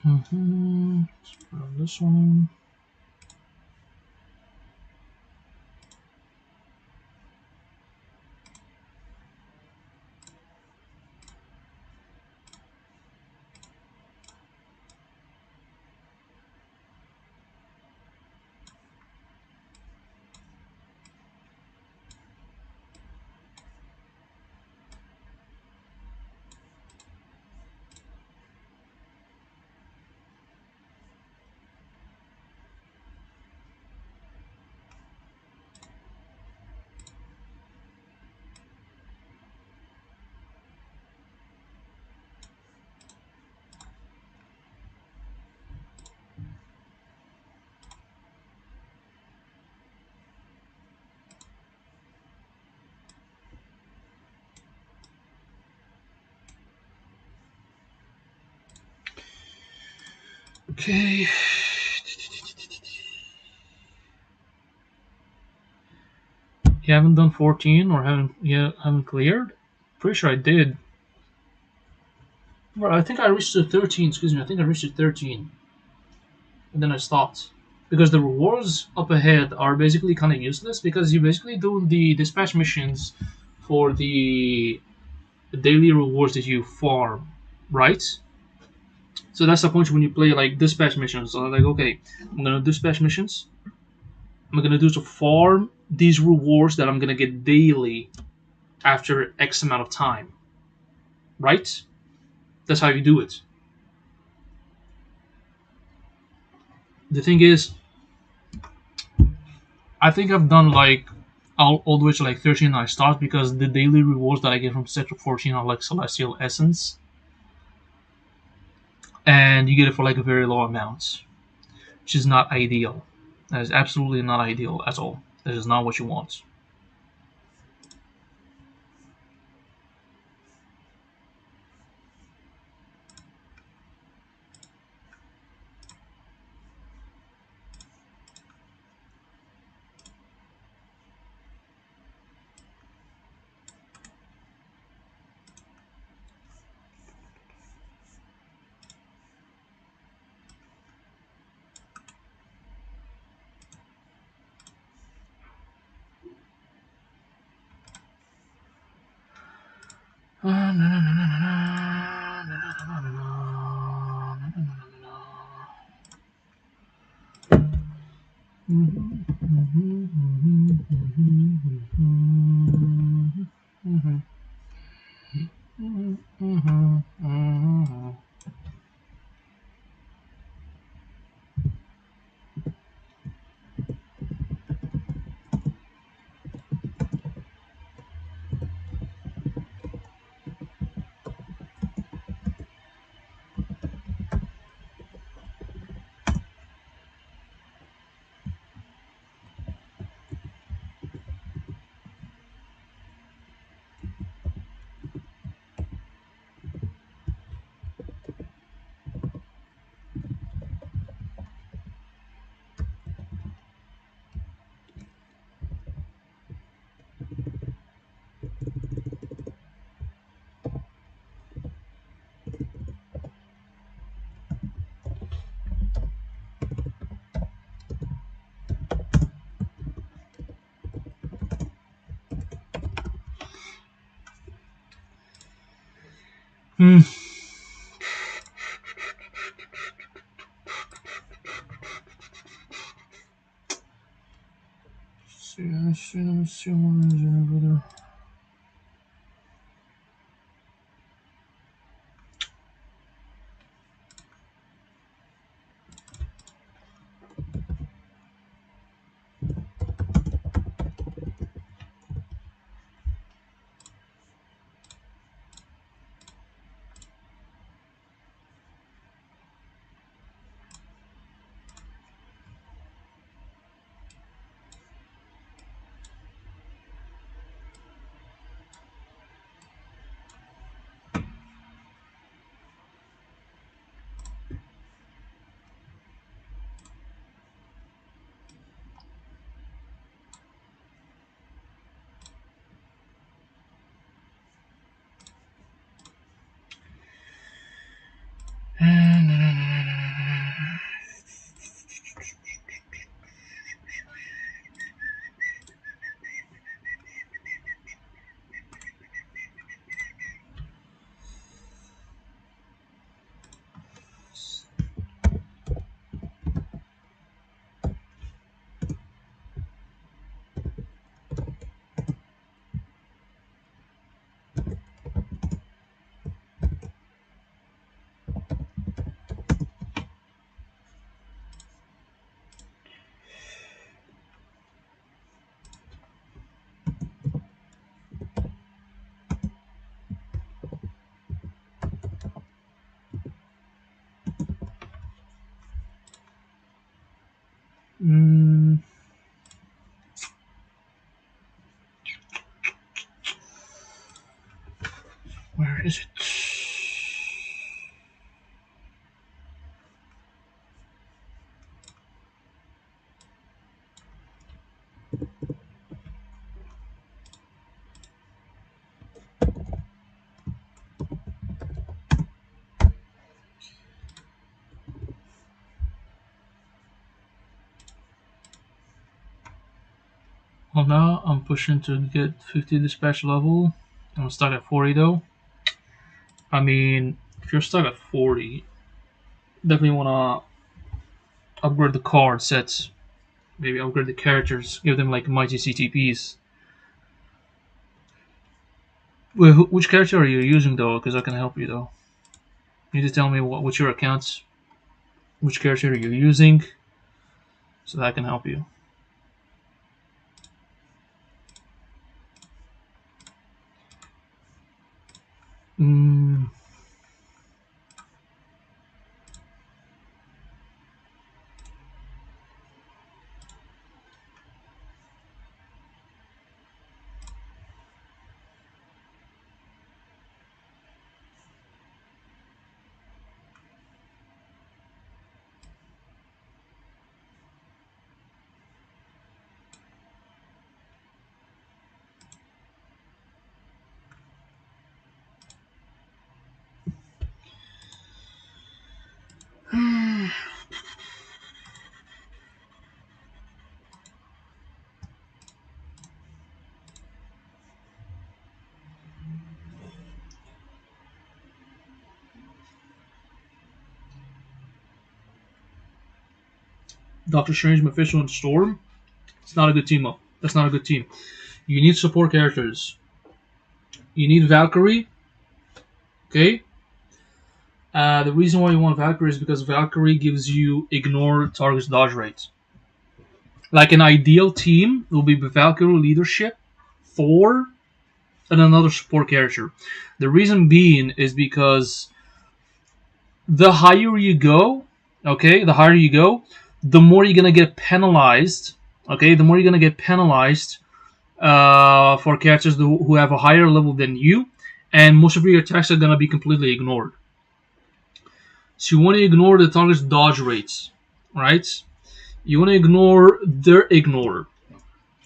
Let's put on this one. Okay. You haven't done 14 or haven't cleared? Pretty sure I did. Well, I think I reached to 13. Excuse me. I think I reached to 13, and then I stopped because the rewards up ahead are basically kind of useless because you basically do the dispatch missions for the daily rewards that you farm, right? So that's the point when you play like dispatch missions. So like, okay, I'm gonna dispatch missions. I'm gonna do to farm these rewards that I'm gonna get daily after X amount of time, right? That's how you do it. The thing is, I think I've done like all the way to like 13 I start because the daily rewards that I get from Sector 14 are like Celestial Essence, and you get it for like a very low amount, which is not ideal. That is absolutely not ideal at all. That is not what you want. Where is it? Well, now I'm pushing to get 50 dispatch level. I'm stuck at 40 though. I mean, if you're stuck at 40, definitely want to upgrade the card sets. Maybe upgrade the characters. Give them like mighty CTPs. Wait, which character are you using though? Because I can help you though. You need to tell me what's your accounts, which character you're using, so that I can help you. Mm. Doctor Strange, Mephisto, and Storm. It's not a good team up. That's not a good team. You need support characters. You need Valkyrie. Okay. The reason why you want Valkyrie is because Valkyrie gives you ignore target's dodge rate. Like an ideal team will be Valkyrie leadership, Thor, and another support character. The reason being is because the higher you go, okay, the more you're gonna get penalized. Okay, the more you're gonna get penalized for characters who have a higher level than you, and most of your attacks are gonna be completely ignored. So you want to ignore the target's dodge rates, right? You want to ignore their ignore,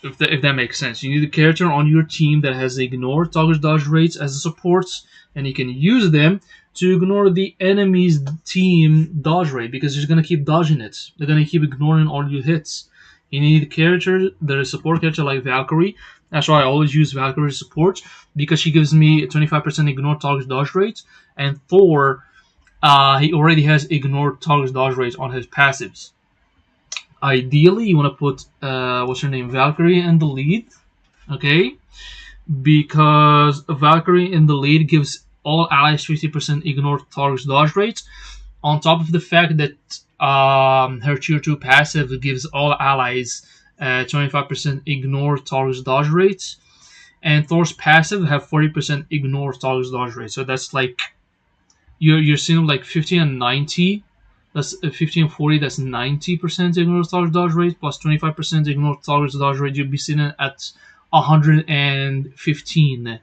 if that makes sense. You need a character on your team that has ignore target's dodge rates as a supports, and you can use them to ignore the enemy's team dodge rate because you're gonna keep dodging it. They're gonna keep ignoring all your hits. You need a character that is a support character like Valkyrie. That's why I always use Valkyrie support because she gives me 25% ignore target dodge rate, and Thor. He already has ignored target dodge rates on his passives. Ideally, you want to put what's her name, Valkyrie in the lead, okay? Because Valkyrie in the lead gives all allies 50% ignore target dodge rates. On top of the fact that her tier 2 passive gives all allies 25% ignore target dodge rates, and Thor's passive have 40% ignore target dodge rates. So that's like you're seeing like 50 and 90. That's 50 and 40. That's 90% ignore target dodge rate plus 25% ignore target dodge rate. You'll be sitting at 115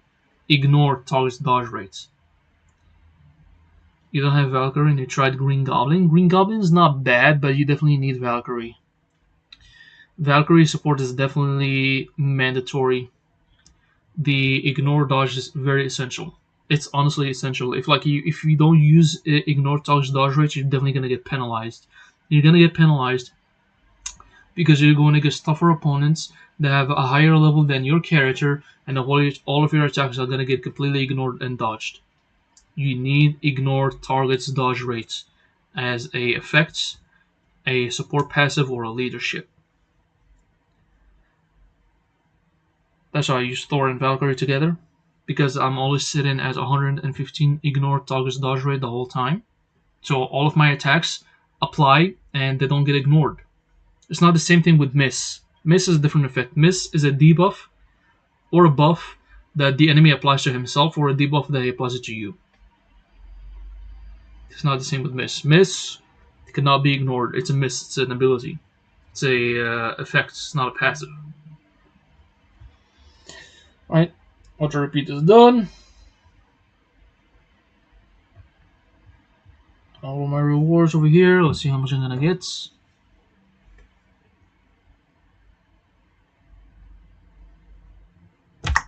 ignore target dodge rates. You don't have Valkyrie and you tried Green Goblin. Green Goblin is not bad, but you definitely need Valkyrie. Valkyrie support is definitely mandatory. The ignore dodge is very essential. It's honestly essential. If you don't use ignore target dodge rate, you're definitely gonna get penalized. You're gonna get penalized because you're going against tougher opponents that have a higher level than your character, and all of your attacks are gonna get completely ignored and dodged. You need ignore targets dodge rates as a effect, a support passive, or a leadership. That's why I use Thor and Valkyrie together, because I'm always sitting at 115 ignore targets dodge rate the whole time. So all of my attacks apply and they don't get ignored. It's not the same thing with Miss. Miss is a different effect. Miss is a debuff or a buff that the enemy applies to himself, or a debuff that he applies it to you. It's not the same with Miss. Miss cannot be ignored. It's a miss. It's an ability. It's a effect. It's not a passive. Alright. Auto repeat is done. All of my rewards over here. Let's see how much I'm gonna get.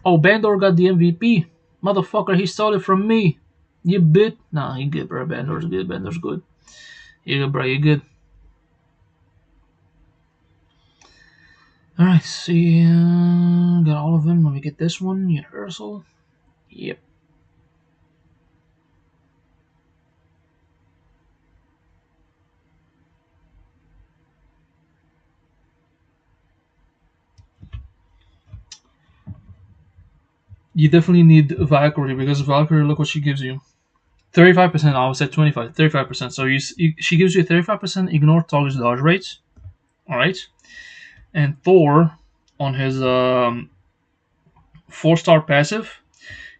Oh, Bandor got the MVP. Motherfucker, he stole it from me. You bit? Nah, he good, bro. Bandor's good. Bandor's good. You good, bro. You good. Alright, see. Got all of them. Let me get this one. Universal. Yep. You definitely need Valkyrie, because Valkyrie, look what she gives you. 35%, I was at 25, 35%. So she gives you 35% ignore target dodge rates. Alright. And Thor, on his 4-star passive,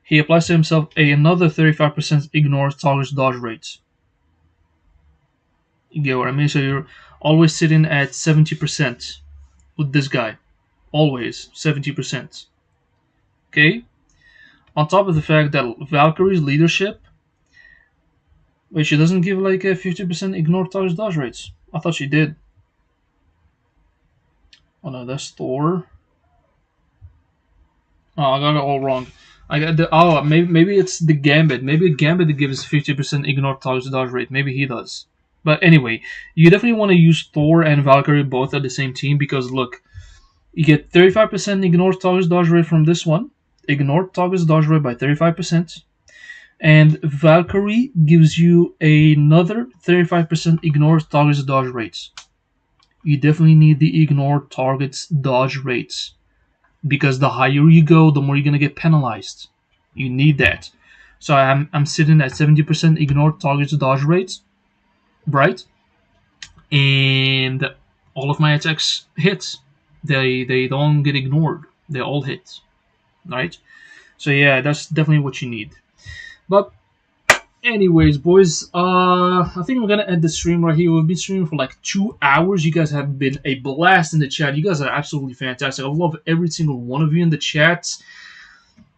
he applies to himself another 35% ignore target dodge rates. You get what I mean? So you're always sitting at 70% with this guy. Always 70%. Okay? On top of the fact that Valkyrie's leadership, wait, she doesn't give like a 50% ignore target dodge rates. I thought she did. Oh no, that's Thor. Oh, I got it all wrong. I got the maybe it's the Gambit. Maybe Gambit gives 50% ignore target dodge rate. Maybe he does. But anyway, you definitely want to use Thor and Valkyrie both at the same team, because look, you get 35% ignore target dodge rate from this one. Ignore target dodge rate by 35%. And Valkyrie gives you another 35% ignore target dodge rates. you definitely need the ignore targets dodge rates, because the higher you go, the more you're gonna get penalized. You need that. So I'm sitting at 70% ignore targets dodge rates, right? And all of my attacks hit. They don't get ignored. They all hit, right? So yeah, that's definitely what you need. But anyways, boys, I think we're gonna end the stream right here. We've been streaming for like 2 hours. You guys have been a blast in the chat. You guys are absolutely fantastic. I love every single one of you in the chats.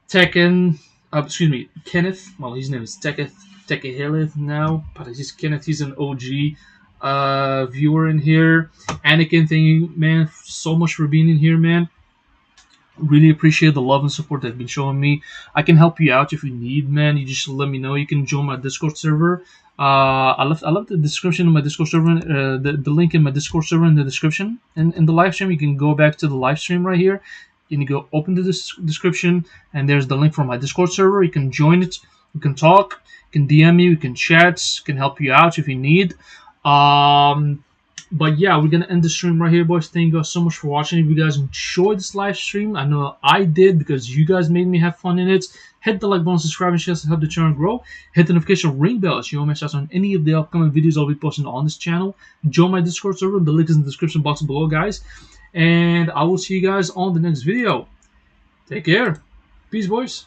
Tekken, excuse me, Kenneth. Well, his name is Tekehilith now, but he's Kenneth. He's an OG viewer in here. Anakin, thank you, man, so much for being in here, man. Really appreciate the love and support that you've been showing me. I can help you out if you need, man. You just let me know. You can join my Discord server. I left the description of my Discord server, the link in my Discord server in the description. And in the live stream, you can go back to the live stream right here. You can go open the description, and there's the link for my Discord server. You can join it. You can talk. You can DM me. You can chat. Can help you out if you need. But yeah, we're gonna end the stream right here, boys. Thank you guys so much for watching. If you guys enjoyed this live stream, I know I did, because you guys made me have fun in it. Hit the like button, subscribe, and share to help the channel grow. Hit the notification ring bell so you won't miss out on any of the upcoming videos I'll be posting on this channel. Join my Discord server. The link is in the description box below, guys. And I will see you guys on the next video. Take care. Peace, boys.